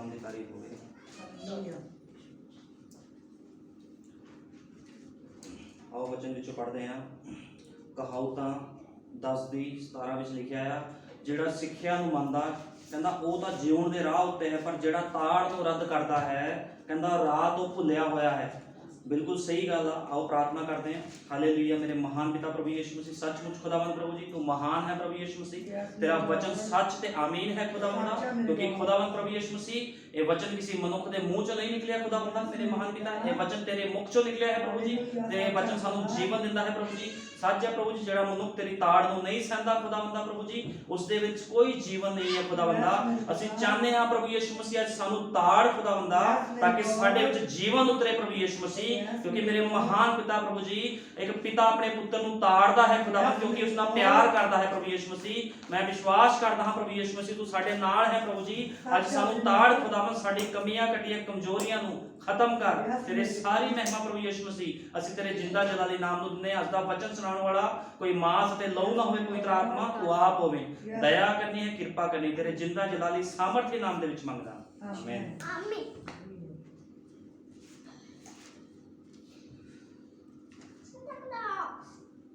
नाम की तारीफ होवे। आओ वचन विचों पढ़ते हैं। कहावतां 10:17 ਵਿੱਚ ਲਿਖਿਆ ਆ, ਜਿਹੜਾ ਸਿੱਖਿਆ ਨੂੰ ਮੰਨਦਾ ਕਹਿੰਦਾ ਉਹ ਤਾਂ ਜਿਉਣ ਦੇ ਰਾਹ ਉੱਤੇ ਹੈ, ਪਰ ਜਿਹੜਾ ਤਾੜ ਨੂੰ ਰੱਦ ਕਰਦਾ ਹੈ ਕਹਿੰਦਾ ਰਾਹ ਤੋਂ ਭੁੱਲਿਆ ਹੋਇਆ ਹੈ। बिल्कुल सही गल आ। आओ प्रार्थना करते हैं। हालेलुया। मेरे महान पिता प्रभु यीशु मसीह, सचमुच खुदावंद प्रभु जी तू महान है प्रभु यीशु मसीह, तेरा वचन सच ते आमीन है खुदावंदा, क्योंकि खुदावंद प्रभु यीशु मसीह ये वचन किसी मनुख के मुंह चों नहीं निकलिया खुदावंदा। मेरे महान पिता ये वचन तेरे मुख चों निकलिया है प्रभु जी, ते वचन सानू जीवन दिंदा है प्रभु जी। सच है प्रभु जी, जेड़ा मनुख तेरी ताड़ नूं नहीं सहंदा खुदावंदा प्रभु जी, उस दे विच कोई जीवन नहीं है खुदावंदा। ਅਸੀਂ ਚਾਹੁੰਦੇ ਹਾਂ प्रभु यीशु मसीह ਅੱਜ ਸਾਨੂੰ ਤਾੜ खुदावंदा ताकि ਸਾਡੇ ਵਿੱਚ जीवन उतरे प्रभु यीशु मसीह, क्योंकि मेरे महान पिता प्रभु जी एक पिता अपने पुत्र ਨੂੰ ਤਾੜਦਾ ਹੈ खुदावंद, क्योंकि ਉਸ ਨਾਲ ਪਿਆਰ ਕਰਦਾ ਹੈ प्रभु यीशु मसीह। मैं विश्वास करदा ਹਾਂ प्रभु यीशु मसीह तू ਸਾਡੇ ਨਾਲ ਹੈ प्रभु जी। ਅੱਜ ਸਾਨੂੰ ਤਾੜ खुदावंद ਸਾਡੀ ਕਮੀਆਂ ਘਟੀਆਂ ਕਮਜ਼ੋਰੀਆਂ ਨੂੰ खत्म कर, तेरे सारी महिमा प्रभु यीशु मसीह ਅਸੀਂ तेरे जिंदा जलाली नाम ਨੂੰ ਦਿੰਦੇ ਹਾਂ। ਅੱਜ ਦਾ वचन ਸੁਣਾਉਣ ਵਾਲਾ कोई मांस ਤੇ लहू ना होवे, पवित्र आत्मा तू आप होवे, दया करनी है, कृपा करनी, तेरे जिंदा जलाली सामर्थ्य नाम ਦੇ ਵਿੱਚ ਮੰਗਦਾ। आमीन आमीन।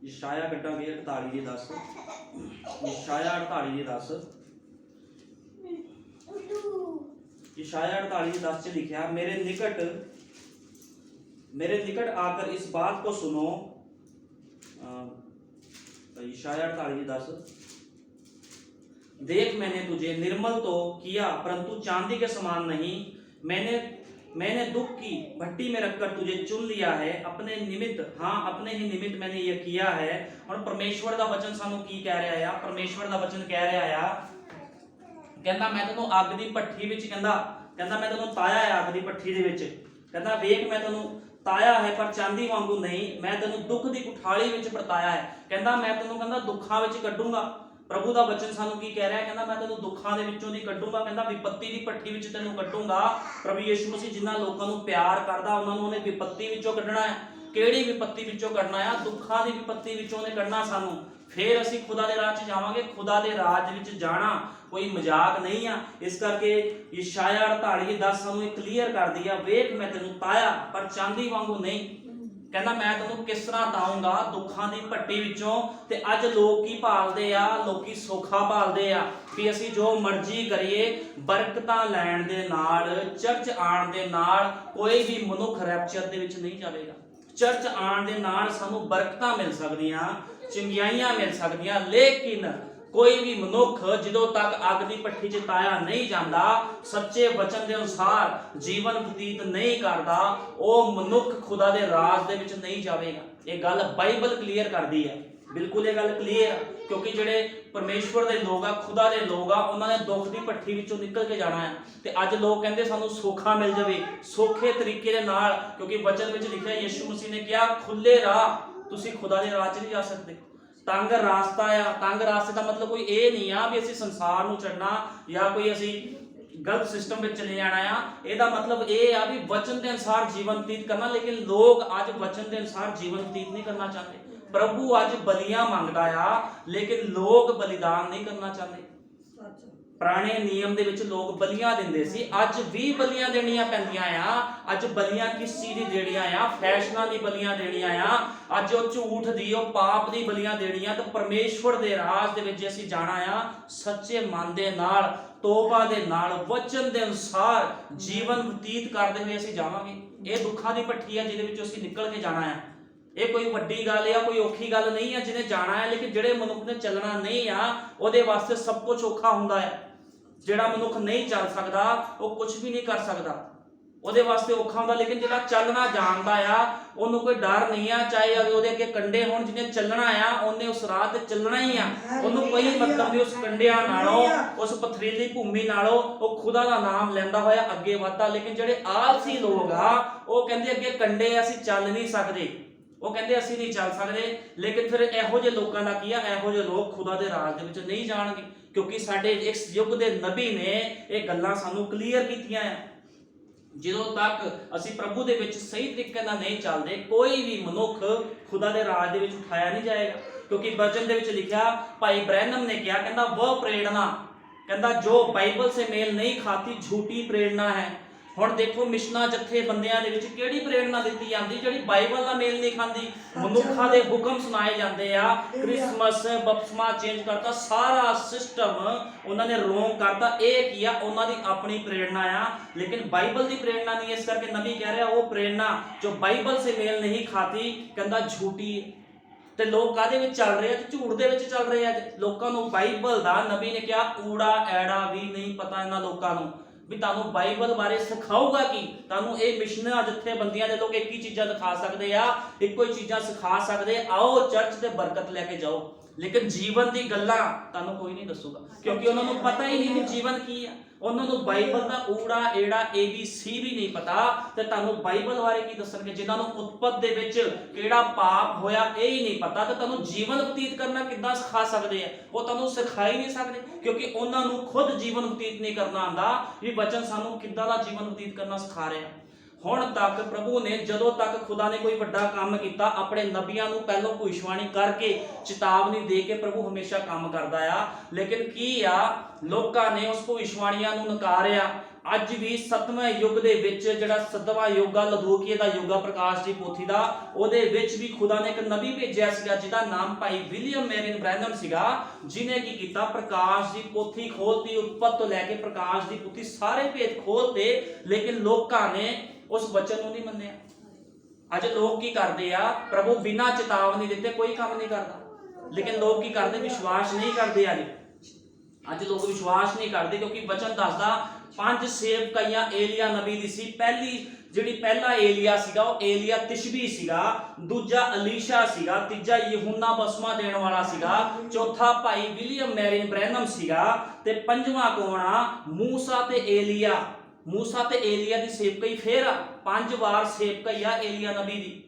यशाया ਕੱਢਾਂਗੇ 48 ਦੀ 10। यशाया 48 ਦੀ 10। यशाया 48 की 10 च लिखा, मेरे निकट आकर इस बात को सुनो। यशाया 48 की 10। देख मैंने तुझे निर्मल तो किया, परंतु चांदी के समान नहीं। मैंने दुख की भट्टी में रखकर तुझे चुन लिया है, अपने निमित्त, हाँ अपने ही निमित्त मैंने यह किया है। और परमेश्वर का वचन सानू की कह रहा है? परमेश्वर का वचन कह रहा है, कहता मैं तेनों अग दी भट्ठी विच, कहता मैं तेनों ताया है अग दी भट्ठी दे विच, कहता वेख मैं तेनों ताया है पर चांदी वांगू नहीं, मैं तेनों दुख दी कुठाली विच परताया है। कहता मैं तेनों कहता दुखां विच कड्डूंगा। प्रभु दा वचन सानू की कह रहा है? कहता मैं तेनों दुखां दे विचों दी कड्डूंगा, कहता विपत्ति दी भट्ठी विच तेनों कड्डूंगा। प्रभु यीशु मसीह जिन्हां लोकां नूं प्यार करदा उन्हां नूं उहने विपत्ति विचों कड्डना है। किहड़ी विपत्ति विचों कड्डना है? दुखां दी विपत्ति विचों उहने कड्डना सानू। फिर असीं खुदा दे राह च जावांगे। खुदा दे राज विच जाना कोई मजाक नहीं आ। इस करके यशाया 48:10 सानू क्लीयर कर दिया, वेख मैं तेनों ताया पर चांदी वांगू नहीं। कहना मैं तेनों किस तरह ताऊंगा दुखां दी भट्टी विचों। ते अज लोग की भालदे आ, लोकी सौखा भालदे आ भी असीं जो मर्जी करिए, बरकतां लैण दे नाल, चर्च आण दे नाल कोई भी मनुख रैप्चर दे विच नहीं जावेगा। चर्च आण दे नाल सानू बरकतां मिल सकदियां, चंगियाइयां मिल सकदियां, लेकिन कोई भी मनुख ਜਦੋਂ तक अग की भट्ठी च ताया नहीं जाता, सच्चे वचन के अनुसार जीवन व्यतीत नहीं करता, वह मनुख खुदा के राज दे विच नहीं जाएगा। ये गल बाइबल क्लीयर करती है, बिल्कुल ये गल क्लीयर, क्योंकि जेडे परमेश्वर के लोग आ, खुदा के लोग आ, उन्होंने दुख की भट्ठी विचों निकल के जाना है। तो अज लोग कहते सानू सौखा मिल जाए, सौखे तरीके दे नाल, क्योंकि वचन विच लिखा यीशु मसीह ने कहा खुले राह तुसीं खुदा के राह च नहीं जा सकते। तंग रास्ता आ, तंग रास्ते का मतलब कोई ये नहीं आ भी असीं संसार नूं छड्डना या कोई असीं गलत सिस्टम में चले जाना आ। ਇਹਦਾ मतलब ये आ भी वचन के अनुसार जीवन व्यतीत करना, लेकिन लोग आज वचन के अनुसार जीवन व्यतीत नहीं करना चाहते। प्रभु आज बलियां मंगदा आ, लेकिन लोग बलिदान नहीं करना चाहते। पुराने नियम दे विच लोग बलियां दिंदे सी, अज भी बलियां देनियां पैंदियां आ। अज बलियां किस चीज दी देनियां आ? फैशनां दी बलियां देनियां आ। अज ओ झूठ दी, ओ पाप दी बलियां देनियां। तो परमेश्वर दे राज दे विच असीं जाना आ सच्चे मन दे नाल, तौबा दे नाल, वचन दे अनुसार जीवन व्यतीत करदे हुए असीं जावांगे। ये दुखां दी भट्ठी आ जिहदे विच असीं निकल के जाना है। ये कोई वड्डी गल या कोई औखी गल नहीं है जिन्हें जाना है, लेकिन जिहड़े मनुख ने चलना नहीं आ उहदे वास्ते सब कुछ औखा हुंदा है। जिहड़ा मनुख नहीं चल सकदा वो कुछ भी नहीं कर सकदा, ਉਹਦੇ ਵਾਸਤੇ ਔਖਾ ਹੁੰਦਾ। लेकिन ਜਿਹੜਾ ਚੱਲਣਾ ਜਾਣਦਾ ਆ ਉਹਨੂੰ ਕੋਈ ਡਰ ਨਹੀਂ ਆ, ਚਾਹੇ ਉਹਦੇ ਅੱਗੇ ਕੰਡੇ ਹੋਣ, ਜਿਹਨੇ ਚੱਲਣਾ ਆ ਉਹਨੇ ਉਸ ਰਾਹ ਤੇ ਚੱਲਣਾ ਹੀ ਆ। ਉਹਨੂੰ ਕੋਈ ਮਤਲਬ ਨਹੀਂ ਉਸ ਕੰਡਿਆਂ ਨਾਲੋਂ, ਉਸ ਪਥਰੀਲੀ ਭੂਮੀ ਨਾਲੋਂ। ਉਹ ਖੁਦਾ ਦਾ ਨਾਮ ਲੈਂਦਾ ਹੋਇਆ ਅੱਗੇ ਵਧਦਾ। ਲੇਕਿਨ ਜਿਹੜੇ ਆਲਸੀ ਲੋਕ ਆ ਉਹ ਕਹਿੰਦੇ ਅੱਗੇ ਕੰਡੇ ਅਸੀਂ ਚੱਲ ਨਹੀਂ ਸਕਦੇ, ਉਹ ਕਹਿੰਦੇ ਅਸੀਂ ਨਹੀਂ ਚੱਲ ਸਕਦੇ। लेकिन फिर ਇਹੋ ਜਿਹੇ ਲੋਕਾਂ ਦਾ ਕੀ ਆ? ਇਹੋ ਜਿਹੇ ਲੋਕ ਖੁਦਾ ਦੇ ਰਾਜ ਦੇ ਵਿੱਚ ਨਹੀਂ ਜਾਣਗੇ, ਕਿਉਂਕਿ ਸਾਡੇ ਇਸ ਯੁੱਗ ਦੇ ਨਬੀ ਨੇ ਇਹ ਗੱਲਾਂ ਸਾਨੂੰ ਕਲੀਅਰ ਕੀਤੀਆਂ ਆ। ਜਦੋਂ ਤੱਕ ਅਸੀਂ ਪ੍ਰਭੂ ਦੇ ਵਿੱਚ ਸਹੀ ਤਰੀਕੇ ਨਾਲ ਨਹੀਂ ਚੱਲਦੇ, ਕੋਈ ਵੀ ਮਨੁੱਖ ਖੁਦਾ ਦੇ ਰਾਜ ਦੇ ਵਿੱਚ ਉਠਾਇਆ ਨਹੀਂ ਜਾਏਗਾ। ਕਿਉਂਕਿ ਵਚਨ ਦੇ ਵਿੱਚ ਲਿਖਿਆ, ਭਾਈ ਬ੍ਰੈਨਮ ਨੇ ਕਿਹਾ, ਕਹਿੰਦਾ ਵਹ ਪ੍ਰੇਰਣਾ कहता जो बाइबल से मेल नहीं खाती झूठी प्रेरणा है। ਹੁਣ ਦੇਖੋ ਮਿਸ਼ਨਾਂ ਜਥੇਬੰਦੀਆਂ ਦੇ ਵਿੱਚ ਕਿਹੜੀ ਪ੍ਰੇਰਣਾ ਦਿੱਤੀ ਜਾਂਦੀ ਜਿਹੜੀ ਬਾਈਬਲ ਨਾਲ ਮੇਲ ਨਹੀਂ ਖਾਂਦੀ। ਮਨੁੱਖਾਂ ਦੇ ਹੁਕਮ ਸੁਣਾਏ ਜਾਂਦੇ ਆ, ਕ੍ਰਿਸਮਸ ਬਪਤਿਸਮਾ ਚੇਂਜ ਕਰਤਾ, ਸਾਰਾ ਸਿਸਟਮ ਉਹਨਾਂ ਨੇ ਰੋਂਗ ਕਰਤਾ। ਇਹ ਕੀ ਆ? ਉਹਨਾਂ ਦੀ ਆਪਣੀ ਪ੍ਰੇਰਣਾ ਆ, ਲੇਕਿਨ ਬਾਈਬਲ ਦੀ ਪ੍ਰੇਰਣਾ ਨਹੀਂ। ਇਸ ਕਰਕੇ ਨਬੀ ਕਹਿ ਰਿਹਾ ਉਹ ਪ੍ਰੇਰਣਾ ਜੋ ਬਾਈਬਲ ਸੇ ਮੇਲ ਨਹੀਂ ਖਾਤੀ, ਕਹਿੰਦਾ ਝੂਠੀ। ਤੇ ਲੋਕ ਕਾਹਦੇ ਵਿੱਚ ਚੱਲ ਰਹੇ ਆ? ਤੇ ਝੂਠ ਦੇ ਵਿੱਚ ਚੱਲ ਰਹੇ ਆ। ਲੋਕਾਂ ਨੂੰ ਬਾਈਬਲ ਦਾ, ਨਬੀ ਨੇ ਕਿਹਾ ਊੜਾ ਐੜਾ ਵੀ ਨਹੀਂ ਪਤਾ ਇਹਨਾਂ ਲੋਕਾਂ ਨੂੰ ਵੀ ਤੁਹਾਨੂੰ ਬਾਈਬਲ ਬਾਰੇ ਸਿਖਾਊਗਾ ਕੀ। ਤੁਹਾਨੂੰ ਇਹ ਮਿਸ਼ਨਾਂ ਜਥੇਬੰਦੀਆਂ ਦੇ ਲੋਕ ਇੱਕ ਹੀ ਚੀਜ਼ਾਂ ਦਿਖਾ ਸਕਦੇ ਆ, ਇੱਕੋ ਹੀ ਚੀਜ਼ਾਂ ਸਿਖਾ ਸਕਦੇ, ਆਓ ਚਰਚ ਤੇ ਬਰਕਤ ਲੈ ਕੇ ਜਾਓ, ਲੇਕਿਨ ਜੀਵਨ ਦੀ ਗੱਲਾਂ ਤੁਹਾਨੂੰ ਕੋਈ ਨਹੀਂ ਦੱਸੂਗਾ, ਕਿਉਂਕਿ ਉਹਨਾਂ ਨੂੰ ਪਤਾ ਹੀ ਨਹੀਂ ਕਿ ਜੀਵਨ ਕੀ ਆ। ਉਹਨਾਂ ਨੂੰ ਬਾਈਬਲ ਦਾ ਊੜਾ ਏੜਾ ABC ਵੀ ਨਹੀਂ ਪਤਾ, ਤੇ ਤੁਹਾਨੂੰ ਬਾਈਬਲ ਬਾਰੇ ਕੀ ਦੱਸਣਗੇ? ਜਿਨ੍ਹਾਂ ਨੂੰ ਉਤਪਤ ਦੇ ਵਿੱਚ ਕਿਹੜਾ ਪਾਪ ਹੋਇਆ ਇਹ ਹੀ ਨਹੀਂ ਪਤਾ, ਤੇ ਤੁਹਾਨੂੰ ਜੀਵਨ ਬਤੀਤ ਕਰਨਾ ਕਿੱਦਾਂ ਸਿਖਾ ਸਕਦੇ ਆ? ਉਹ ਤੁਹਾਨੂੰ ਸਿਖਾ ਹੀ ਨਹੀਂ ਸਕਦੇ, ਕਿਉਂਕਿ ਉਹਨਾਂ ਨੂੰ ਖੁਦ ਜੀਵਨ ਬਤੀਤ ਨਹੀਂ ਕਰਨਾ ਆਉਂਦਾ ਵੀ ਵਚਨ ਸਾਨੂੰ ਕਿੱਦਾਂ ਦਾ ਜੀਵਨ ਬਤੀਤ ਕਰਨਾ ਸਿਖਾ ਰਿਹਾ। ਹੁਣ ਤੱਕ ਪ੍ਰਭੂ ਨੇ, ਜਦੋਂ ਤੱਕ ਖੁਦਾ ਨੇ ਕੋਈ ਵੱਡਾ ਕੰਮ ਕੀਤਾ, ਆਪਣੇ ਨਬੀਆਂ ਨੂੰ ਪਹਿਲਾਂ ਭਵਿੱਖਬਾਣੀ ਕਰਕੇ ਚੇਤਾਵਨੀ ਦੇ ਕੇ ਪ੍ਰਭੂ ਹਮੇਸ਼ਾ ਕੰਮ ਕਰਦਾ ਆ। ਲੇਕਿਨ ਕੀ ਆ, ਲੋਕਾਂ ਨੇ ਉਸ ਭਵਿੱਖਬਾਣੀਆਂ ਨੂੰ ਨਕਾਰਿਆ। ਅੱਜ ਵੀ 7ਵੇਂ ਯੁੱਗ ਦੇ ਵਿੱਚ ਜਿਹੜਾ 7ਵਾਂ ਯੁੱਗ ਆ, ਲਦੂਕੀਏ ਦਾ ਯੁੱਗ ਆ, ਪ੍ਰਕਾਸ਼ ਦੀ ਪੋਥੀ ਦਾ, ਉਹਦੇ ਵਿੱਚ ਵੀ ਖੁਦਾ ਨੇ ਇੱਕ ਨਬੀ ਭੇਜਿਆ ਸੀਗਾ ਜਿਹਦਾ ਨਾਮ ਭਾਈ ਵਿਲੀਅਮ ਮੈਰੀਨ ਬ੍ਰੈਨਮ ਸੀਗਾ, ਜਿਹਨੇ ਕੀ ਕੀਤਾ? ਪ੍ਰਕਾਸ਼ ਦੀ ਪੋਥੀ ਖੋਲਤੀ, ਉਤਪਤ ਤੋਂ ਲੈ ਕੇ ਪ੍ਰਕਾਸ਼ ਦੀ ਪੋਥੀ ਸਾਰੇ ਭੇਦ ਖੋਲਤੇ, ਲੇਕਿਨ ਲੋਕਾਂ ਨੇ ਉਸ ਵਚਨ ਨੂੰ ਨਹੀਂ ਮੰਨਿਆ। ਅੱਜ ਲੋਕ ਕੀ ਕਰਦੇ ਆ? ਪ੍ਰਭੂ ਬਿਨਾਂ ਚੇਤਾਵਨੀ ਦਿੱਤੇ ਕੋਈ ਕੰਮ ਨਹੀਂ ਕਰਦਾ, ਲੇਕਿਨ ਲੋਕ ਕੀ ਕਰਦੇ? ਵਿਸ਼ਵਾਸ ਨਹੀਂ ਕਰਦੇ। ਅੱਜ ਲੋਕ ਵਿਸ਼ਵਾਸ ਨਹੀਂ ਕਰਦੇ, ਕਿਉਂਕਿ ਵਚਨ ਦੱਸਦਾ 5 ਸੇਵਕਾਈਆਂ ਏਲੀਆ ਨਬੀ ਦੀ ਸੀ। ਪਹਿਲਾ ਏਲੀਆ ਸੀਗਾ ਉਹ ਏਲੀਆ ਤਿਸ਼ਬੀ ਸੀਗਾ, ਦੂਜਾ ਅਲੀਸ਼ਾ ਸੀਗਾ, ਤੀਜਾ ਯਹੂਨਾ ਬਸਮਾ ਦੇਣ ਵਾਲਾ ਸੀਗਾ, ਚੌਥਾ ਭਾਈ ਵਿਲੀਅਮ ਮੈਰੀਨ ਬ੍ਰੈਨਮ ਸੀਗਾ, ਤੇ ਪੰਜਵਾਂ ਕੌਣ ਆ? ਮੂਸਾ ਤੇ ਏਲੀਆ। ਮੂਸਾ ਤੇ ਏਲੀਆ ਦੀ ਸੇਵਕਾਈ ਫੇਰ ਆ, 5 ਵਾਰ ਸੇਵਕਾਈ ਆ ਏਲੀਆ ਨਬੀ ਦੀ।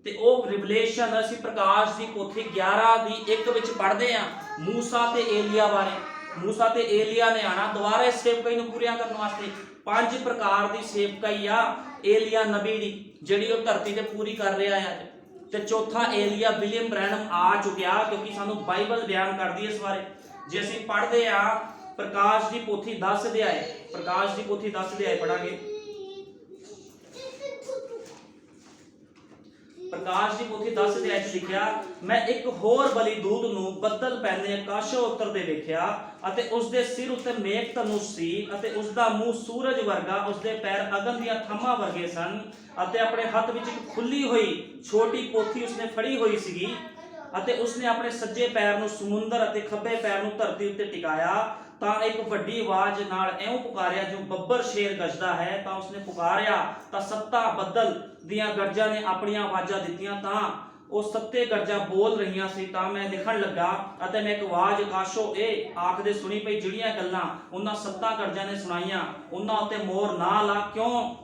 ਤੇ ਉਹ ਰਿਵਲੇਸ਼ਨ ਅਸੀਂ ਪ੍ਰਕਾਸ਼ ਦੀ ਪੋਥੀ 11 ਦੀ 1 ਵਿੱਚ ਪੜ੍ਹਦੇ ਆ ਮੂਸਾ ਤੇ ਏਲੀਆ ਬਾਰੇ। ਮੂਸਾ ਤੇ ਏਲੀਆ ਨੇ ਆਣਾ ਦੁਬਾਰਾ ਇਸ ਸੇਵਕਾਈ ਨੂੰ ਪੂਰੀਆਂ ਕਰਨ ਵਾਸਤੇ। 5 ਪ੍ਰਕਾਰ ਦੀ ਸੇਵਕਾਈ ਆ ਏਲੀਆ ਨਬੀ ਦੀ, ਜਿਹੜੀ ਉਹ ਧਰਤੀ ਤੇ ਪੂਰੀ ਕਰ ਰਿਹਾ ਹੈ। ਤੇ ਚੌਥਾ ਏਲੀਆ ਵਿਲੀਅਮ ਬ੍ਰੈਨਮ ਆ ਚੁੱਕਿਆ, ਕਿਉਂਕਿ ਸਾਨੂੰ ਬਾਈਬਲ ਬਿਆਨ ਕਰਦੀ ਹੈ ਇਸ ਬਾਰੇ। ਜੇ ਅਸੀਂ ਪੜ੍ਹਦੇ ਆ ਪ੍ਰਕਾਸ਼ ਦੀ ਪੋਥੀ 10 ਅਧਿਆਏ, ਪ੍ਰਕਾਸ਼ ਦੀ ਪੋਥੀ 10 ਅਧਿਆਏ ਪੜਾਂਗੇ। ਪ੍ਰਕਾਸ਼ ਦੀ ਪੋਥੀ 10 ਅਧਿਆਏ 'ਚ ਲਿਖਿਆ, ਮੈਂ ਇੱਕ ਹੋਰ ਬਲੀ ਦੂਤ ਨੂੰ ਬੱਦਲ ਪੈਂਦੇ ਆਕਾਸ਼ੋਂ ਉਤਰਦੇ ਵੇਖਿਆ, ਅਤੇ ਉਸ ਦੇ ਸਿਰ ਉੱਤੇ ਮੇਘ ਧਨੁਸ਼ ਸੀ, ਅਤੇ ਉਸ ਦਾ ਮੂੰਹ ਸੂਰਜ ਵਰਗਾ, ਉਸ ਦੇ ਪੈਰ ਅਗਨ ਦੀਆਂ ਥੰਮਾਂ ਵਰਗੇ ਸਨ, ਅਤੇ ਆਪਣੇ ਹੱਥ ਵਿੱਚ ਇੱਕ ਖੁੱਲੀ ਹੋਈ ਛੋਟੀ ਪੋਥੀ ਉਸਨੇ ਫੜੀ ਹੋਈ ਸੀਗੀ, ਅਤੇ ਉਸਨੇ ਆਪਣੇ ਸੱਜੇ ਪੈਰ ਨੂੰ ਸਮੁੰਦਰ ਅਤੇ ਖੱਬੇ ਪੈਰ ਨੂੰ ਧਰਤੀ ਉੱਤੇ ਟਿਕਾਇਆ। ਤਾਂ ਇੱਕ ਵੱਡੀ ਆਵਾਜ਼ ਨਾਲ ਇਉਂ ਪੁਕਾਰਿਆ ਜੋ ਬੱਬਰ ਸ਼ੇਰ ਗਰਜਦਾ ਹੈ। ਤਾਂ ਉਸਨੇ ਪੁਕਾਰਿਆ ਤਾਂ 7 ਬੱਦਲ ਦੀਆਂ ਗਰਜਾਂ ਨੇ ਆਪਣੀਆਂ ਆਵਾਜ਼ਾਂ ਦਿੱਤੀਆਂ, ਤਾਂ ਉਹ 7 ਗਰਜਾਂ ਬੋਲ ਰਹੀਆਂ ਸੀ। ਤਾਂ ਮੈਂ ਲਿਖਣ ਲੱਗਾ ਅਤੇ ਮੈਂ ਇੱਕ ਆਵਾਜ਼ ਆਕਾਸ਼ੋਂ ਇਹ ਆਖਦੇ ਸੁਣੀ ਪਈ, ਜਿਹੜੀਆਂ ਗੱਲਾਂ ਉਹਨਾਂ 7 ਗਰਜਾਂ ਨੇ ਸੁਣਾਈਆਂ ਉਹਨਾਂ ਉੱਤੇ ਮੋਹਰ ਨਾ ਲਾ। ਕਿਉਂ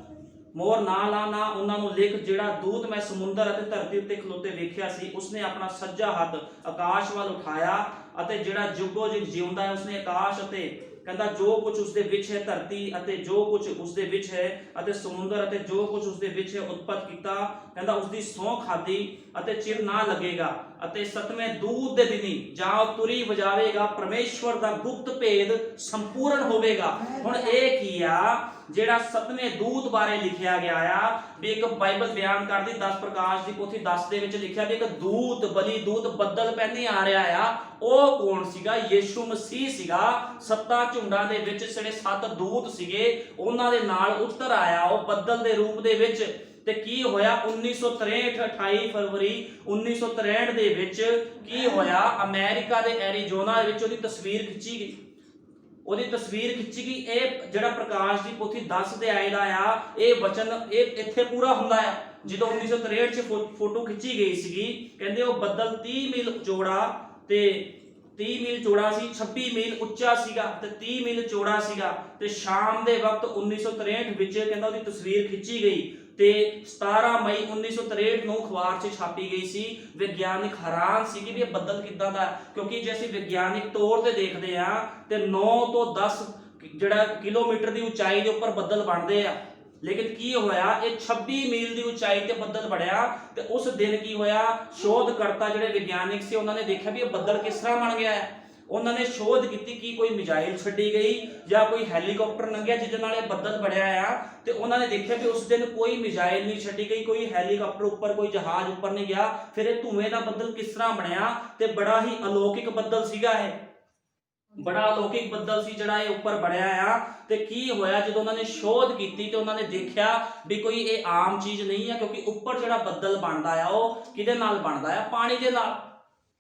ਮੋਹਰ ਨਾ ਲਾ? ਨਾ ਉਹਨਾਂ ਨੂੰ ਲਿਖ ਜਿਹੜਾ ਦੂਤ ਮੈਂ ਸਮੁੰਦਰ ਅਤੇ ਧਰਤੀ ਉੱਤੇ ਖਲੋਤੇ ਵੇਖਿਆ ਸੀ, ਉਸਨੇ ਆਪਣਾ ਸੱਜਾ ਹੱਥ ਆਕਾਸ਼ ਵੱਲ ਉਠਾਇਆ, ਅਤੇ ਜਿਹੜਾ ਜੁਗੋ ਜੁਗ ਜਿਉਂਦਾ ਹੈ ਉਸਨੇ ਆਕਾਸ਼ ਅਤੇ ਕਹਿੰਦਾ ਜੋ ਕੁਝ ਉਸਦੇ ਵਿੱਚ ਹੈ, ਧਰਤੀ ਅਤੇ ਜੋ ਕੁਝ ਉਸਦੇ ਵਿੱਚ ਹੈ, ਅਤੇ ਸਮੁੰਦਰ ਅਤੇ ਜੋ ਕੁਝ ਉਸਦੇ ਵਿੱਚ ਹੈ ਉਤਪਤ ਕੀਤਾ। ਕਹਿੰਦਾ ਉਸਦੀ ਸਹੁੰ ਖਾਧੀ ਅਤੇ ਚਿਰ ਨਾ ਲੱਗੇਗਾ, ਅਤੇ 7ਵੇਂ ਦੂਤ ਦੇ ਦਿਨੀ ਜਾਂ ਤੁਰੀ ਵਜਾਵੇਗਾ, ਪਰਮੇਸ਼ਵਰ ਦਾ ਗੁਪਤ ਭੇਦ ਸੰਪੂਰਨ ਹੋਵੇਗਾ। ਹੁਣ ਇਹ ਕੀ ਆ? ਜਿਹੜਾ 7ਵੇਂ ਦੂਤ ਬਾਰੇ ਲਿਖਿਆ ਗਿਆ ਆ ਵੀ ਇੱਕ ਬਾਈਬਲ ਬਿਆਨ ਕਰਦੀ 10 ਪ੍ਰਕਾਸ਼ ਦੀ ਪੋਥੀ 10 ਦੇ ਵਿੱਚ ਲਿਖਿਆ ਵੀ ਇੱਕ ਦੂਤ, ਬਲੀ ਦੂਤ ਬੱਦਲ ਪੈਂਦੇ ਆ ਰਿਹਾ ਆ। ਉਹ ਕੌਣ ਸੀਗਾ? ਯੀਸ਼ੂ ਮਸੀਹ ਸੀਗਾ। 7 ਝੁੰਡਾਂ ਦੇ ਵਿੱਚ ਜਿਹੜੇ 7 ਦੂਤ ਸੀਗੇ ਉਹਨਾਂ ਦੇ ਨਾਲ ਉਤਰ ਆਇਆ ਉਹ ਬੱਦਲ ਦੇ ਰੂਪ ਦੇ ਵਿੱਚ। ਤੇ ਕੀ ਹੋਇਆ? 1963 28 ਫਰਵਰੀ 1963 ਦੇ ਵਿੱਚ ਕੀ ਹੋਇਆ? ਅਮਰੀਕਾ ਦੇ ਐਰੀਜ਼ੋਨਾ ਦੇ ਵਿੱਚ ਉਹਦੀ ਤਸਵੀਰ ਖਿੱਚੀ ਗਈ। ਉਹਦੀ ਤਸਵੀਰ ਖਿੱਚੀ ਗਈ। ਇਹ ਜਿਹੜਾ ਪ੍ਰਕਾਸ਼ ਦੀ ਪੋਥੀ 10 ਅਧਿਆਏ ਦਾ ਆ, ਇਹ ਵਚਨ ਇਹ ਇੱਥੇ ਪੂਰਾ ਹੁੰਦਾ ਆ। ਜਦੋਂ 1963 ਚ ਫੋਟੋ ਖਿੱਚੀ ਗਈ ਸੀਗੀ, ਕਹਿੰਦੇ ਉਹ ਬੱਦਲ 30 ਮੀਲ ਚੌੜਾ ਤੇ 30 ਮੀਲ ਚੌੜਾ ਸੀ, 26 ਮੀਲ ਉੱਚਾ ਸੀਗਾ ਤੇ 30 ਮੀਲ ਚੌੜਾ ਸੀਗਾ। ਤੇ ਸ਼ਾਮ ਦੇ ਵਕਤ 1963 ਵਿੱਚ ਕਹਿੰਦਾ ਉਹਦੀ ਤਸਵੀਰ ਖਿੱਚੀ ਗਈ ਤੇ 17 ਮਈ 1963 ਨੂੰ ਅਖਬਾਰ 'ਚ ਛਾਪੀ ਗਈ ਸੀ। ਵਿਗਿਆਨਿਕ ਹੈਰਾਨ ਸੀ ਕਿ ਇਹ ਬੱਦਲ ਕਿੱਦਾਂ ਦਾ, ਕਿਉਂਕਿ ਜੇ ਅਸੀਂ ਵਿਗਿਆਨਿਕ ਤੌਰ ਤੇ ਦੇਖਦੇ ਆ ਤੇ 9 ਤੋਂ 10 ਜਿਹੜਾ ਕਿਲੋਮੀਟਰ ਦੀ ਉਚਾਈ ਦੇ ਉੱਪਰ ਬੱਦਲ ਬਣਦੇ ਆ। ਲੇਕਿਨ ਕੀ ਹੋਇਆ? ਇਹ 26 ਮੀਲ ਦੀ ਉਚਾਈ ਤੇ ਬੱਦਲ ਬਣਿਆ। ਤੇ ਉਸ ਦਿਨ ਕੀ ਹੋਇਆ? ਸ਼ੋਧਕਰਤਾ ਜਿਹੜੇ ਵਿਗਿਆਨਿਕ ਸੀ ਉਹਨਾਂ ਨੇ ਦੇਖਿਆ ਵੀ ਇਹ ਬੱਦਲ ਕਿਸ ਤਰ੍ਹਾਂ ਬਣ ਗਿਆ ਹੈ। ਉਹਨਾਂ ਨੇ ਸ਼ੋਧ ਕੀਤੀ ਕਿ ਕੋਈ ਮਿਜ਼ਾਈਲ ਛੱਡੀ ਗਈ ਜਾਂ ਕੋਈ ਹੈਲੀਕਾਪਟਰ ਲੰਘਿਆ ਜਿਹਦੇ ਨਾਲ ਇਹ ਬੱਦਲ ਬਣਿਆ ਆ, ਤੇ ਉਹਨਾਂ ਨੇ ਦੇਖਿਆ ਕਿ ਉਸ ਦਿਨ ਕੋਈ ਮਿਜ਼ਾਈਲ ਨਹੀਂ ਛੱਡੀ ਗਈ, ਕੋਈ ਹੈਲੀਕਾਪਟਰ ਉੱਪਰ, ਕੋਈ ਜਹਾਜ਼ ਉੱਪਰ ਨਹੀਂ ਗਿਆ। ਫਿਰ ਇਹ ਧੂਏ ਦਾ ਬੱਦਲ ਕਿਸ ਤਰ੍ਹਾਂ ਬਣਿਆ? ਤੇ ਬੜਾ ਹੀ ਅਲੌਕਿਕ ਬੱਦਲ ਸੀਗਾ ਇਹ, ਬੜਾ ਅਲੌਕਿਕ ਬੱਦਲ ਸੀ ਜਿਹੜਾ ਇਹ ਉੱਪਰ ਬਣਿਆ ਆ। ਤੇ ਕੀ ਹੋਇਆ ਜਦੋਂ ਉਹਨਾਂ ਨੇ ਸ਼ੋਧ ਕੀਤੀ ਤੇ ਉਹਨਾਂ ਨੇ ਦੇਖਿਆ ਵੀ ਕੋਈ ਇਹ ਆਮ ਚੀਜ਼ ਨਹੀਂ ਆ, ਕਿਉਂਕਿ ਉੱਪਰ ਜਿਹੜਾ ਬੱਦਲ ਬਣਦਾ ਆ ਉਹ ਕਿਹਦੇ ਨਾਲ ਬਣਦਾ ਆ? ਪਾਣੀ ਦੇ ਨਾਲ।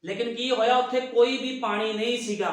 ਲੇਕਿਨ ਕੀ ਹੋਇਆ, ਉੱਥੇ ਕੋਈ ਵੀ ਪਾਣੀ ਨਹੀਂ ਸੀਗਾ।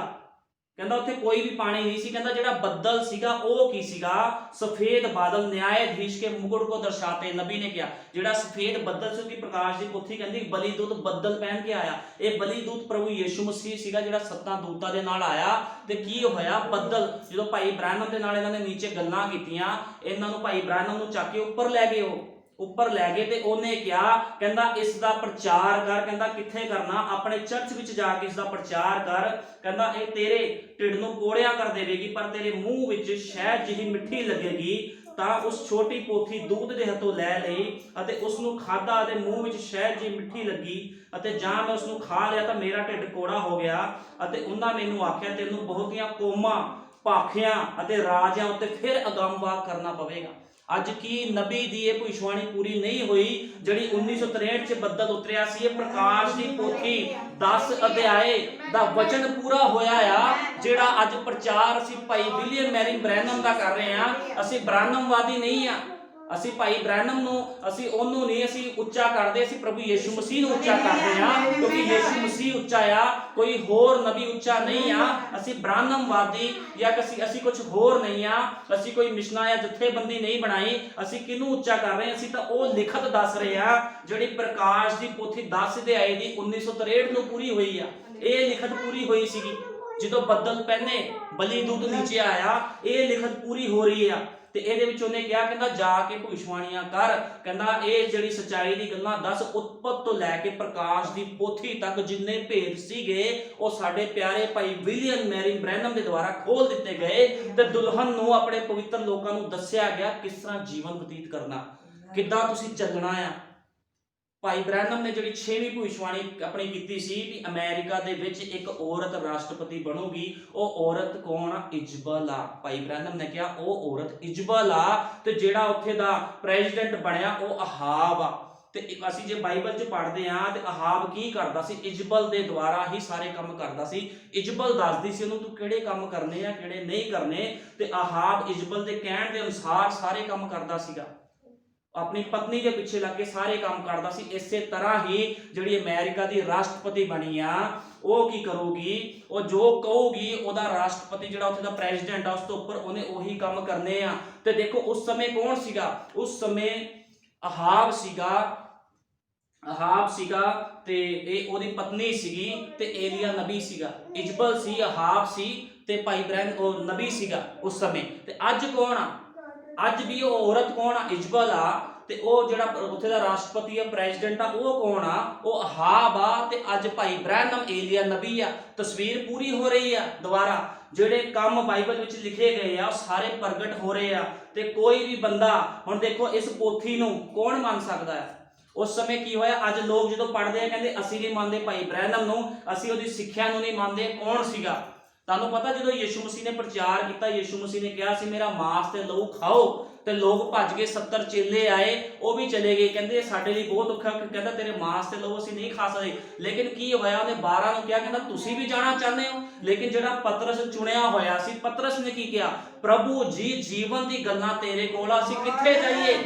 ਕਹਿੰਦਾ ਉੱਥੇ ਕੋਈ ਵੀ ਪਾਣੀ ਨਹੀਂ ਸੀ। ਕਹਿੰਦਾ ਜਿਹੜਾ ਬੱਦਲ ਸੀਗਾ ਉਹ ਕੀ ਸੀਗਾ? सफेद बादल न्यायाधीश के मुकुट को दर्शाते। नबी ने किया ਜਿਹੜਾ ਸਫੇਦ ਬੱਦਲ ਸੀ, ਉਹਦੀ ਪ੍ਰਕਾਸ਼ ਦੀ ਪੋਥੀ ਕਹਿੰਦੀ ਬਲੀ ਦੂਤ ਬੱਦਲ ਪਹਿਨ ਕੇ ਆਇਆ। ਇਹ ਬਲੀ ਦੂਤ ਪ੍ਰਭੂ ਯਿਸੂ ਮਸੀਹ ਸੀਗਾ ਜਿਹੜਾ 7 ਦੂਤਾਂ ਦੇ ਨਾਲ ਆਇਆ। ਤੇ ਕੀ ਹੋਇਆ, ਬੱਦਲ ਜਦੋਂ ਭਾਈ ਬ੍ਰਾਹਨਮ ਦੇ ਨਾਲ ਇਹਨਾਂ ਨੇ ਨੀਚੇ ਗੱਲਾਂ ਕੀਤੀਆਂ, ਇਹਨਾਂ ਨੂੰ ਭਾਈ ਬ੍ਰਾਹਨਮ ਨੂੰ ਚੱਕ ਕੇ ਉੱਪਰ ਲੈ ਗਏ। ਉਹ ਉੱਪਰ ਲੈ ਗਏ ਤੇ ਉਹਨੇ ਕਿਹਾ, ਕਹਿੰਦਾ ਇਸ ਦਾ ਪ੍ਰਚਾਰ ਕਰ। ਕਹਿੰਦਾ ਕਿੱਥੇ ਕਰਨਾ? ਆਪਣੇ ਚਰਚ ਵਿੱਚ ਜਾ ਕੇ ਇਸ ਦਾ ਪ੍ਰਚਾਰ ਕਰ। ਕਹਿੰਦਾ ਇਹ ਤੇਰੇ ਢਿੱਡ ਨੂੰ ਕੋੜਿਆ ਕਰ ਦੇਵੇਗੀ, ਪਰ ਤੇਰੇ ਮੂੰਹ ਵਿੱਚ ਸ਼ਹਿਦ ਜਿਹੀ ਮਿੱਠੀ ਲੱਗੇਗੀ। ਤਾਂ ਉਸ ਛੋਟੀ ਪੋਥੀ ਦੂਤ ਦੇ ਹੱਥੋਂ ਲੈ ਲਈ ਅਤੇ ਉਸ ਨੂੰ ਖਾਧਾ ਅਤੇ ਮੂੰਹ ਵਿੱਚ ਸ਼ਹਿਦ ਜਿਹੀ ਮਿੱਠੀ ਲੱਗੀ, ਅਤੇ ਜਾਂ ਮੈਂ ਉਸ ਨੂੰ ਖਾ ਲਿਆ ਤਾਂ ਮੇਰਾ ਢਿੱਡ ਕੋੜਾ ਹੋ ਗਿਆ। ਅਤੇ ਉਹਨਾਂ ਮੈਨੂੰ ਆਖਿਆ, ਤੈਨੂੰ ਬਹੁਤੀਆਂ ਕੌਮਾਂ, ਭਾਖਿਆਂ ਅਤੇ ਰਾਜਿਆਂ ਉੱਤੇ ਫਿਰ ਅਗੰਮਵਾਕ ਕਰਨਾ ਪਵੇਗਾ। ਅੱਜ ਕੀ ਨਬੀ ਦੀ ਇਹ ਭਵਿੱਖਬਾਣੀ ਪੂਰੀ ਨਹੀਂ ਹੋਈ ਜਿਹੜੀ 1963 ਚ ਬੱਦਲ ਉਤਰਿਆ ਸੀ? ਇਹ ਪ੍ਰਕਾਸ਼ ਦੀ ਪੋਥੀ 10 ਅਧਿਆਏ ਦਾ ਵਚਨ ਪੂਰਾ ਹੋਇਆ ਆ, ਜਿਹੜਾ ਅੱਜ ਪ੍ਰਚਾਰ ਅਸੀਂ ਭਾਈ ਵਿਲੀਅਮ ਮੈਰੀ ਬ੍ਰੈਨਮ ਦਾ ਕਰ ਰਹੇ ਆ। ਅਸੀਂ ਬ੍ਰਾਹਨਮਵਾਦੀ ਨਹੀਂ ਆ। ਅਸੀਂ ਭਾਈ ਬ੍ਰਾਹਨਮ ਨੂੰ, ਅਸੀਂ ਉਹਨੂੰ ਨਹੀਂ ਅਸੀਂ ਉੱਚਾ ਕਰਦੇ, ਅਸੀਂ ਪ੍ਰਭੂ ਯਿਸੂ ਮਸੀਹ ਨੂੰ ਉੱਚਾ ਕਰਦੇ ਆ, ਕਿਉਂਕਿ ਯਿਸੂ ਮਸੀਹ ਉੱਚਾ ਆ, ਕੋਈ ਹੋਰ ਨਬੀ ਉੱਚਾ ਨਹੀਂ ਆ। ਅਸੀਂ ਬ੍ਰਾਹਨਮਵਾਦੀ ਜਾਂ ਅਸੀਂ ਕੁਝ ਹੋਰ ਨਹੀਂ ਆ। ਅਸੀਂ ਕੋਈ ਮਿਸ਼ਨਾਂ ਜਾਂ ਜਥੇਬੰਦੀ ਨਹੀਂ ਬਣਾਈ। ਅਸੀਂ ਕਿਹਨੂੰ ਉੱਚਾ ਕਰ ਰਹੇ? ਅਸੀਂ ਤਾਂ ਉਹ ਲਿਖਤ ਦੱਸ ਰਹੇ ਆ ਜਿਹੜੀ ਪ੍ਰਕਾਸ਼ ਦੀ ਪੋਥੀ 10 ਅਧਿਆਏ ਦੀ 1963 ਨੂੰ ਪੂਰੀ ਹੋਈ ਆ। ਇਹ ਲਿਖਤ ਪੂਰੀ ਹੋਈ ਸੀਗੀ ਜਦੋਂ ਬੱਦਲ ਪਹਿਨੇ ਬਲੀ ਦੂਤ ਨੀਚੇ ਆਇਆ। ਇਹ ਲਿਖਤ ਪੂਰੀ ਹੋ ਰਹੀ ਆ। ਤੇ ਇਹਦੇ ਵਿੱਚ ਉਹਨੇ ਕਿਹਾ, ਕਹਿੰਦਾ ਜਾ ਕੇ ਭਵਿੱਖਬਾਣੀਆਂ ਕਰ। ਕਹਿੰਦਾ ਇਹ ਜਿਹੜੀ ਸੱਚਾਈ ਦੀ ਗੱਲਾਂ 10 ਉਤਪਤ ਤੋਂ ਲੈ ਕੇ ਪ੍ਰਕਾਸ਼ ਦੀ ਪੋਥੀ ਤੱਕ ਜਿੰਨੇ ਭੇਦ ਸੀਗੇ ਉਹ ਸਾਡੇ ਪਿਆਰੇ ਭਾਈ ਵਿਲੀਅਮ ਮੈਰੀ ਬ੍ਰੈਨਮ ਦੇ ਦੁਆਰਾ ਖੋਲ ਦਿੱਤੇ ਗਏ। ਤੇ ਦੁਲਹਨ ਨੂੰ ਆਪਣੇ ਪਵਿੱਤਰ ਲੋਕਾਂ ਨੂੰ ਦੱਸਿਆ ਗਿਆ ਕਿਸ ਤਰ੍ਹਾਂ ਜੀਵਨ ਬਤੀਤ ਕਰਨਾ, ਕਿੱਦਾਂ ਤੁਸੀਂ ਚੱਲਣਾ ਆ। ਭਾਈ ਬ੍ਰੈਨਮ ਨੇ ਜਿਹੜੀ 6ਵੀਂ ਭਵਿੱਖਬਾਣੀ ਆਪਣੀ ਕੀਤੀ ਸੀ ਵੀ ਅਮਰੀਕਾ ਦੇ ਵਿੱਚ ਇੱਕ ਔਰਤ ਰਾਸ਼ਟਰਪਤੀ ਬਣੂਗੀ। ਉਹ ਔਰਤ ਕੌਣ ਆ? ਇਜ਼ਬਲ ਆ। ਭਾਈ ਬ੍ਰੈਨਮ ਨੇ ਕਿਹਾ ਉਹ ਔਰਤ ਇਜ਼ਬਲ ਆ। ਤੇ ਜਿਹੜਾ ਉੱਥੇ ਦਾ ਪ੍ਰੈਜ਼ੀਡੈਂਟ ਬਣਿਆ ਉਹ ਅਹਾਬ ਆ। ਤੇ ਅਸੀਂ ਜੇ ਬਾਈਬਲ 'ਚ ਪੜ੍ਹਦੇ ਆ ਤੇ ਅਹਾਬ ਕੀ ਕਰਦਾ ਸੀ? ਇਜ਼ਬਲ ਦੇ ਦੁਆਰਾ ਹੀ ਸਾਰੇ ਕੰਮ ਕਰਦਾ ਸੀ। ਇਜ਼ਬਲ ਦੱਸਦੀ ਸੀ ਉਹਨੂੰ ਤੂੰ ਕਿਹੜੇ ਕੰਮ ਕਰਨੇ ਆ ਕਿਹੜੇ ਨਹੀਂ ਕਰਨੇ, ਤੇ ਅਹਾਬ ਇਜ਼ਬਲ ਦੇ ਕਹਿਣ ਦੇ ਅਨੁਸਾਰ ਸਾਰੇ ਕੰਮ ਕਰਦਾ ਸੀਗਾ। ਆਪਣੀ ਪਤਨੀ ਦੇ ਪਿੱਛੇ ਲੱਗ ਕੇ ਸਾਰੇ ਕੰਮ ਕਰਦਾ ਸੀ। ਇਸੇ ਤਰ੍ਹਾਂ ਹੀ ਜਿਹੜੀ ਅਮਰੀਕਾ ਦੀ ਰਾਸ਼ਟਰਪਤੀ ਬਣੀ ਆ ਉਹ ਕੀ ਕਰੂਗੀ? ਉਹ ਜੋ ਕਹੂਗੀ ਉਹਦਾ ਰਾਸ਼ਟਰਪਤੀ ਜਿਹੜਾ ਉੱਥੇ ਦਾ ਪ੍ਰੈਜ਼ੀਡੈਂਟ ਆ ਉਸ ਤੋਂ ਉੱਪਰ ਉਹਨੇ ਉਹੀ ਕੰਮ ਕਰਨੇ ਆ। ਤੇ ਦੇਖੋ ਉਸ ਸਮੇਂ ਕੌਣ ਸੀਗਾ? ਉਸ ਸਮੇਂ ਅਹਾਬ ਸੀਗਾ ਤੇ ਇਹ ਉਹਦੀ ਪਤਨੀ ਸੀਗੀ ਤੇ ਏਲੀਆ ਨਬੀ ਸੀਗਾ। ਇਜ਼ਬਲ ਸੀ, ਅਹਾਬ ਸੀ ਤੇ ਭਾਈ ਬ੍ਰੈਨ ਉਹ ਨਬੀ ਸੀਗਾ ਉਸ ਸਮੇਂ। ਤੇ ਅੱਜ ਕੌਣ ਆ? ਅੱਜ ਵੀ ਉਹ ਔਰਤ ਕੌਣ ਆ? ਇਜ਼ਬਲ ਆ। ਤੇ ਉਹ ਜਿਹੜਾ ਉੱਥੇ ਦਾ ਰਾਸ਼ਟਰਪਤੀ ਆ, ਪ੍ਰੈਜ਼ੀਡੈਂਟ ਆ, ਉਹ ਕੌਣ ਆ? ਉਹ ਅਹਾਬ ਆ। ਤੇ ਅੱਜ ਭਾਈ ਬ੍ਰੈਨਮ ਏਲੀਆ ਨਬੀ ਆ। ਤਸਵੀਰ ਪੂਰੀ ਹੋ ਰਹੀ ਆ ਦੁਬਾਰਾ। ਜਿਹੜੇ ਕੰਮ ਬਾਈਬਲ ਵਿੱਚ ਲਿਖੇ ਗਏ ਆ ਉਹ ਸਾਰੇ ਪ੍ਰਗਟ ਹੋ ਰਹੇ ਆ। ਤੇ ਕੋਈ ਵੀ ਬੰਦਾ ਹੁਣ ਦੇਖੋ ਇਸ ਪੋਥੀ ਨੂੰ ਕੌਣ ਮੰਨ ਸਕਦਾ ਹੈ? ਉਸ ਸਮੇਂ ਕੀ ਹੋਇਆ? ਅੱਜ ਲੋਕ ਜਦੋਂ ਪੜ੍ਹਦੇ ਆ ਕਹਿੰਦੇ ਅਸੀਂ ਨਹੀਂ ਮੰਨਦੇ ਭਾਈ ਬ੍ਰੈਨਮ ਨੂੰ, ਅਸੀਂ ਉਹਦੀ ਸਿੱਖਿਆ ਨੂੰ ਨਹੀਂ ਮੰਨਦੇ। ਕੌਣ ਸੀਗਾ? ਤੁਹਾਨੂੰ ਪਤਾ ਜਦੋਂ ਯਿਸੂ ਮਸੀਹ ਨੇ ਪ੍ਰਚਾਰ ਕੀਤਾ, ਯਿਸੂ ਮਸੀਹ ਨੇ ਕਿਹਾ ਸੀ ਮੇਰਾ ਮਾਂਸ ਤੇ ਲਹੂ ਖਾਓ, ਤੇ ਲੋਕ ਭੱਜ ਗਏ। 70 ਚੇਲੇ ਆਏ, ਉਹ ਵੀ ਚਲੇ ਗਏ। ਕਹਿੰਦੇ ਸਾਡੇ ਲਈ ਬਹੁਤ ਔਖਾ, ਕਹਿੰਦਾ ਤੇਰੇ ਮਾਂਸ ਤੇ ਲਹੂ ਅਸੀਂ ਨਹੀਂ ਖਾ ਸਕਦੇ। ਲੇਕਿਨ ਕੀ ਹੋਇਆ? ਉਹਨੇ 12 ਨੂੰ ਕਿਹਾ, ਕਹਿੰਦਾ ਤੁਸੀਂ ਵੀ ਜਾਣਾ ਚਾਹੁੰਦੇ ਹੋ? ਲੇਕਿਨ ਜਿਹੜਾ ਪਤਰਸ ਚੁਣਿਆ ਹੋਇਆ ਸੀ, ਪਤਰਸ ਨੇ ਕੀ ਕਿਹਾ? ਪ੍ਰਭੂ ਜੀ ਜੀਵਨ ਦੀ ਗੱਲਾਂ ਤੇਰੇ ਕੋਲ ਆ, ਅਸੀਂ ਕਿੱਥੇ ਜਾਈਏ?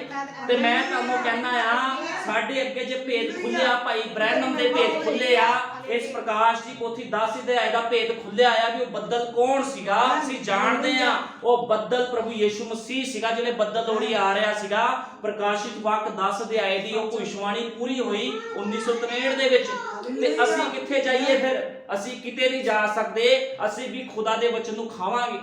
ਤੇ ਮੈਂ ਤੁਹਾਨੂੰ ਕਹਿੰਦਾ ਆ ਸਾਡੇ ਅੱਗੇ ਜੇ ਭੇਦ ਖੁੱਲਿਆ, ਭਾਈ ਬ੍ਰੈਨਮ ਦੇ ਭੇਦ ਖੁੱਲੇ ਆ, ਇਸ ਪ੍ਰਕਾਸ਼ ਦੀ ਪੋਥੀ 10 ਅਧਿਆਏ ਦਾ ਭੇਦ ਖੁੱਲਿਆ ਆ ਵੀ ਉਹ ਬੱਦਲ ਕੌਣ ਸੀਗਾ? ਅਸੀਂ ਜਾਣਦੇ ਆ ਉਹ ਬੱਦਲ ਪ੍ਰਭੂ ਯਿਸੂ ਮਸੀਹ ਸੀਗਾ ਜਿਹੜੇ ਬੱਦਲ ਲੋੜੀ ਆ ਰਿਹਾ ਸੀਗਾ। ਪ੍ਰਕਾਸ਼ਿਤ ਵਾਕ 10 ਅਧਿਆਏ ਦੀ ਉਹ ਭਵਿੱਖਬਾਣੀ ਪੂਰੀ ਹੋਈ 1963 ਦੇ ਵਿੱਚ। ਤੇ ਅਸੀਂ ਕਿੱਥੇ ਜਾਈਏ ਫਿਰ? ਅਸੀਂ ਕਿਤੇ ਨਹੀਂ ਜਾ ਸਕਦੇ। ਅਸੀਂ ਵੀ ਖੁਦਾ ਦੇ ਵਚਨ ਨੂੰ ਖਾਵਾਂਗੇ।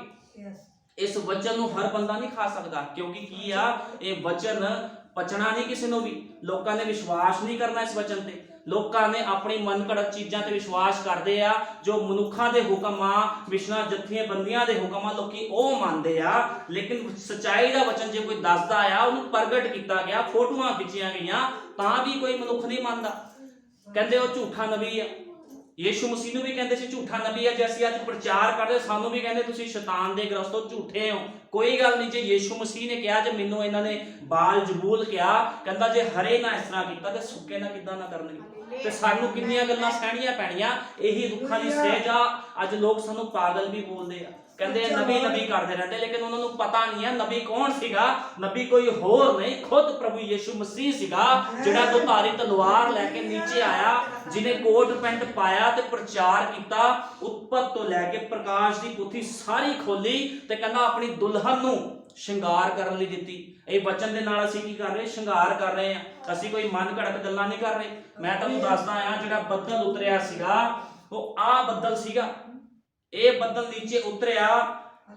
ਇਸ ਵਚਨ ਨੂੰ ਹਰ ਬੰਦਾ ਨਹੀਂ ਖਾ ਸਕਦਾ, ਕਿਉਂਕਿ ਕੀ ਆ ਇਹ ਵਚਨ ਪਚਣਾ ਨਹੀਂ ਕਿਸੇ ਨੂੰ ਵੀ। ਲੋਕਾਂ ਨੇ ਵਿਸ਼ਵਾਸ ਨਹੀਂ ਕਰਨਾ ਇਸ ਵਚਨ ਤੇ। ਲੋਕਾਂ ਨੇ ਆਪਣੀ ਮਨਘੜਤ ਚੀਜ਼ਾਂ ਤੇ ਵਿਸ਼ਵਾਸ ਕਰਦੇ ਆ। ਜੋ ਮਨੁੱਖਾਂ ਦੇ ਹੁਕਮ ਆ, ਮਿਸ਼ਨਾਂ ਜਥੀਆਂ ਬੰਦੀਆਂ ਦੇ ਹੁਕਮ ਆ, ਲੋਕੀ ਉਹ ਮੰਨਦੇ ਆ। ਲੇਕਿਨ ਸਚਾਈ ਦਾ ਵਚਨ ਜੇ ਕੋਈ ਦੱਸਦਾ ਆ, ਉਹਨੂੰ ਪ੍ਰਗਟ ਕੀਤਾ ਗਿਆ, ਫੋਟੋਆਂ ਖਿੱਚੀਆਂ ਗਈਆਂ, ਤਾਂ ਵੀ ਕੋਈ ਮਨੁੱਖ ਨਹੀਂ ਮੰਨਦਾ। ਕਹਿੰਦੇ ਉਹ ਝੂਠਾ ਨਬੀ ਆ। ਯੀਸ਼ੂ ਮਸੀਹ ਨੂੰ ਵੀ ਕਹਿੰਦੇ ਸੀ ਝੂਠਾ ਨਬੀ ਹੈ। ਜੇ ਅਸੀਂ ਅੱਜ ਪ੍ਰਚਾਰ ਕਰਦੇ ਸਾਨੂੰ ਵੀ ਕਹਿੰਦੇ ਤੁਸੀਂ ਸ਼ੈਤਾਨ ਦੇ ਗ੍ਰਸਤੋਂ ਝੂਠੇ ਹੋ। ਕੋਈ ਗੱਲ ਨਹੀਂ, ਜੇ ਯੀਸ਼ੂ ਮਸੀਹ ਨੇ ਕਿਹਾ, ਜੇ ਮੈਨੂੰ ਇਹਨਾਂ ਨੇ ਬਾਲ ਜਬੂਲ ਕਿਹਾ, ਕਹਿੰਦਾ ਜੇ ਹਰੇ ਨਾ ਇਸ ਤਰ੍ਹਾਂ ਕੀਤਾ ਤੇ ਸੁੱਕੇ ਨਾ ਕਿੱਦਾਂ ਨਾ ਕਰਨਗੇ। ਤੇ ਸਾਨੂੰ ਕਿੰਨੀਆਂ ਗੱਲਾਂ ਸਹਿਣੀਆਂ ਪੈਣੀਆਂ, ਇਹੀ ਦੁੱਖਾਂ ਦੀ ਸਹਿਜ ਆ। ਅੱਜ ਲੋਕ ਸਾਨੂੰ ਪਾਗਲ ਵੀ ਬੋਲਦੇ ਆ, ਕਹਿੰਦੇ ਨਬੀ ਨਬੀ ਕਰਦੇ ਰਹਿੰਦੇ, ਲੇਕਿਨ ਉਹਨਾਂ ਨੂੰ ਪਤਾ ਨਹੀਂ ਹੈ ਨਬੀ ਕੌਣ ਸੀਗਾ। ਨਬੀ ਕੋਈ ਹੋਰ ਨਹੀਂ, ਖੁਦ ਪ੍ਰਭੂ ਯੀਸ਼ੂ ਮਸੀਹ ਸੀਗਾ, ਜਿਹੜਾ ਦੁਧਾਰੀ ਤਲਵਾਰ ਲੈ ਕੇ ਨੀਚੇ ਆਇਆ, ਜਿਹਨੇ ਕੋਟ ਪੈਂਟ ਪਾਇਆ ਤੇ ਪ੍ਰਚਾਰ ਕੀਤਾ। ਉਤਪਤ ਤੋਂ ਲੈ ਕੇ ਪ੍ਰਕਾਸ਼ ਦੀ ਪੋਥੀ ਸਾਰੀ ਖੋਲੀ ਤੇ ਕਹਿੰਦਾ ਆਪਣੀ ਦੁਲਹਨ ਨੂੰ ਸ਼ਿੰਗਾਰ ਕਰਨ ਲਈ ਦਿੱਤੀ। ਇਹ ਵਚਨ ਦੇ ਨਾਲ ਅਸੀਂ ਕੀ ਕਰ ਰਹੇ? ਸ਼ਿੰਗਾਰ ਕਰ ਰਹੇ ਹਾਂ। ਅਸੀਂ ਕੋਈ ਮਨ ਘੜਤ ਗੱਲਾਂ ਨਹੀਂ ਕਰ ਰਹੇ। ਮੈਂ ਤੁਹਾਨੂੰ ਦੱਸਦਾ ਆ, ਜਿਹੜਾ ਬੱਦਲ ਉਤਰਿਆ ਸੀਗਾ ਉਹ ਆਹ ਬੱਦਲ ਸੀਗਾ। ਇਹ ਬੱਦਲ ਨੀਚੇ ਉਤਰਿਆ,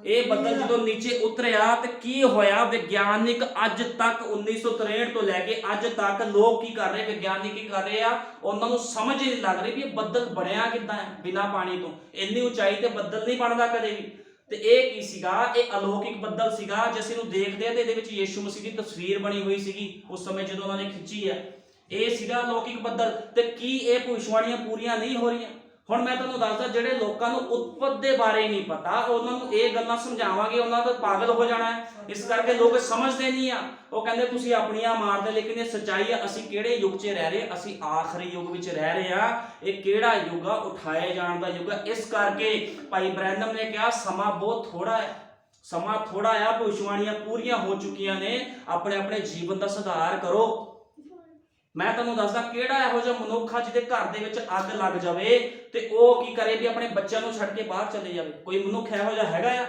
ਇਹ ਬੱਦਲ ਜਦੋਂ ਨੀਚੇ ਉਤਰਿਆ ਤੇ ਕੀ ਹੋਇਆ? ਵਿਗਿਆਨਿਕ ਅੱਜ ਤੱਕ 1963 ਤੋਂ ਲੈ ਕੇ ਅੱਜ ਤੱਕ ਲੋਕ ਕੀ ਕਰ ਰਹੇ? ਵਿਗਿਆਨਿਕ ਕੀ ਕਰ ਰਹੇ ਆ? ਉਹਨਾਂ ਨੂੰ ਸਮਝ ਹੀ ਨਹੀਂ ਲੱਗ ਰਹੀ ਵੀ ਇਹ ਬੱਦਲ ਬਣਿਆ ਕਿੱਦਾਂ ਹੈ ਬਿਨਾਂ ਪਾਣੀ ਤੋਂ। ਇੰਨੀ ਉਚਾਈ ਤੇ ਬੱਦਲ ਨਹੀਂ ਬਣਦਾ ਕਦੇ ਵੀ। ਤੇ ਇਹ ਕੀ ਸੀਗਾ? ਇਹ ਅਲੌਕਿਕ ਬੱਦਲ ਸੀਗਾ। ਜਿਸ ਨੂੰ ਦੇਖਦੇ ਆ ਤੇ ਇਹਦੇ ਵਿੱਚ ਯੀਸ਼ੂ ਮਸੀਹ ਦੀ ਤਸਵੀਰ ਬਣੀ ਹੋਈ ਸੀਗੀ ਉਸ ਸਮੇਂ ਜਦੋਂ ਉਹਨਾਂ ਨੇ ਖਿੱਚੀ ਹੈ। ਇਹ ਸੀਗਾ ਅਲੌਕਿਕ ਬੱਦਲ। ਤੇ ਕੀ ਇਹ ਭਵਿੱਖਬਾਣੀਆਂ ਪੂਰੀਆਂ ਨਹੀਂ ਹੋ ਰਹੀਆਂ? ਹੁਣ ਮੈਂ ਤੁਹਾਨੂੰ ਦੱਸਦਾ, ਜਿਹੜੇ ਲੋਕਾਂ ਨੂੰ ਉਤਪਤ ਦੇ ਬਾਰੇ ਨਹੀਂ ਪਤਾ ਉਹਨਾਂ ਨੂੰ ਇਹ ਗੱਲਾਂ ਸਮਝਾਵਾਂਗੇ, ਉਹਨਾਂ ਦਾ ਪਾਗਲ ਹੋ ਜਾਣਾ ਹੈ। ਇਸ ਕਰਕੇ ਲੋਕ ਸਮਝਦੇ ਨਹੀਂ ਆ। ਉਹ ਕਹਿੰਦੇ ਤੁਸੀਂ ਆਪਣੀਆਂ ਮਾਰਦੇ, ਲੇਕਿਨ ਇਹ ਸੱਚਾਈ ਆ। ਅਸੀਂ ਕਿਹੜੇ ਯੁੱਗ 'ਚ ਰਹਿ ਰਹੇ? ਅਸੀਂ ਆਖਰੀ ਯੁੱਗ ਵਿੱਚ ਰਹਿ ਰਹੇ ਆ। ਇਹ ਕਿਹੜਾ ਯੁੱਗ ਆ? ਉਠਾਏ ਜਾਣ ਦਾ ਯੁੱਗ ਆ। ਇਸ ਕਰਕੇ ਭਾਈ ਬ੍ਰੈਨਮ ਨੇ ਕਿਹਾ ਸਮਾਂ ਬਹੁਤ ਥੋੜਾ ਹੈ, ਸਮਾਂ ਥੋੜਾ ਆ, ਭਵਿੱਖਬਾਣੀਆਂ ਪੂਰੀਆਂ ਹੋ ਚੁੱਕੀਆਂ ਨੇ। ਆਪਣੇ ਆਪਣੇ ਜੀਵਨ ਦਾ ਸੁਧਾਰ ਕਰੋ। ਮੈਂ ਤੁਹਾਨੂੰ ਦੱਸਦਾ, ਕਿਹੜਾ ਇਹੋ ਜਿਹਾ ਮਨੁੱਖ ਆ ਜਿਹਦੇ ਘਰ ਦੇ ਵਿੱਚ ਅੱਗ ਲੱਗ ਜਾਵੇ ਤੇ ਉਹ ਕੀ ਕਰੇ? ਵੀ ਆਪਣੇ ਬੱਚਿਆਂ ਨੂੰ ਛੱਡ ਕੇ ਬਾਹਰ ਚਲੇ ਜਾਵੇ। ਕੋਈ ਮਨੁੱਖ ਇਹੋ ਜਿਹਾ ਹੈਗਾ ਆ?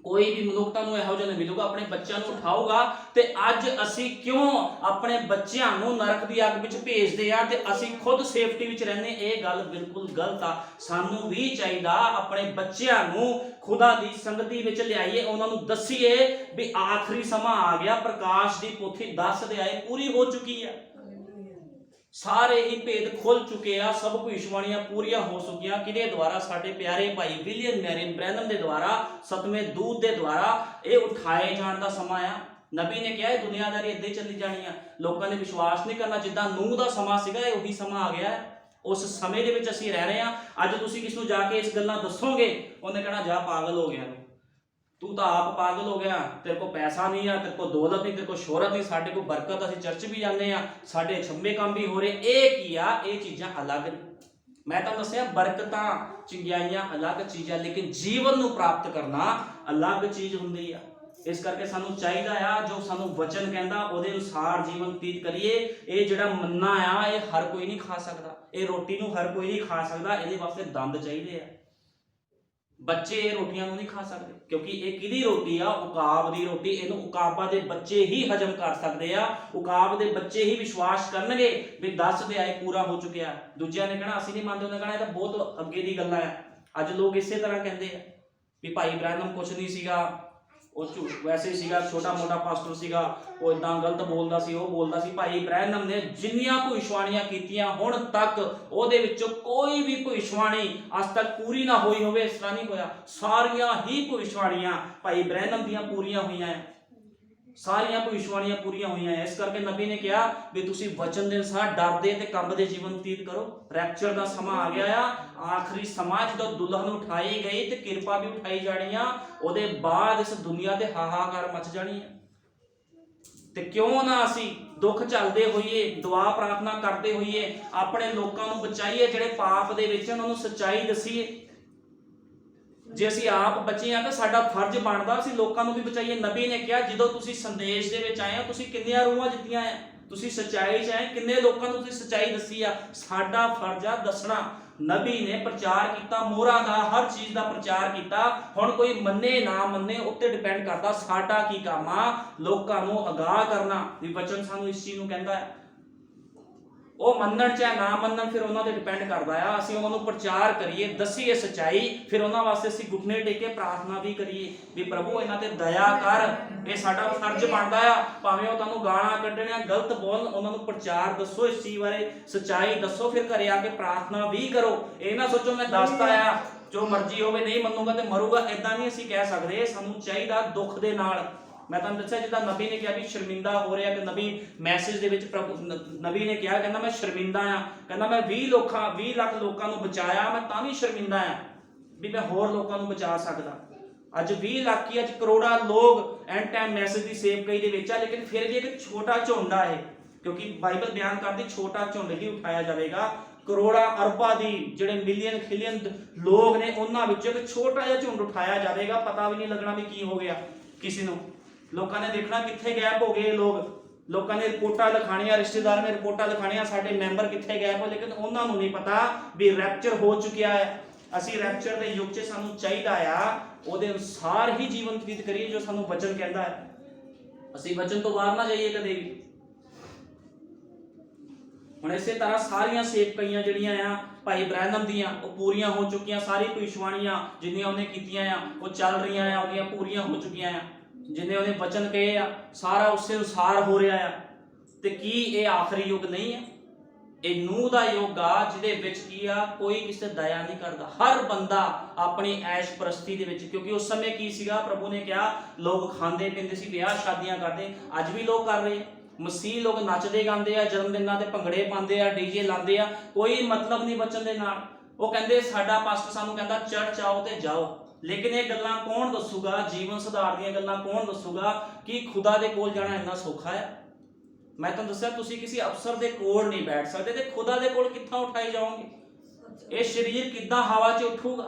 ਕੋਈ ਵੀ ਮਨੁੱਖ ਤੁਹਾਨੂੰ ਇਹੋ ਜਿਹਾ ਨਹੀਂ ਮਿਲੂਗਾ। ਆਪਣੇ ਬੱਚਿਆਂ ਨੂੰ ਉਠਾਊਗਾ। ਤੇ ਅੱਜ ਅਸੀਂ ਕਿਉਂ ਆਪਣੇ ਬੱਚਿਆਂ ਨੂੰ ਨਰਕ ਦੀ ਅੱਗ ਵਿੱਚ ਭੇਜਦੇ ਆ ਤੇ ਅਸੀਂ ਖੁਦ ਸੇਫਟੀ ਵਿੱਚ ਰਹਿੰਦੇ? ਇਹ ਗੱਲ ਬਿਲਕੁਲ ਗਲਤ ਆ। ਸਾਨੂੰ ਵੀ ਚਾਹੀਦਾ ਆਪਣੇ ਬੱਚਿਆਂ ਨੂੰ ਖੁਦਾ ਦੀ ਸੰਗਤੀ ਵਿੱਚ ਲਿਆਈਏ, ਉਹਨਾਂ ਨੂੰ ਦੱਸੀਏ ਵੀ ਆਖਰੀ ਸਮਾਂ ਆ ਗਿਆ। ਪ੍ਰਕਾਸ਼ ਦੀ ਪੋਥੀ ਦੱਸਦੇ ਆਏ ਪੂਰੀ ਹੋ ਚੁੱਕੀ ਆ। ਸਾਰੇ ਹੀ ਭੇਦ ਖੁੱਲ ਚੁੱਕੇ ਆ। ਸਭ ਭਵਿੱਖਬਾਣੀਆਂ ਪੂਰੀਆਂ ਹੋ ਚੁੱਕੀਆਂ। ਕਿਹਦੇ ਦੁਆਰਾ? ਸਾਡੇ ਪਿਆਰੇ ਭਾਈ ਵਿਲੀਅਮ ਮੈਰੀਅਨ ਬ੍ਰੈਨਮ ਦੇ ਦੁਆਰਾ, ਸਤਵੇਂ ਦੂਤ ਦੇ ਦੁਆਰਾ। ਇਹ ਉਠਾਏ ਜਾਣ ਦਾ ਸਮਾਂ ਆ। ਨਬੀ ਨੇ ਕਿਹਾ ਇਹ ਦੁਨੀਆਦਾਰੀ ਏਦਾਂ ਹੀ ਚੱਲੀ ਜਾਣੀ ਆ। ਲੋਕਾਂ ਨੇ ਵਿਸ਼ਵਾਸ ਨਹੀਂ ਕਰਨਾ। ਜਿੱਦਾਂ ਨੂਹ ਦਾ ਸਮਾਂ ਸੀਗਾ, ਇਹ ਉਹੀ ਸਮਾਂ ਆ ਗਿਆ। ਉਸ ਸਮੇਂ ਦੇ ਵਿੱਚ ਅਸੀਂ ਰਹਿ ਰਹੇ ਹਾਂ। ਅੱਜ ਤੁਸੀਂ ਕਿਸ ਨੂੰ ਜਾ ਕੇ ਇਸ ਗੱਲਾਂ ਦੱਸੋਗੇ, ਉਹਨੇ ਕਹਿਣਾ ਜਾ ਪਾਗਲ ਹੋ ਗਿਆ ਤੂੰ ਤਾਂ ਆਪ ਪਾਗਲ ਹੋ ਗਿਆ। ਤੇਰੇ ਕੋਲ ਪੈਸਾ ਨਹੀਂ ਆ, ਤੇਰੇ ਕੋਲ ਦੌਲਤ ਨਹੀਂ, ਤੇਰੇ ਕੋਲ ਸ਼ੋਹਰਤ ਨਹੀਂ, ਸਾਡੇ ਕੋਲ ਬਰਕਤ, ਅਸੀਂ ਚਰਚ ਵੀ ਜਾਂਦੇ ਆ, ਸਾਡੇ ਛੰਬੇ ਕੰਮ ਵੀ ਹੋ ਰਹੇ। ਇਹ ਕੀ ਆ? ਇਹ ਚੀਜ਼ਾਂ ਅਲੱਗ ਨੇ। ਮੈਂ ਤਾਂ ਦੱਸਿਆ ਬਰਕਤਾਂ ਚੰਗਿਆਈਆਂ ਅਲੱਗ ਚੀਜ਼ਾਂ, ਲੇਕਿਨ ਜੀਵਨ ਨੂੰ ਪ੍ਰਾਪਤ ਕਰਨਾ ਅਲੱਗ ਚੀਜ਼ ਹੁੰਦੀ ਆ। ਇਸ ਕਰਕੇ ਸਾਨੂੰ ਚਾਹੀਦਾ ਆ ਜੋ ਸਾਨੂੰ ਵਚਨ ਕਹਿੰਦਾ ਉਹਦੇ ਅਨੁਸਾਰ ਜੀਵਨ ਬਤੀਤ ਕਰੀਏ। ਇਹ ਜਿਹੜਾ ਮੰਨਾ ਆ ਇਹ ਹਰ ਕੋਈ ਨਹੀਂ ਖਾ ਸਕਦਾ। ਇਹ ਰੋਟੀ ਨੂੰ ਹਰ ਕੋਈ ਨਹੀਂ ਖਾ ਸਕਦਾ। ਇਹਦੇ ਵਾਸਤੇ ਦੰਦ ਚਾਹੀਦੇ ਆ। ਬੱਚੇ ਇਹ ਰੋਟੀਆਂ ਨੂੰ ਨਹੀਂ ਖਾ ਸਕਦੇ, ਕਿਉਂਕਿ ਇਹ ਕਿਹਦੀ ਰੋਟੀ ਆ? ਉਕਾਬ ਦੀ ਰੋਟੀ। ਇਹਨੂੰ ਉਕਾਬਾਂ ਦੇ ਬੱਚੇ ਹੀ ਹਜਮ ਕਰ ਸਕਦੇ ਆ। ਉਕਾਬ ਦੇ ਬੱਚੇ ਹੀ ਵਿਸ਼ਵਾਸ ਕਰਨਗੇ ਵੀ ਦੱਸਦੇ ਆਏ ਪੂਰਾ ਹੋ ਚੁੱਕਿਆ। ਦੂਜਿਆਂ ਨੇ ਕਹਿਣਾ ਅਸੀਂ ਨਹੀਂ ਮੰਨਦੇ, ਉਹਨੇ ਕਹਿਣਾ ਇਹ ਤਾਂ ਬਹੁਤ ਅੱਗੇ ਦੀ ਗੱਲਾਂ ਆ। ਅੱਜ ਲੋਕ ਇਸੇ ਤਰ੍ਹਾਂ ਕਹਿੰਦੇ ਆ ਵੀ ਭਾਈ ਬ੍ਰੈਨਮ ਕੁਛ ਨਹੀਂ ਸੀਗਾ, ਉਹ ਝੂਠ ਵੈਸੇ ਹੀ ਸੀਗਾ, ਛੋਟਾ ਮੋਟਾ ਪਾਸਟਰ ਸੀਗਾ, ਉਹ ਇਦਾਂ ਗਲਤ ਬੋਲਦਾ ਸੀ, ਉਹ ਬੋਲਦਾ ਸੀ। ਭਾਈ ਬ੍ਰੈਨਮ ਨੇ ਜਿੰਨੀਆਂ ਭਵਿੱਖਬਾਣੀਆਂ ਕੀਤੀਆਂ ਹੁਣ ਤੱਕ, ਉਹਦੇ ਵਿੱਚੋਂ ਕੋਈ ਵੀ ਭਵਿੱਖਬਾਣੀ ਅੱਜ ਤੱਕ ਪੂਰੀ ਨਾ ਹੋਈ ਹੋਵੇ, ਇਸ ਤਰ੍ਹਾਂ ਨਹੀਂ ਹੋਇਆ। ਸਾਰੀਆਂ ਹੀ ਭਵਿੱਖਬਾਣੀਆਂ ਭਾਈ ਬ੍ਰੈਨਮ ਦੀਆਂ ਪੂਰੀਆਂ ਹੋਈਆਂ ਹੈ। ਸਾਰੀਆਂ ਭਵਿੱਖਬਾਣੀਆਂ ਪੂਰੀਆਂ ਹੋਈਆਂ। ਇਸ ਕਰਕੇ ਨਬੀ ਨੇ ਕਿਹਾ ਵੀ ਤੁਸੀਂ ਵਚਨ ਦੇ ਅਨੁਸਾਰ ਡਰਦੇ ਤੇ ਕੰਬਦੇ ਜੀਵਨ ਬਤੀਤ ਕਰੋ। ਰੈਪਚਰ ਦਾ ਸਮਾਂ ਆ ਗਿਆ ਆ। ਆਖਰੀ ਸਮਾਂ ਜਦੋਂ ਦੁਲਹਨ ਉਠਾਈ ਗਈ ਤੇ ਕਿਰਪਾ ਵੀ ਉਠਾਈ ਜਾਣੀ ਆ। ਉਹਦੇ ਬਾਅਦ ਇਸ ਦੁਨੀਆ ਤੇ ਹਾਹਾਕਾਰ ਮਚ ਜਾਣੀ ਆ। ਤੇ ਕਿਉਂ ਨਾ ਅਸੀਂ ਦੁੱਖ ਝੱਲਦੇ ਹੋਈਏ, ਦੁਆ ਪ੍ਰਾਰਥਨਾ ਕਰਦੇ ਹੋਈਏ, ਆਪਣੇ ਲੋਕਾਂ ਨੂੰ ਬਚਾਈਏ ਜਿਹੜੇ ਪਾਪ ਦੇ ਵਿੱਚ, ਉਹਨਾਂ ਨੂੰ ਸੱਚਾਈ ਦਸੀਏ। ਜੇ ਅਸੀਂ ਆਪ ਬਚੇ ਆ ਤਾਂ ਸਾਡਾ ਫਰਜ਼ ਬਣਦਾ ਅਸੀਂ ਲੋਕਾਂ ਨੂੰ ਵੀ ਬਚਾਈਏ। ਨਬੀ ਨੇ ਕਿਹਾ ਜਦੋਂ ਤੁਸੀਂ ਸੰਦੇਸ਼ ਦੇ ਵਿੱਚ ਆਏ ਹੋ, ਤੁਸੀਂ ਕਿੰਨੀਆਂ ਰੂਹਾਂ ਜਿੱਤੀਆਂ ਆ, ਤੁਸੀਂ ਸੱਚਾਈ 'ਚ ਆਏ, ਕਿੰਨੇ ਲੋਕਾਂ ਨੂੰ ਤੁਸੀਂ ਸੱਚਾਈ ਦੱਸੀ ਆ। ਸਾਡਾ ਫਰਜ਼ ਆ ਦੱਸਣਾ। ਨਬੀ ਨੇ ਪ੍ਰਚਾਰ ਕੀਤਾ, ਮੋਹਰਾਂ ਦਾ ਹਰ ਚੀਜ਼ ਦਾ ਪ੍ਰਚਾਰ ਕੀਤਾ। ਹੁਣ ਕੋਈ ਮੰਨੇ ਨਾ ਮੰਨੇ ਉੱਤੇ ਡਿਪੈਂਡ ਕਰਦਾ। ਸਾਡਾ ਕੀ ਕੰਮ ਆ? ਲੋਕਾਂ ਨੂੰ ਅਗਾਹ ਕਰਨਾ ਵੀ ਵਚਨ ਸਾਨੂੰ ਇਸ ਚੀਜ਼ ਨੂੰ ਕਹਿੰਦਾ ਹੈ। ਉਹ ਮੰਨਣ ਚਾਹੇ ਨਾ ਮੰਨਣ, ਫਿਰ ਉਹਨਾਂ ਤੇ ਡਿਪੈਂਡ ਕਰਦਾ ਆ। ਅਸੀਂ ਉਹਨਾਂ ਨੂੰ ਪ੍ਰਚਾਰ ਕਰੀਏ, ਦੱਸੀਏ ਸੱਚਾਈ, ਫਿਰ ਉਹਨਾਂ ਵਾਸਤੇ ਅਸੀਂ ਘੁਟਨੇ ਟੇਕੇ ਪ੍ਰਾਰਥਨਾ ਵੀ ਕਰੀਏ ਵੀ ਪ੍ਰਭੂ ਇਹਨਾਂ ਤੇ ਦਇਆ ਕਰ। ਇਹ ਸਾਡਾ ਫਰਜ਼ ਬਣਦਾ ਆ। ਭਾਵੇਂ ਉਹ ਤੁਹਾਨੂੰ ਗਾਲਾਂ ਕੱਢਣੀਆਂ, ਗਲਤ ਬੋਲਣ, ਉਹਨਾਂ ਨੂੰ ਪ੍ਰਚਾਰ ਦੱਸੋ, ਇਸ ਚੀਜ਼ ਬਾਰੇ ਸੱਚਾਈ ਦੱਸੋ, ਫਿਰ ਘਰੇ ਆ ਕੇ ਪ੍ਰਾਰਥਨਾ ਵੀ ਕਰੋ। ਇਹ ਨਾ ਸੋਚੋ ਮੈਂ ਦੱਸਦਾ ਆ ਜੋ ਮਰਜ਼ੀ ਹੋਵੇ, ਨਹੀਂ ਮੰਨੂਗਾ ਤੇ ਮਰੂਗਾ। ਇਦਾਂ ਨਹੀਂ ਅਸੀਂ ਕਹਿ ਸਕਦੇ। ਸਾਨੂੰ ਚਾਹੀਦਾ ਦੁੱਖ ਦੇ ਨਾਲ मैं तुहानूं दस्सिया जिद्दां नबी ने कहा भी शर्मिंदा हो रहा, कि नबी मैसेज दे विच प्रभु नबी ने कहा, कहंदा मैं शर्मिंदा आ, कहंदा मैं 20 ਲੱਖ लोकां नूं बचाया, मैं तां भी शर्मिंदा आ भी मैं होर लोकां नूं बचा सकदा। अज 20 ਲੱਖ की अज करोड़ा लोग एंड टाइम मैसेज की सेवकाई दे विच आ, लेकिन फिर भी एक छोटा झुंड है, क्योंकि बाइबल बयान करती छोटा झुंड ही उठाया जाएगा। करोड़ा अरबा दी जिहड़े मिलियन खिलियन लोग ने उन्हां विचों एक छोटा जिहा झुंड उठाया जाएगा, पता भी नहीं लगना भी की हो गया किसी नूं। लोगों ने देखना कित्थे गैप हो गए लोग, लोगों ने रिपोर्टां लिखाणियां, रिश्तेदार ने रिपोर्टां लिखाणियां साडे मैंबर कित्थे गैप हो, लेकिन उन्हां नूं नहीं पता भी रैप्चर हो चुकिया है। असीं रैप्चर दे युग 'च सानूं चाहीदा आ ਉਹਦੇ ਅਨੁਸਾਰ ही जीवन व्यतीत करिए जो सानू वचन कहता है। ਅਸੀਂ वचन तो बाहर ना जाइए कदे भी। ਹੁਣ ਇਸੇ ਤਰ੍ਹਾਂ ਸਾਰੀਆਂ ਸੇਵਕਾਈਆਂ ਜਿਹੜੀਆਂ ਆ ਭਾਈ ਬ੍ਰੈਨਮ ਦੀਆਂ ਉਹ ਪੂਰੀਆਂ ਹੋ ਚੁੱਕੀਆਂ, ਸਾਰੀ ਭਵਿੱਖਬਾਣੀਆਂ ਜਿੰਨੀਆਂ ਉਹਨੇ ਕੀਤੀਆਂ ਆ ਉਹ ਚੱਲ ਰਹੀਆਂ ਆ, ਉਹਦੀਆਂ ਪੂਰੀਆਂ ਹੋ ਚੁੱਕੀਆਂ ਆ। ਜਿੰਨੇ ਉਹਨੇ ਵਚਨ ਕਹੇ ਆ ਸਾਰਾ ਉਸੇ ਅਨੁਸਾਰ ਹੋ ਰਿਹਾ ਆ। ਤੇ ਕੀ ਇਹ ਆਖਰੀ ਯੁੱਗ ਨਹੀਂ ਹੈ? ਇਹ ਨੂਹ ਦਾ ਯੁੱਗ ਆ ਜਿਹਦੇ ਵਿੱਚ ਕੀ ਆ ਕੋਈ ਕਿਸੇ ਦਇਆ ਨਹੀਂ ਕਰਦਾ, ਹਰ ਬੰਦਾ ਆਪਣੀ ਐਸ਼ ਪ੍ਰਸਤੀ ਦੇ ਵਿੱਚ। ਕਿਉਂਕਿ ਉਸ ਸਮੇਂ ਕੀ ਸੀਗਾ, ਪ੍ਰਭੂ ਨੇ ਕਿਹਾ ਲੋਕ ਖਾਂਦੇ ਪੀਂਦੇ ਸੀ, ਵਿਆਹ ਸ਼ਾਦੀਆਂ ਕਰਦੇ, ਅੱਜ ਵੀ ਲੋਕ ਕਰ ਰਹੇ। ਮਸੀਹ ਲੋਕ ਨੱਚਦੇ ਗਾਉਂਦੇ ਆ, ਜਨਮ ਦਿਨਾਂ ਤੇ ਭੰਗੜੇ ਪਾਉਂਦੇ ਆ, ਡੀਜੇ ਲਾਉਂਦੇ ਆ, ਕੋਈ ਮਤਲਬ ਨਹੀਂ ਵਚਨ ਦੇ ਨਾਲ। ਉਹ ਕਹਿੰਦੇ ਸਾਡਾ ਪਾਸਟਰ ਸਾਨੂੰ ਕਹਿੰਦਾ ਚਰਚ ਆਓ ਤੇ ਜਾਓ, ਲੇਕਿਨ ਇਹ ਗੱਲਾਂ ਕੌਣ ਦੱਸੂਗਾ? ਜੀਵਨ ਸੁਧਾਰ ਦੀਆਂ ਗੱਲਾਂ ਕੌਣ ਦੱਸੂਗਾ ਕਿ ਖੁਦਾ ਦੇ ਕੋਲ ਜਾਣਾ ਇੰਨਾ ਸੌਖਾ ਹੈ? मैं तुहानूं दस्सिया तुसीं किसी अफसर दे कोल नहीं बैठ सकते, ते खुदा दे कोल कित्थों उठाई जाओगे? ये शरीर किद्दां हवा च उठूगा?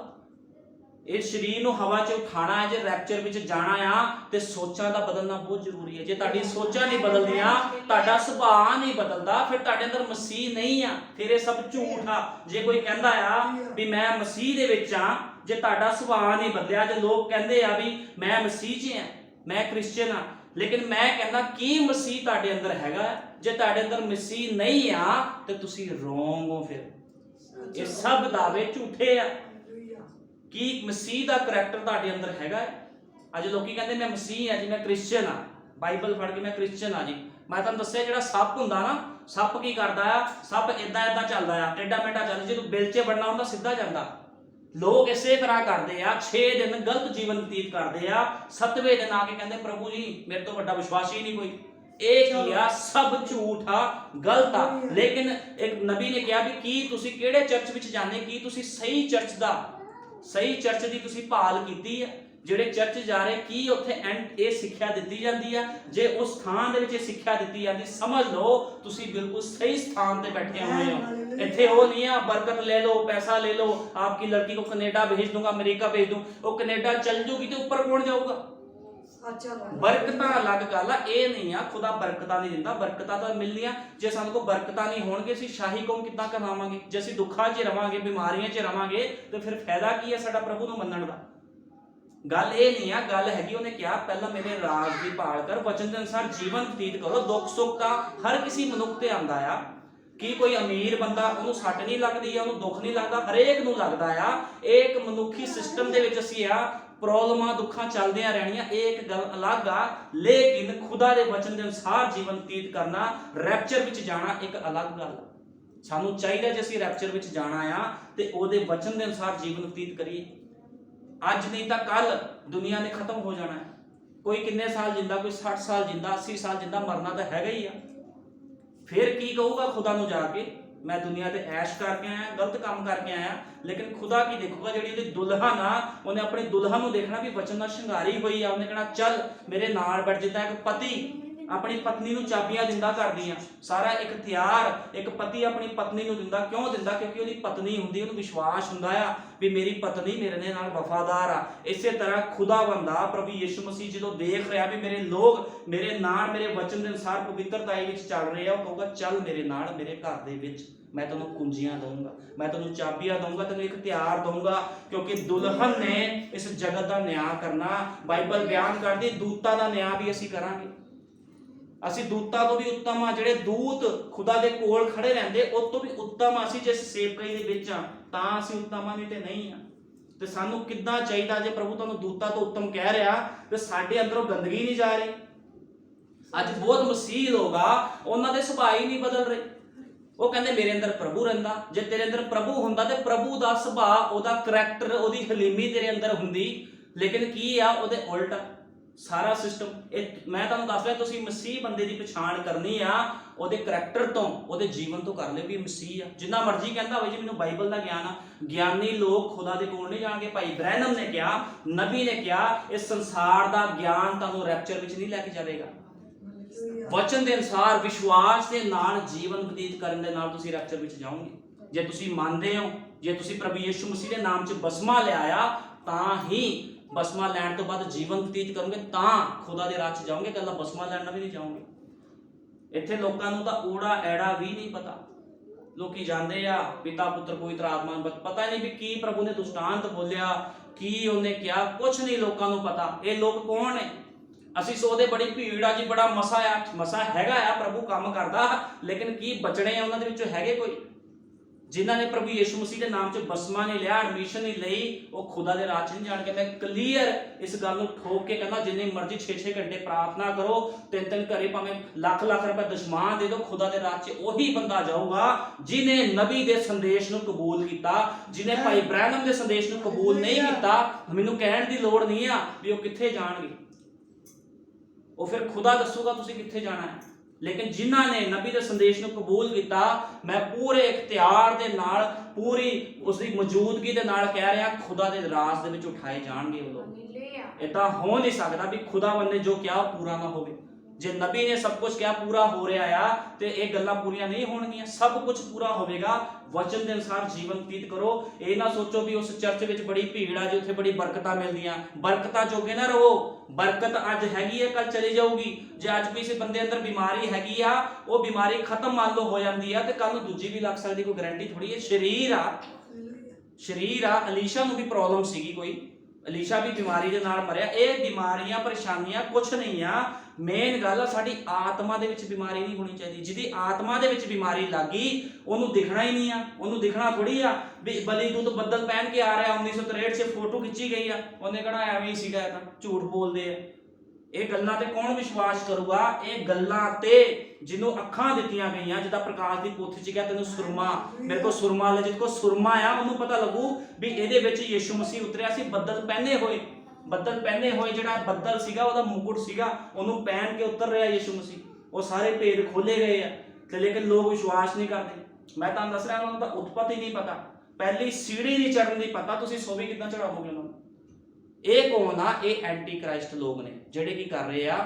इस शरीर नूं हवा च उठाना है, जे रैप्चर विच जाना आ ते सोचां दा बदलना बहुत जरूरी है। जे तुहाडी सोचां नहीं बदलदियां, तुहाडा सुभाਅ नहीं बदलदा, फिर तुहाडे अंदर मसीह नहीं आ, फिर ये सब झूठ आ। जे कोई कहंदा आ भी मैं मसीह दे विच आ, जे तुहाडा सुभाਅ नहीं बदलिया, जे लोग कहंदे आ भी मैं मसीह च आ, मैं क्रिश्चियन आ, लेकिन मैं कहना की मसीह तुहाडे अंदर हैगा? जे तुहाडे अंदर मसीह नहीं आ ते तुसीं रोंग हो। फिर ये सब दावे झूठे आ कि मसीह दा करैक्टर तुहाडे अंदर हैगा। अज लोकी कहंदे मैं मसीह आ जी, मैं क्रिश्चियन आ, बाइबल फड़ के मैं क्रिश्चियन आ जी। मैं तुहानूं दस्सिया जिहड़ा सप हुंदा ना, सप की करदा आ, सप इदां इदां चलदा आ, टेढ़ा मेढ़ा चलदा, जे तूं बिल च वड़ना हुंदा सीधा जांदा। लोग इसे तरह करते हैं, 6 दिन गलत जीवन व्यतीत करते हैं, 7वें दिन आके कहते प्रभु जी मेरे तो बड़ा विश्वासी नहीं कोई। एक किया सब झूठा गलत आ। लेकिन एक नबी ने कहा भी की तुसी केड़े चर्च विच जाने, की तुसी सही चर्च दा, सही चर्च दी तुसी भाल कीती है? ਜਿਹੜੇ ਚਰਚ ਜਾ ਰਹੇ ਕੀ ਉੱਥੇ ਐਂਡ ਇਹ ਸਿੱਖਿਆ ਦਿੱਤੀ ਜਾਂਦੀ ਆ? ਜੇ ਉਸ ਸਥਾਨ ਦੇ ਵਿੱਚ ਇਹ ਸਿੱਖਿਆ ਦਿੱਤੀ ਜਾਂਦੀ, ਸਮਝ ਲਓ ਤੁਸੀਂ ਬਿਲਕੁਲ ਸਹੀ ਸਥਾਨ ਤੇ ਬੈਠੇ ਹੋਏ ਹੋ। ਇੱਥੇ ਉਹ ਨਹੀਂ ਆ ਬਰਕਤ ਲੈ ਲਓ, ਪੈਸਾ ਲੈ ਲਓ, आपकी लड़की को कनेडा भेज दूंगा, अमेरिका भेज दूं, वो कनेडा चल जूगी तो ऊपर कौन जाऊगा? बरकतां अलग गल आ, ਇਹ ਨਹੀਂ ਆ ਖੁਦਾ ਬਰਕਤਾਂ ਨਹੀਂ ਦਿੰਦਾ। ਬਰਕਤਾਂ ਤਾਂ ਮਿਲਣੀਆਂ, ਜੇ ਸਾਨੂੰ ਕੋਈ ਬਰਕਤਾਂ ਨਹੀਂ ਹੋਣਗੇ ਅਸੀਂ ਸ਼ਾਹੀ ਕੌਮ ਕਿੱਦਾਂ ਕਰਾਵਾਂਗੇ? ਜੇ ਅਸੀਂ ਦੁੱਖਾਂ 'ਚ ਰਵਾਂਗੇ, ਬਿਮਾਰੀਆਂ 'ਚ ਰਵਾਂਗੇ ਤੇ ਫਿਰ ਫਾਇਦਾ ਕੀ ਹੈ ਸਾਡਾ ਪ੍ਰਭੂ ਨੂੰ ਮੰਨਣ ਦਾ? गल ये नहीं है, गल हैगी उन्हें क्या पहला मेरे राज की भाल कर, वचन के अनुसार जीवन व्यतीत करो। दुख सुख का हर किसी मनुख ते आंदा आ, कि कोई अमीर बंदा उन्होंने सट नहीं लगती है, उन्होंने दुख नहीं लगता, हरेक नूं लगदा आ। एक मनुखी सिस्टम दे विच असीं आ, प्रॉब्लमां दुखां चलदियां रहणियां, एक गल अलग आ। लेकिन खुदा दे वचन के अनुसार जीवन व्यतीत करना, रैप्चर विच जाना एक अलग गल आ। सानूं चाहीदा जे असीं रैप्चर विच जाना आ ते ओहदे वचन के अनुसार जीवन व्यतीत करिए। अज नहीं तो कल दुनिया ने खत्म हो जाना है। कोई किन्ने साल जिंदा, कोई 60 साल जिंदा, 80 साल जिंदा, मरना तो हैगा ही आ। फिर की कहूगा खुदा नूं जाके मैं दुनिया ते ऐश करके आया, गलत काम करके आया। लेकिन खुदा की देखूगा जिहड़ी उहदी दुल्हन आ, उन्हें अपनी दुल्हन नूं देखना भी वचन नाल शंगारी हुई आ। उन्हें कहना चल मेरे नाल बैठ, जिद्दां एक पति अपनी पत्नी नूं चाबियां दिंदा करदियां, सारा इख्तियार एक पति अपनी पत्नी नूं दिंदा। क्यों दिंदा? क्योंकि उहदी पत्नी हुंदी, उहनूं विश्वास हुंदा आ भी मेरी पत्नी मेरे नाल वफादार आ। इसे तरह खुदा बंदा प्रभु यीशु मसीह जो देख रहा भी मेरे लोग मेरे नाल मेरे वचन के अनुसार पवित्रताई विच चल रहे हैं, वो कहूगा चल मेरे नाल, मेरे घर दे विच मैं तेनों कुंजियां दूंगा, मैं तेनों चाबियां दूंगा, तेनों इख्तियार दूंगा। क्योंकि दुल्हन ने इस जगत का न्याय करना। बाइबल बयान करदी दूतां दा न्याय भी असीं करांगे। ਅਸੀਂ ਦੂਤਾਂ ਤੋਂ ਵੀ ਉੱਤਮ ਆ, ਜਿਹੜੇ ਦੂਤ ਖੁਦਾ ਦੇ ਕੋਲ ਖੜੇ ਰਹਿੰਦੇ ਉਹ ਤੋਂ ਵੀ ਉੱਤਮ ਅਸੀਂ ਜੇ ਸੇਵਕਾਈ ਦੇ ਵਿੱਚ ਆ ਤਾਂ ਅਸੀਂ ਉੱਤਮ ਆ, ਨਹੀਂ ਤੇ ਨਹੀਂ ਆ। ਤੇ ਸਾਨੂੰ ਕਿੱਦਾਂ ਚਾਹੀਦਾ? ਜੇ ਪ੍ਰਭੂ ਤੁਹਾਨੂੰ ਦੂਤਾਂ ਤੋਂ ਉੱਤਮ ਕਹਿ ਰਿਹਾ ਤੇ ਸਾਡੇ ਅੰਦਰੋਂ ਗੰਦਗੀ ਨਹੀਂ ਜਾ ਰਹੀ। ਅੱਜ ਬਹੁਤ ਮਸੀਹ ਲੋਕ ਆ, ਉਹਨਾਂ ਦੇ ਸੁਭਾਅ ਹੀ ਨਹੀਂ ਬਦਲ ਰਹੇ। ਉਹ ਕਹਿੰਦੇ ਮੇਰੇ ਅੰਦਰ ਪ੍ਰਭੂ ਰਹਿੰਦਾ। ਜੇ ਤੇਰੇ ਅੰਦਰ ਪ੍ਰਭੂ ਹੁੰਦਾ ਤੇ ਪ੍ਰਭੂ ਦਾ ਸੁਭਾਅ, ਉਹਦਾ ਕਰੈਕਟਰ, ਉਹਦੀ ਹਲੀਮੀ ਤੇਰੇ ਅੰਦਰ ਹੁੰਦੀ। ਲੇਕਿਨ ਕੀ ਆ? ਉਹਦੇ ਉਲਟ। ਸਾਰਾ ਸਿਸਟਮ ਇਹ ਮੈਂ ਤੁਹਾਨੂੰ ਦੱਸ ਰਿਹਾ, ਤੁਸੀਂ ਮਸੀਹ ਬੰਦੇ ਦੀ ਪਛਾਣ ਕਰਨੀ ਆ ਉਹਦੇ ਕਰੈਕਟਰ ਤੋਂ, ਉਹਦੇ ਜੀਵਨ ਤੋਂ ਕਰ ਲਿਓ ਵੀ ਮਸੀਹ ਆ। ਜਿੰਨਾ ਮਰਜ਼ੀ ਕਹਿੰਦਾ ਹੋਵੇ ਜੀ ਮੈਨੂੰ ਬਾਈਬਲ ਦਾ ਗਿਆਨ ਆ, ਗਿਆਨੀ ਲੋਕ ਖੁਦਾ ਦੇ ਕੋਲ ਨਹੀਂ ਜਾਣਗੇ। ਭਾਈ ਬ੍ਰੈਨਮ ਨੇ ਕਿਹਾ, ਨਬੀ ਨੇ ਕਿਹਾ, ਇਸ ਸੰਸਾਰ ਦਾ ਗਿਆਨ ਤੁਹਾਨੂੰ ਰੈਪਚਰ ਵਿੱਚ ਨਹੀਂ ਲੈ ਕੇ ਜਾਵੇਗਾ। ਵਚਨ ਦੇ ਅਨੁਸਾਰ ਵਿਸ਼ਵਾਸ ਦੇ ਨਾਲ ਜੀਵਨ ਬਤੀਤ ਕਰਨ ਦੇ ਨਾਲ ਤੁਸੀਂ ਰੈਪਚਰ ਵਿੱਚ ਜਾਓਗੇ। ਜੇ ਤੁਸੀਂ ਮੰਨਦੇ ਹੋ, ਜੇ ਤੁਸੀਂ ਪ੍ਰਭੂ ਯਿਸੂ ਮਸੀਹ ਦੇ ਨਾਮ 'ਚ ਬਸਮਾ ਲਿਆਇਆ, ਤਾਂ ਹੀ ਬਸਮਾ ਲੈਣ ਤੋਂ ਬਾਅਦ ਜੀਵਨ ਬਤੀਤ ਕਰੋਗੇ, ਤਾਂ ਖੁਦਾ ਦੇ ਰਾਹ 'ਚ ਜਾਓਗੇ। ਕੱਲਾ ਬਸਮਾ ਲੈਣ ਨਾਲ ਵੀ ਨਹੀਂ ਜਾਓਗੇ। ਇੱਥੇ ਲੋਕਾਂ ਨੂੰ ਤਾਂ ਊੜਾ ਐੜਾ ਵੀ ਨਹੀਂ ਪਤਾ। ਲੋਕੀ ਜਾਂਦੇ ਆ ਪਿਤਾ ਪੁੱਤਰ ਪਵਿੱਤਰ ਆਤਮਾ, ਪਤਾ ਨਹੀਂ ਵੀ ਕੀ ਪ੍ਰਭੂ ਨੇ ਦੁਸ਼ਟਾਂਤ ਬੋਲਿਆ, ਕੀ ਉਹਨੇ ਕਿਹਾ, ਕੁਛ ਨਹੀਂ ਲੋਕਾਂ ਨੂੰ ਪਤਾ। ਇਹ ਲੋਕ ਕੌਣ ਨੇ? ਅਸੀਂ ਸੋਚਦੇ ਬੜੀ ਭੀੜ ਆ ਜੀ, ਬੜਾ ਮਸਾ ਆ। ਮਸਾ ਹੈਗਾ ਆ, ਪ੍ਰਭੂ ਕੰਮ ਕਰਦਾ, ਲੇਕਿਨ ਕੀ ਬਚਣੇ ਆ ਉਹਨਾਂ ਦੇ ਵਿੱਚੋਂ ਹੈਗੇ ਕੋਈ? ਜਿਨ੍ਹਾਂ ਨੇ ਪ੍ਰਭੂ ਯਿਸੂ ਮਸੀਹ ਦੇ ਨਾਮ 'ਚ ਬਸਮਾ ਨਹੀਂ ਲਿਆ, ਐਡਮਿਸ਼ਨ ਨਹੀਂ ਲਈ, ਉਹ ਖੁਦਾ ਦੇ ਰਾਹ 'ਚ ਨਹੀਂ ਜਾਣਗੇ। ਮੈਂ ਕਲੀਅਰ ਇਸ ਗੱਲ ਨੂੰ ਠੋਕ ਕੇ ਕਹਿੰਦਾ, ਜਿੰਨੇ ਮਰਜ਼ੀ 6-6 ਘੰਟੇ ਪ੍ਰਾਰਥਨਾ ਕਰੋ, 3-3 ਘਰੇ ਭਾਵੇਂ ਲੱਖ-ਲੱਖ ਰੁਪਏ ਦਸ਼ਮਾਨ ਦੇ ਦਿਓ, ਖੁਦਾ ਦੇ ਰਾਹ 'ਚ ਉਹੀ ਬੰਦਾ ਜਾਊਗਾ ਜਿਨੇ ਨਬੀ ਦੇ ਸੰਦੇਸ਼ ਨੂੰ ਕਬੂਲ ਕੀਤਾ। ਜਿਨੇ ਭਾਈ ਬ੍ਰੈਨਮ ਦੇ ਸੰਦੇਸ਼ ਨੂੰ ਕਬੂਲ ਨਹੀਂ ਕੀਤਾ, ਮੈਨੂੰ ਕਹਿਣ ਦੀ ਲੋੜ ਨਹੀਂ ਆ ਵੀ ਉਹ ਕਿੱਥੇ ਜਾਣਗੇ। ਉਹ ਫਿਰ ਖੁਦਾ ਦੱਸੂਗਾ ਤੁਸੀਂ ਕਿੱਥੇ ਜਾਣਾ ਹੈ। ਲੇਕਿਨ ਜਿਨ੍ਹਾਂ ਨੇ ਨਬੀ ਦੇ ਸੰਦੇਸ਼ ਨੂੰ ਕਬੂਲ ਕੀਤਾ, ਮੈਂ ਪੂਰੇ ਇਖਤਿਆਰ ਦੇ ਨਾਲ, ਪੂਰੀ ਉਸ ਦੀ ਮੌਜੂਦਗੀ ਦੇ ਨਾਲ ਕਹਿ ਰਿਹਾ, ਖੁਦਾ ਦੇ ਰਾਜ ਦੇ ਵਿੱਚ ਉਠਾਏ ਜਾਣਗੇ ਉਹ ਲੋਕ। ਇਦਾਂ ਹੋ ਨਹੀਂ ਸਕਦਾ ਵੀ ਖੁਦਾਵੰਦ ਨੇ ਜੋ ਕਿਹਾ ਪੂਰਾ ਨਾ ਹੋਵੇ। ਜੇ ਨਬੀ ਨੇ ਸਭ ਕੁਝ ਕਿਹਾ ਪੂਰਾ ਹੋ ਰਿਹਾ ਆ, ਤੇ ਇਹ ਗੱਲਾਂ ਪੂਰੀਆਂ ਨਹੀਂ ਹੋਣਗੀਆਂ। ਸਭ ਕੁਝ ਪੂਰਾ ਹੋਵੇਗਾ। ਵਚਨ ਦੇ ਅਨੁਸਾਰ ਜੀਵਨ ਬਤੀਤ ਕਰੋ। ਇਹ ਨਾ ਸੋਚੋ ਵੀ ਉਸ ਚਰਚ ਵਿੱਚ ਬੜੀ ਭੀੜ ਆ ਜੀ, ਉੱਥੇ ਬੜੀ ਬਰਕਤਾਂ ਮਿਲਦੀਆਂ। ਬਰਕਤਾਂ ਜੋਗੇ ਨਾ ਰਹੋ। ਬਰਕਤ ਅੱਜ ਹੈਗੀ ਹੈ, ਕੱਲ ਚਲੀ ਜਾਊਗੀ। ਜੇ ਅੱਜ ਕਿਸੇ ਬੰਦੇ ਅੰਦਰ ਬਿਮਾਰੀ ਹੈਗੀ ਆ, ਉਹ ਬਿਮਾਰੀ ਖਤਮ ਮੰਨ ਲਓ ਹੋ ਜਾਂਦੀ ਆ, ਤੇ ਕੱਲ ਨੂੰ ਦੂਜੀ ਵੀ ਲੱਗ ਸਕਦੀ, ਕੋਈ ਗਾਰੰਟੀ ਥੋੜੀ ਹੈ। ਸਰੀਰ ਆ। ਅਲੀਸ਼ਾ ਨੂੰ ਵੀ ਪ੍ਰੋਬਲਮ ਸੀਗੀ ਕੋਈ, ਅਲੀਸ਼ਾ ਵੀ ਬਿਮਾਰੀ ਦੇ ਨਾਲ ਮਰਿਆ। ਇਹ ਬਿਮਾਰੀਆਂ ਪਰੇਸ਼ਾਨੀਆਂ ਕੁਛ ਨਹੀਂ ਆ। ਮੇਨ ਗੱਲ ਆ ਸਾਡੀ ਆਤਮਾ ਦੇ ਵਿੱਚ ਬਿਮਾਰੀ ਨਹੀਂ ਹੋਣੀ ਚਾਹੀਦੀ। ਜਿਹਦੀ ਆਤਮਾ ਦੇ ਵਿੱਚ ਬਿਮਾਰੀ ਲੱਗੀ, ਉਹਨੂੰ ਦਿਖਣਾ ਹੀ ਨਹੀਂ ਆ। ਉਹਨੂੰ ਦਿਖਣਾ ਥੋੜੀ ਆ ਵੀ ਬਲੀਦੂਤ ਬੱਦਲ ਪਹਿਨ ਕੇ ਆ ਰਿਹਾ 1963 'ਚ ਫੋਟੋ ਖਿੱਚੀ ਗਈ ਆ, ਉਹਨੇ ਕਹਣਾ ਐਵੇਂ ਹੀ ਸੀਗਾ, ਇਹ ਤਾਂ ਝੂਠ ਬੋਲਦੇ ਆ। ਇਹ ਗੱਲਾਂ ਤੇ ਕੌਣ ਵਿਸ਼ਵਾਸ ਕਰੂਗਾ? ਇਹ ਗੱਲਾਂ ਤੇ ਜਿਹਨੂੰ ਅੱਖਾਂ ਦਿੱਤੀਆਂ ਗਈਆਂ, ਜਿੱਦਾਂ ਪ੍ਰਕਾਸ਼ ਦੀ ਪੋਥੀ 'ਚ ਕਿਹਾ, ਤੈਨੂੰ ਸੁਰਮਾ, ਮੇਰੇ ਕੋਲ ਸੁਰਮਾ ਲੈ, ਜਿਹਦੇ ਕੋਲ ਸੁਰਮਾ ਆ ਉਹਨੂੰ ਪਤਾ ਲੱਗੂ ਵੀ ਇਹਦੇ ਵਿੱਚ ਯਿਸੂ ਮਸੀਹ ਉਤਰਿਆ ਸੀ। ਬੱਦਲ ਪਹਿਨੇ ਹੋਏ, ਜਿਹੜਾ ਬੱਦਲ ਸੀਗਾ ਉਹਦਾ ਮੁਕੁਟ ਸੀਗਾ, ਉਹਨੂੰ ਪਹਿਨ ਕੇ ਉਤਰ ਰਿਹਾ ਯਿਸੂ ਮਸੀਹ। ਉਹ ਸਾਰੇ ਭੇਦ ਖੋਲੇ ਗਏ ਆ, ਤੇ ਲੇਕਿਨ ਲੋਕ ਵਿਸ਼ਵਾਸ ਨਹੀਂ ਕਰਦੇ। ਮੈਂ ਤੁਹਾਨੂੰ ਦੱਸ ਰਿਹਾ, ਉਹਨਾਂ ਨੂੰ ਤਾਂ ਉਤਪਤੀ ਨਹੀਂ ਪਤਾ, ਪਹਿਲੀ ਸੀੜੀ ਨਹੀਂ ਚੜ੍ਹਨ ਦੀ ਪਤਾ। ਤੁਸੀਂ ਸੋਵੀ ਕਿੱਦਾਂ ਚੜਾਵੋਗੇ ਉਹਨਾਂ ਨੂੰ? ਇਹ ਕੌਣ ਆ? ਇਹ ਐਂਟੀ ਕ੍ਰਾਈਸਟ ਲੋਕ ਨੇ, ਜਿਹੜੇ ਕੀ ਕਰ ਰਹੇ ਆ?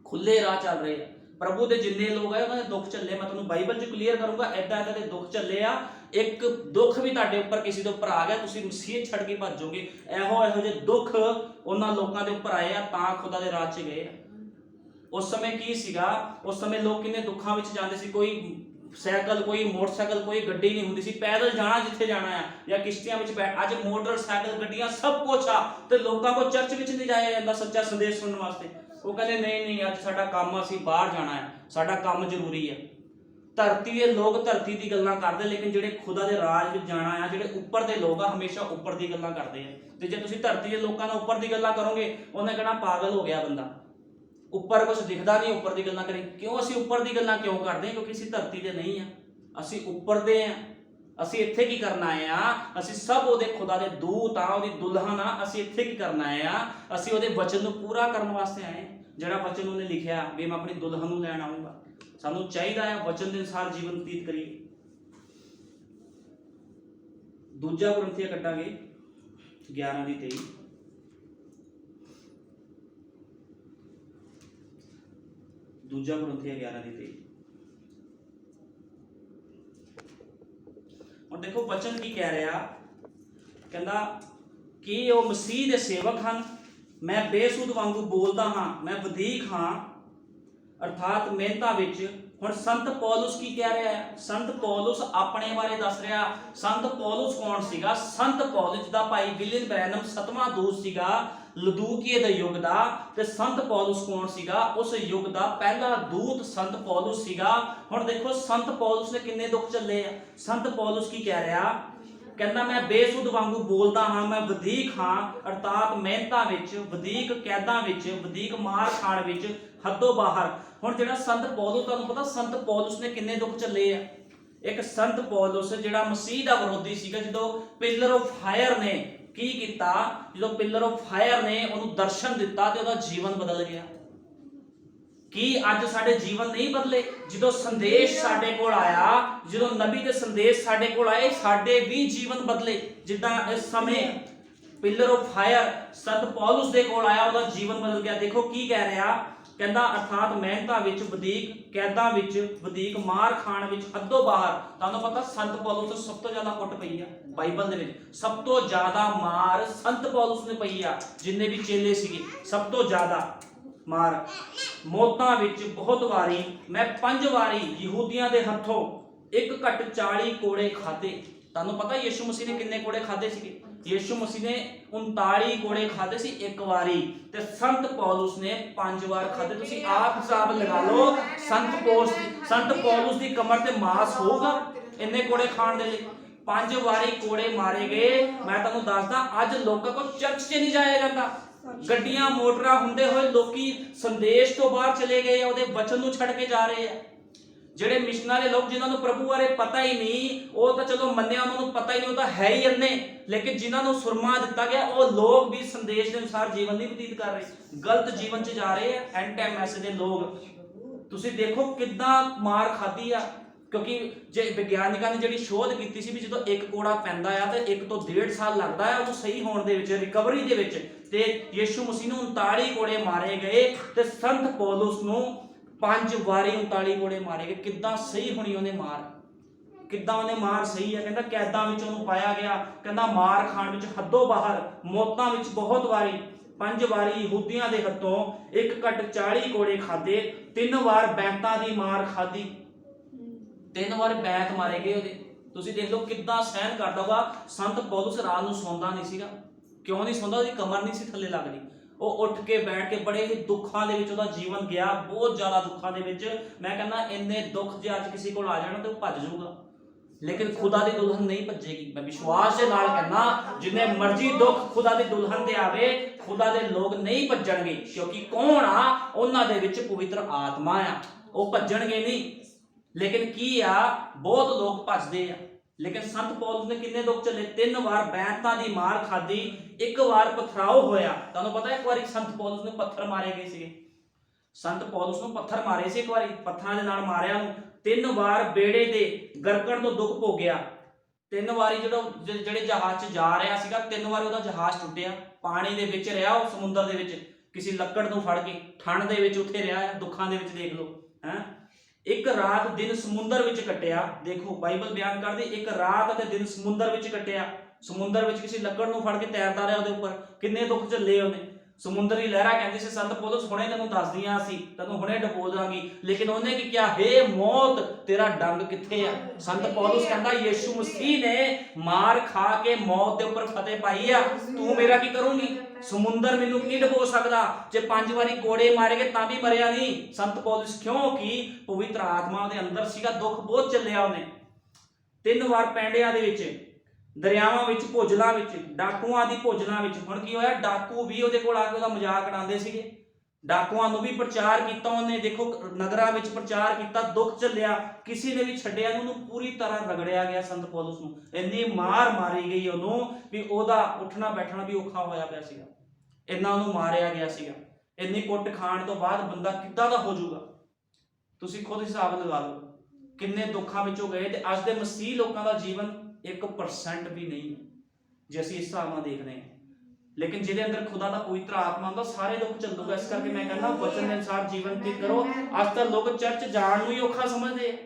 ਖੁੱਲੇ ਰਾਹ ਚੱਲ ਰਹੇ ਆ। ਪ੍ਰਭੂ ਦੇ ਜਿੰਨੇ ਲੋਕ ਆ ਉਹਨਾਂ ਦੇ ਦੁੱਖ ਚੱਲੇ, ਮੈਂ ਤੁਹਾਨੂੰ ਬਾਈਬਲ 'ਚ ਕਲੀਅਰ ਕਰੂੰਗਾ, ਏਦਾਂ ਦੇ ਦੁੱਖ ਚੱਲੇ ਆ। ਇੱਕ ਦੁੱਖ ਵੀ ਤੁਹਾਡੇ ਉੱਪਰ ਕਿਸੇ ਦੇ ਉੱਪਰ ਆ ਗਿਆ, ਤੁਸੀਂ ਮਸੀਹ ਛੱਡ ਕੇ ਭੱਜੋਗੇ। ਇਹੋ ਜਿਹੇ ਦੁੱਖ ਉਹਨਾਂ ਲੋਕਾਂ ਦੇ ਉੱਪਰ ਆਏ ਆ, ਤਾਂ ਖੁਦਾ ਦੇ ਰਾਹ 'ਚ ਗਏ ਆ। ਉਸ ਸਮੇਂ ਕੀ ਸੀਗਾ? ਉਸ ਸਮੇਂ ਲੋਕ ਕਿੰਨੇ ਦੁੱਖਾਂ ਵਿੱਚ ਜਾਂਦੇ ਸੀ। ਕੋਈ ਸਾਈਕਲ, ਕੋਈ ਮੋਟਰਸਾਈਕਲ, ਕੋਈ ਗੱਡੀ ਨਹੀਂ ਹੁੰਦੀ ਸੀ। ਪੈਦਲ ਜਾਣਾ ਜਿੱਥੇ ਜਾਣਾ ਆ, ਜਾਂ ਕਿਸ਼ਤੀਆਂ ਵਿੱਚ ਬੈਠ। ਅੱਜ ਮੋਟਰਸਾਈਕਲ, ਗੱਡੀਆਂ ਸਭ ਕੁਛ ਆ, ਤੇ ਲੋਕਾਂ ਕੋਲ ਚਰਚ ਵਿੱਚ ਨਹੀਂ ਜਾਇਆ ਜਾਂਦਾ ਸੱਚਾ ਸੰਦੇਸ਼ ਸੁਣਨ ਵਾਸਤੇ। ਉਹ ਕਹਿੰਦੇ ਨਹੀਂ ਅੱਜ ਸਾਡਾ ਕੰਮ, ਅਸੀਂ ਬਾਹਰ ਜਾਣਾ ਹੈ, ਸਾਡਾ ਕੰਮ ਜ਼ਰੂਰੀ ਹੈ। ਧਰਤੀ ਦੇ ਲੋਕ ਧਰਤੀ ਦੀ ਗੱਲਾਂ ਕਰਦੇ, ਲੇਕਿਨ ਜਿਹੜੇ ਖੁਦਾ ਦੇ ਰਾਜ ਵਿੱਚ ਜਾਣਾ ਆ, ਜਿਹੜੇ ਉੱਪਰ ਦੇ ਲੋਕ ਆ, ਹਮੇਸ਼ਾ ਉੱਪਰ ਦੀ ਗੱਲਾਂ ਕਰਦੇ ਆ। ਤੇ ਜੇ ਤੁਸੀਂ ਧਰਤੀ ਦੇ ਲੋਕਾਂ ਨਾਲ ਉੱਪਰ ਦੀ ਗੱਲਾਂ ਕਰੋਗੇ, ਉਹਨੇ ਕਹਿਣਾ ਪਾਗਲ ਹੋ ਗਿਆ ਬੰਦਾ, ਉੱਪਰ ਕੁਝ ਦਿਖਦਾ ਨਹੀਂ, ਉੱਪਰ ਦੀ ਗੱਲਾਂ ਕਰੀ। ਕਿਉਂ ਅਸੀਂ ਉੱਪਰ ਦੀ ਗੱਲਾਂ ਕਿਉਂ ਕਰਦੇ? ਕਿਉਂਕਿ ਅਸੀਂ ਧਰਤੀ ਦੇ ਨਹੀਂ ਆ, ਅਸੀਂ ਉੱਪਰ ਦੇ ਆ। ਅਸੀਂ ਇੱਥੇ ਕੀ ਕਰਨ ਆਏ ਆ? ਅਸੀਂ ਸਭ ਉਹਦੇ ਖੁਦਾ ਦੇ ਦੂਤ ਆ, ਉਹਦੀ ਦੁਲਹਨ ਆ। ਅਸੀਂ ਇੱਥੇ ਕੀ ਕਰਨ ਆਏ ਆ? ਅਸੀਂ ਉਹਦੇ ਵਚਨ ਨੂੰ ਪੂਰਾ ਕਰਨ ਵਾਸਤੇ ਆਏ, ਜਿਹੜਾ ਵਚਨ ਉਹਨੇ ਲਿਖਿਆ ਵੀ ਮੈਂ ਆਪਣੀ ਦੁਲਹਨ ਨੂੰ ਲੈਣ ਆਊਂਗਾ। ਸਾਨੂੰ ਚਾਹੀਦਾ ਹੈ ਵਚਨ ਦੇ ਅਨੁਸਾਰ ਜੀਵਨ ਬਤੀਤ ਕਰੀਏ। ਦੂਜਾ ਕੁਰਿੰਥੀਆਂ ਕੱਟਾਂਗੇ 11:23। ਦੂਜਾ ਕੁਰਿੰਥੀਆਂ 11:23। ਹੁਣ ਦੇਖੋ ਵਚਨ ਕੀ ਕਹਿ ਰਿਹਾ, ਕਹਿੰਦਾ ਕਿ ਉਹ ਮਸੀਹ ਦੇ ਸੇਵਕ ਹਨ। ਮੈਂ ਬੇਸੁੱਧ ਵਾਂਗੂ ਬੋਲਦਾ ਹਾਂ, ਮੈਂ ਵਧੀਕ ਹਾਂ, ਅਰਥਾਤ ਮਿਹਨਤਾਂ ਵਿੱਚ। ਹੁਣ ਸੰਤ ਪੌਲੁਸ ਕੀ ਕਹਿ ਰਿਹਾ ਹੈ? ਸੰਤ ਪੌਲੁਸ ਆਪਣੇ ਬਾਰੇ ਦੱਸ ਰਿਹਾ। ਸੰਤ ਪੌਲੁਸ ਕੌਣ ਸੀਗਾ? ਸੰਤ ਪੌਲੁਸ ਦਾ ਭਾਈ ਵਿਲੀਅਮ ਬ੍ਰੈਨਮ 7ਵਾਂ ਦੂਤ ਸੀਗਾ ਲਦੂਕੀਏ ਦੇ ਯੁੱਗ ਦਾ। ਤੇ ਸੰਤ ਪੌਲੁਸ ਕੌਣ ਸੀਗਾ? ਉਸ ਯੁੱਗ ਦਾ ਪਹਿਲਾ ਦੂਤ ਸੰਤ ਪੌਲੁਸ ਸੀਗਾ। ਹੁਣ ਦੇਖੋ ਸੰਤ ਪੌਲੁਸ ਨੇ ਕਿੰਨੇ ਦੁੱਖ ਝੱਲੇ ਆ। ਸੰਤ ਪੌਲੁਸ ਕੀ ਕਹਿ ਰਿਹਾ? ਕਹਿੰਦਾ ਮੈਂ ਬੇਸੁੱਧ ਵਾਂਗੂ ਬੋਲਦਾ ਹਾਂ, ਮੈਂ ਵਧੀਕ ਹਾਂ, ਅਰਥਾਤ ਮਿਹਨਤਾਂ ਵਿੱਚ, ਵਧੀਕ ਕੈਦਾਂ ਵਿੱਚ, ਵਧੀਕ ਮਾਰ ਖਾਣ ਵਿੱਚ, ਹੱਦੋਂ ਬਾਹਰ। ਹੁਣ ਜਿਹੜਾ ਸੰਤ ਪੌਲੁਸ, ਤੁਹਾਨੂੰ ਪਤਾ ਸੰਤ ਪੌਲੁਸ ਨੇ ਕਿੰਨੇ ਦੁੱਖ ਝੱਲੇ ਆ। ਇੱਕ ਸੰਤ ਪੌਲੁਸ ਜਿਹੜਾ ਮਸੀਹ ਦਾ ਵਿਰੋਧੀ ਸੀਗਾ, ਜਦੋਂ ਪਿਲਰ ਆਫ ਫਾਇਰ ਨੇ ਕੀ ਕੀਤਾ, ਜਦੋਂ ਪਿਲਰ ਆਫ ਫਾਇਰ ਨੇ ਉਹਨੂੰ ਦਰਸ਼ਨ ਦਿੱਤਾ ਤੇ ਉਹਦਾ ਜੀਵਨ ਬਦਲ ਗਿਆ। ਕੀ ਅੱਜ ਸਾਡੇ ਜੀਵਨ ਨਹੀਂ ਬਦਲੇ? ਜਦੋਂ ਸੰਦੇਸ਼ ਸਾਡੇ ਕੋਲ ਆਇਆ, ਜਦੋਂ ਨਬੀ ਦੇ ਸੰਦੇਸ਼ ਸਾਡੇ ਕੋਲ ਆਏ, ਸਾਡੇ ਵੀ ਜੀਵਨ ਬਦਲੇ। ਜਿੱਦਾਂ ਇਸ ਸਮੇਂ ਪਿਲਰ ਆਫ ਫਾਇਰ ਸੰਤ ਪੌਲੁਸ ਦੇ ਕੋਲ ਆਇਆ, ਉਹਦਾ ਜੀਵਨ ਬਦਲ ਗਿਆ। ਦੇਖੋ ਕੀ ਕਹਿ ਰਿਹਾ, ਕਹਿੰਦਾ ਅਰਥਾਤ ਮਿਹਨਤਾਂ ਵਿੱਚ ਵਧੀਕ, ਕੈਦਾਂ ਵਿੱਚ ਵਧੀਕ, ਮਾਰ ਖਾਣ ਵਿੱਚ ਹੱਦੋਂ ਬਾਹਰ। ਤੁਹਾਨੂੰ ਪਤਾ ਸੰਤ ਪੌਲੁਸ ਨੂੰ ਸਭ ਤੋਂ ਜ਼ਿਆਦਾ ਕੁੱਟ ਪਈ ਆ ਬਾਈਬਲ ਦੇ ਵਿੱਚ, ਸਭ ਤੋਂ ਜ਼ਿਆਦਾ ਮਾਰ ਸੰਤ ਪੌਲੁਸ ਨੇ ਪਈ ਆ। ਜਿੰਨੇ ਵੀ ਚੇਲੇ ਸੀਗੇ ਸਭ ਤੋਂ ਜ਼ਿਆਦਾ ਮਾਰ। ਮੌਤਾਂ ਵਿੱਚ ਬਹੁਤ ਵਾਰੀ, ਮੈਂ 5 ਵਾਰੀ ਯਹੂਦੀਆਂ ਦੇ ਹੱਥੋਂ 1 ਘੱਟ 40 ਕੋੜੇ ਖਾਦੇ। ਤੁਹਾਨੂੰ ਪਤਾ ਯਿਸੂ ਮਸੀਹ ਨੇ ਕਿੰਨੇ ਕੋੜੇ ਖਾਦੇ ਸੀਗੇ? ਯਿਸੂ ਮਸੀਹ ਨੇ 39 ਕੋੜੇ ਖਾਦੇ ਸੀ ਇੱਕ ਵਾਰੀ, ਤੇ ਸੰਤ ਪੌਲੁਸ ਨੇ 5 ਵਾਰ ਖਾਦੇ। ਤੁਸੀਂ ਆਪ ਹਿਸਾਬ ਲਗਾ ਲਓ, ਸੰਤ ਪੌਲੁਸ ਦੀ ਕਮਰ ਤੇ ਮਾਸ ਹੋਊਗਾ ਇੰਨੇ ਕੋੜੇ ਖਾਣ ਦੇ ਲਈ? 5 ਵਾਰੀ ਕੋੜੇ ਮਾਰੇ ਗਏ। ਮੈਂ ਤੁਹਾਨੂੰ ਦੱਸਦਾ, ਅੱਜ ਲੋਕਾਂ ਕੋਲ ਚਰਚ 'ਚ ਨਹੀਂ ਜਾਇਆ ਜਾਂਦਾ। ਗੱਡੀਆਂ ਮੋਟਰਾਂ ਹੁੰਦੇ ਹੋਏ ਲੋਕੀ ਸੰਦੇਸ਼ ਤੋਂ ਬਾਹਰ ਚਲੇ ਗਏ, ਉਹਦੇ ਵਚਨ ਨੂੰ ਛੱਡ ਕੇ ਜਾ ਰਹੇ ਆ। ਜਿਹੜੇ ਮਿਸ਼ਨਰੀ ਲੋਕ ਜਿਨ੍ਹਾਂ ਨੂੰ ਪ੍ਰਭੂ ਬਾਰੇ ਪਤਾ ਹੀ ਨਹੀਂ, ਉਹ ਤਾਂ ਚਲੋ ਮੰਨਿਆ, ਉਹਨਾਂ ਨੂੰ ਪਤਾ ਹੀ ਨਹੀਂ, ਉਹ ਤਾਂ ਹੈ ਹੀ ਅੰਨੇ। ਲੇਕਿਨ ਜਿਨ੍ਹਾਂ ਨੂੰ ਸੁਰਮਾ ਦਿੱਤਾ ਗਿਆ, ਉਹ ਲੋਕ ਵੀ ਸੰਦੇਸ਼ ਦੇ ਅਨੁਸਾਰ ਜੀਵਨ ਨਹੀਂ ਬਤੀਤ ਕਰ ਰਹੇ, ਗਲਤ ਜੀਵਨ 'ਚ ਜਾ ਰਹੇ ਆ। ਐਂਡ ਟਾਈਮ ਮੈਸੇਜ ਦੇ ਲੋਕ ਤੁਸੀਂ ਦੇਖੋ ਕਿੱਦਾਂ ਮਾਰ ਖਾਦੀ ਆ। ਕਿਉਂਕਿ ਜੇ ਵਿਗਿਆਨਿਕਾਂ ਨੇ ਜਿਹੜੀ ਸ਼ੋਧ ਕੀਤੀ ਸੀ ਵੀ ਜਦੋਂ 1 ਕੋੜਾ ਪੈਂਦਾ ਆ ਤੇ 1 ਤੋਂ 1.5 ਸਾਲ ਲੱਗਦਾ ਆ ਉਹਨੂੰ ਸਹੀ ਹੋਣ ਦੇ ਵਿੱਚ, ਰਿਕਵਰੀ ਦੇ ਵਿੱਚ, ਤੇ ਯਿਸੂ ਮਸੀਹ ਨੂੰ 39 ਕੋੜੇ ਮਾਰੇ ਗਏ ਤੇ ਸੰਤ ਪੌਲੁਸ ਨੂੰ 5 ਵਾਰੀ 39 ਕੋੜੇ ਮਾਰੇ ਗਏ। ਕਿੱਦਾਂ ਸਹੀ ਹੋਣੀ ਉਹਨੇ ਮਾਰ, ਕਿੱਦਾਂ ਉਹਨੇ ਮਾਰ ਸਹੀ ਹੈ? ਕਹਿੰਦਾ ਕੈਦਾਂ ਵਿੱਚ ਉਹਨੂੰ ਪਾਇਆ ਗਿਆ, ਕਹਿੰਦਾ ਮਾਰ ਖਾਣ ਵਿੱਚ ਹੱਦੋਂ ਬਾਹਰ, ਮੌਤਾਂ ਵਿੱਚ ਬਹੁਤ ਵਾਰੀ, 5 ਵਾਰੀ ਯਹੂਦੀਆਂ ਦੇ ਹੱਥੋਂ 1 ਘੱਟ 40 ਕੋੜੇ ਖਾਦੇ, 3 ਵਾਰ ਬੈਂਤਾਂ ਦੀ ਮਾਰ ਖਾਦੀ, 3 ਵਾਰ ਬੈਂਤ ਮਾਰੇ ਗਏ ਉਹਦੇ। ਤੁਸੀਂ ਦੇਖ ਲਓ ਕਿੱਦਾਂ ਸਹਿਨ ਕਰਦਾ ਹੋਗਾ। ਸੰਤ ਪੌਲੁਸ ਰਾਤ ਨੂੰ ਸੌਂਦਾ ਨਹੀਂ ਸੀਗਾ। ਕਿਉਂ ਨਹੀਂ ਸੌਂਦਾ? ਉਹਦੀ ਕਮਰ ਨਹੀਂ ਸੀ ਥੱਲੇ ਲੱਗਦੀ। ਉਹ ਉੱਠ ਕੇ ਬੈਠ ਕੇ ਬੜੇ ਹੀ ਦੁੱਖਾਂ ਦੇ ਵਿੱਚ ਉਹਦਾ ਜੀਵਨ ਗਿਆ, ਬਹੁਤ ਜ਼ਿਆਦਾ ਦੁੱਖਾਂ ਦੇ ਵਿੱਚ। ਮੈਂ ਕਹਿੰਦਾ ਇੰਨੇ ਦੁੱਖ ਜੇ ਅੱਜ ਕਿਸੇ ਕੋਲ ਆ ਜਾਣ ਤੇ ਉਹ ਭੱਜ ਜਾਊਗਾ, ਲੇਕਿਨ ਖੁਦਾ ਦੀ ਦੁਲਹਨ ਨਹੀਂ ਭੱਜੇਗੀ। ਮੈਂ ਵਿਸ਼ਵਾਸ ਦੇ ਨਾਲ ਕਹਿੰਦਾ, ਜਿੰਨੇ ਮਰਜ਼ੀ ਦੁੱਖ ਖੁਦਾ ਦੀ ਦੁਲਹਨ ਤੇ ਆਵੇ, ਖੁਦਾ ਦੇ ਲੋਕ ਨਹੀਂ ਭੱਜਣਗੇ। ਕਿਉਂਕਿ ਕੌਣ ਆ? ਉਹਨਾਂ ਦੇ ਵਿੱਚ ਪਵਿੱਤਰ ਆਤਮਾ ਆ, ਉਹ ਭੱਜਣਗੇ ਨਹੀਂ। ਲੇਕਿਨ ਕੀ ਆ, ਬਹੁਤ ਲੋਕ ਭੱਜਦੇ ਆ। ਲੇਕਿਨ ਸੰਤ ਪੌਲੁਸ ਨੇ ਕਿੰਨੇ ਦੁੱਖ ਚੱਲੇ? 3 ਵਾਰ ਬੈਂਤਾਂ ਦੀ ਮਾਰ ਖਾਦੀ, 1 ਵਾਰ ਪਥਰਾਓ ਹੋਇਆ। ਤੁਹਾਨੂੰ ਪਤਾ ਇੱਕ ਵਾਰੀ ਸੰਤ ਪੌਲੁਸ ਨੂੰ ਪੱਥਰ ਮਾਰੇ ਗਏ ਸੀਗੇ। ਸੰਤ ਪੌਲੁਸ ਨੂੰ ਪੱਥਰ ਮਾਰੇ ਸੀ, ਇੱਕ ਵਾਰੀ ਪੱਥਰਾਂ ਦੇ ਨਾਲ ਮਾਰਿਆ ਉਹਨੂੰ। 3 ਵਾਰ ਬੇੜੇ ਦੇ ਗਰਕਣ ਤੋਂ ਦੁੱਖ ਭੋਗਿਆ। 3 ਵਾਰੀ ਜਿਹੜੇ ਜਹਾਜ਼ 'ਚ ਜਾ ਰਿਹਾ ਸੀਗਾ, 3 ਵਾਰ ਉਹਦਾ ਜਹਾਜ਼ ਟੁੱਟਿਆ। ਪਾਣੀ ਦੇ ਵਿੱਚ ਰਿਹਾ ਉਹ, ਸਮੁੰਦਰ ਦੇ ਵਿੱਚ, ਕਿਸੇ ਲੱਕੜ ਨੂੰ ਫੜ ਕੇ ਠੰਡ ਦੇ ਵਿੱਚ ਉੱਥੇ ਰਿਹਾ, ਦੁੱਖਾਂ ਦੇ ਵਿੱਚ। ਦੇਖ ਲਓ ਹੈ, 1 ਰਾਤ ਦਿਨ ਸਮੁੰਦਰ ਵਿੱਚ ਕੱਟਿਆ। ਦੇਖੋ ਬਾਈਬਲ ਬਿਆਨ ਕਰਦੀ, 1 ਰਾਤ ਅਤੇ ਦਿਨ ਸਮੁੰਦਰ ਵਿੱਚ ਕੱਟਿਆ। ਸਮੁੰਦਰ ਵਿੱਚ ਕਿਸੇ ਲੱਕੜ ਨੂੰ ਫੜ ਕੇ ਤੈਰਦਾ ਰਿਹਾ ਉਹਦੇ ਉੱਪਰ। ਕਿੰਨੇ ਦੁੱਖ ਝੱਲੇ ਉਹਨੇ। ਸਮੁੰਦਰੀ ਲਹਿਰਾਂ ਕਹਿੰਦੀ ਸੀ ਸੰਤ ਪੌਲੁਸ ਹੁਣੇ ਤੈਨੂੰ ਦੱਸਦੀਆਂ ਸੀ, ਤੈਨੂੰ ਹੁਣੇ ਡੁਬੋ ਦਾਂਗੀ। ਲੇਕਿਨ ਉਹਨੇ ਕੀ ਕਿਹਾ? ਹੇ ਮੌਤ ਤੇਰਾ ਡੰਗ ਕਿੱਥੇ ਆ? ਸੰਤ ਪੌਲੁਸ ਕਹਿੰਦਾ ਯਿਸੂ ਮਸੀਹ ਨੇ ਮਾਰ ਖਾ ਕੇ ਮੌਤ ਦੇ ਉੱਪਰ ਫਤਿਹ ਪਾਈ ਆ, ਤੂੰ ਮੇਰਾ ਕੀ ਕਰੂੰਗੀ? ਸਮੁੰਦਰ ਮੈਨੂੰ ਨਹੀਂ ਡੁਬੋ ਸਕਦਾ। ਜੇ 5 ਵਾਰੀ ਕੋੜੇ ਮਾਰੇ ਗਏ ਤਾਂ ਵੀ ਮਰਿਆ ਨਹੀਂ ਸੰਤ ਪੌਲੁਸ, ਕਿਉਂਕਿ ਪਵਿੱਤਰ ਆਤਮਾ ਦੇ ਅੰਦਰ ਸੀਗਾ। ਦੁੱਖ ਬਹੁਤ ਚੱਲਿਆ ਉਹਨੇ। 3 ਵਾਰ ਪੈਂਡਿਆਂ ਦੇ ਵਿੱਚ, ਦਰਿਆਵਾਂ ਵਿੱਚ, ਭੋਜਲਾਂ ਵਿੱਚ, ਡਾਕੂਆਂ ਦੀ ਭੋਜਲਾਂ ਵਿੱਚ। ਹੁਣ ਕੀ ਹੋਇਆ? ਡਾਕੂ ਵੀ ਉਹਦੇ ਕੋਲ ਆ ਕੇ ਉਹਦਾ ਮਜ਼ਾਕ ਉਡਾਉਂਦੇ ਸੀਗੇ। ਡਾਕੂਆਂ ਨੂੰ ਵੀ ਪ੍ਰਚਾਰ ਕੀਤਾ ਉਹਨੇ। ਦੇਖੋ ਨਗਰਾਂ ਵਿੱਚ ਪ੍ਰਚਾਰ ਕੀਤਾ, ਦੁੱਖ ਚੱਲਿਆ, ਕਿਸੇ ਨੇ ਵੀ ਛੱਡਿਆ ਨਹੀਂ। ਉਹਨੂੰ ਪੂਰੀ ਤਰ੍ਹਾਂ ਰਗੜਿਆ ਗਿਆ ਸੰਤ ਪੌਲੁਸ ਨੂੰ। ਇੰਨੀ ਮਾਰ ਮਾਰੀ ਗਈ ਉਹਨੂੰ ਵੀ ਉਹਦਾ ਉੱਠਣਾ ਬੈਠਣਾ ਵੀ ਔਖਾ ਹੋਇਆ ਪਿਆ ਸੀਗਾ। ਇੰਨਾ ਉਹਨੂੰ ਮਾਰਿਆ ਗਿਆ ਸੀਗਾ। ਇੰਨੀ ਕੁੱਟ ਖਾਣ ਤੋਂ ਬਾਅਦ ਬੰਦਾ ਕਿੱਦਾਂ ਦਾ ਹੋ ਜਾਊਗਾ? ਤੁਸੀਂ ਖੁਦ ਹਿਸਾਬ ਲਗਾ ਲਓ ਕਿੰਨੇ ਦੁੱਖਾਂ ਵਿੱਚੋਂ ਗਏ। ਤੇ ਅੱਜ ਦੇ ਮਸੀਹ ਲੋਕਾਂ ਦਾ ਜੀਵਨ 1% ਵੀ ਨਹੀਂ, ਜੇ ਅਸੀਂ ਇਸ ਹਿਸਾਬ ਨਾਲ ਦੇਖਦੇ ਹਾਂ। ਲੇਕਿਨ ਜਿਹਦੇ ਅੰਦਰ ਖੁਦਾ ਦਾ ਪਵਿੱਤਰ ਆਤਮਾ ਹੁੰਦਾ, ਸਾਰੇ ਦੁੱਖ ਚੱਲੂਗਾ। ਇਸ ਕਰਕੇ ਮੈਂ ਕਹਿੰਦਾ ਵਚਨ ਦੇ ਅਨੁਸਾਰ ਜੀਵਨ ਬਤੀਤ ਕਰੋ। ਅੱਜ ਤਾਂ ਲੋਕ ਚਰਚ ਜਾਣ ਨੂੰ ਹੀ ਔਖਾ ਸਮਝਦੇ ਆ।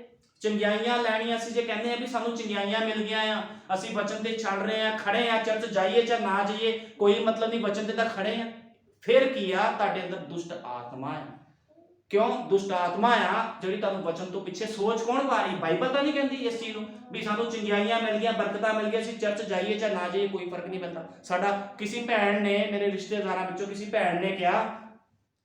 ਚੰਗਿਆਈਆਂ ਲੈਣੀਆਂ, ਅਸੀਂ ਜੇ ਕਹਿੰਦੇ ਆ ਵੀ ਸਾਨੂੰ ਚੰਗਿਆਈਆਂ ਮਿਲ ਗਈਆਂ ਆ, ਅਸੀਂ ਵਚਨ ਤੇ ਚੱਲ ਰਹੇ ਆ, ਖੜੇ ਆ, ਚਰਚ ਜਾਈਏ ਜਾਂ ਨਾ ਜਾਈਏ ਕੋਈ ਮਤਲਬ ਨਹੀਂ, ਵਚਨ ਤੇ ਤਾਂ ਖੜੇ ਆ। ਫਿਰ ਕੀ ਆ? ਤੁਹਾਡੇ ਅੰਦਰ ਦੁਸ਼ਟ ਆਤਮਾ ਆ। ਕਿਉਂ ਦੁਸ਼ਟ ਆਤਮਾ ਆ? ਜਿਹੜੀ ਤੁਹਾਨੂੰ ਵਚਨ ਤੋਂ ਪਿੱਛੇ ਸੋਚ ਕੌਣ ਪਾ ਰਹੀ? ਬਾਈਬਲ ਤਾਂ ਨਹੀਂ ਕਹਿੰਦੀ ਇਸ ਚੀਜ਼ ਨੂੰ ਵੀ ਸਾਨੂੰ ਚੰਗਿਆਈਆਂ ਮਿਲ ਗਈਆਂ, ਬਰਕਤਾਂ ਮਿਲ ਗਈਆਂ, ਅਸੀਂ ਚਰਚ ਜਾਈਏ ਜਾਂ ਨਾ ਜਾਈਏ ਕੋਈ ਫਰਕ ਨਹੀਂ ਪੈਂਦਾ ਸਾਡਾ। ਕਿਸੇ ਭੈਣ ਨੇ, ਮੇਰੇ ਰਿਸ਼ਤੇਦਾਰਾਂ ਵਿੱਚੋਂ ਕਿਸੇ ਭੈਣ ਨੇ ਕਿਹਾ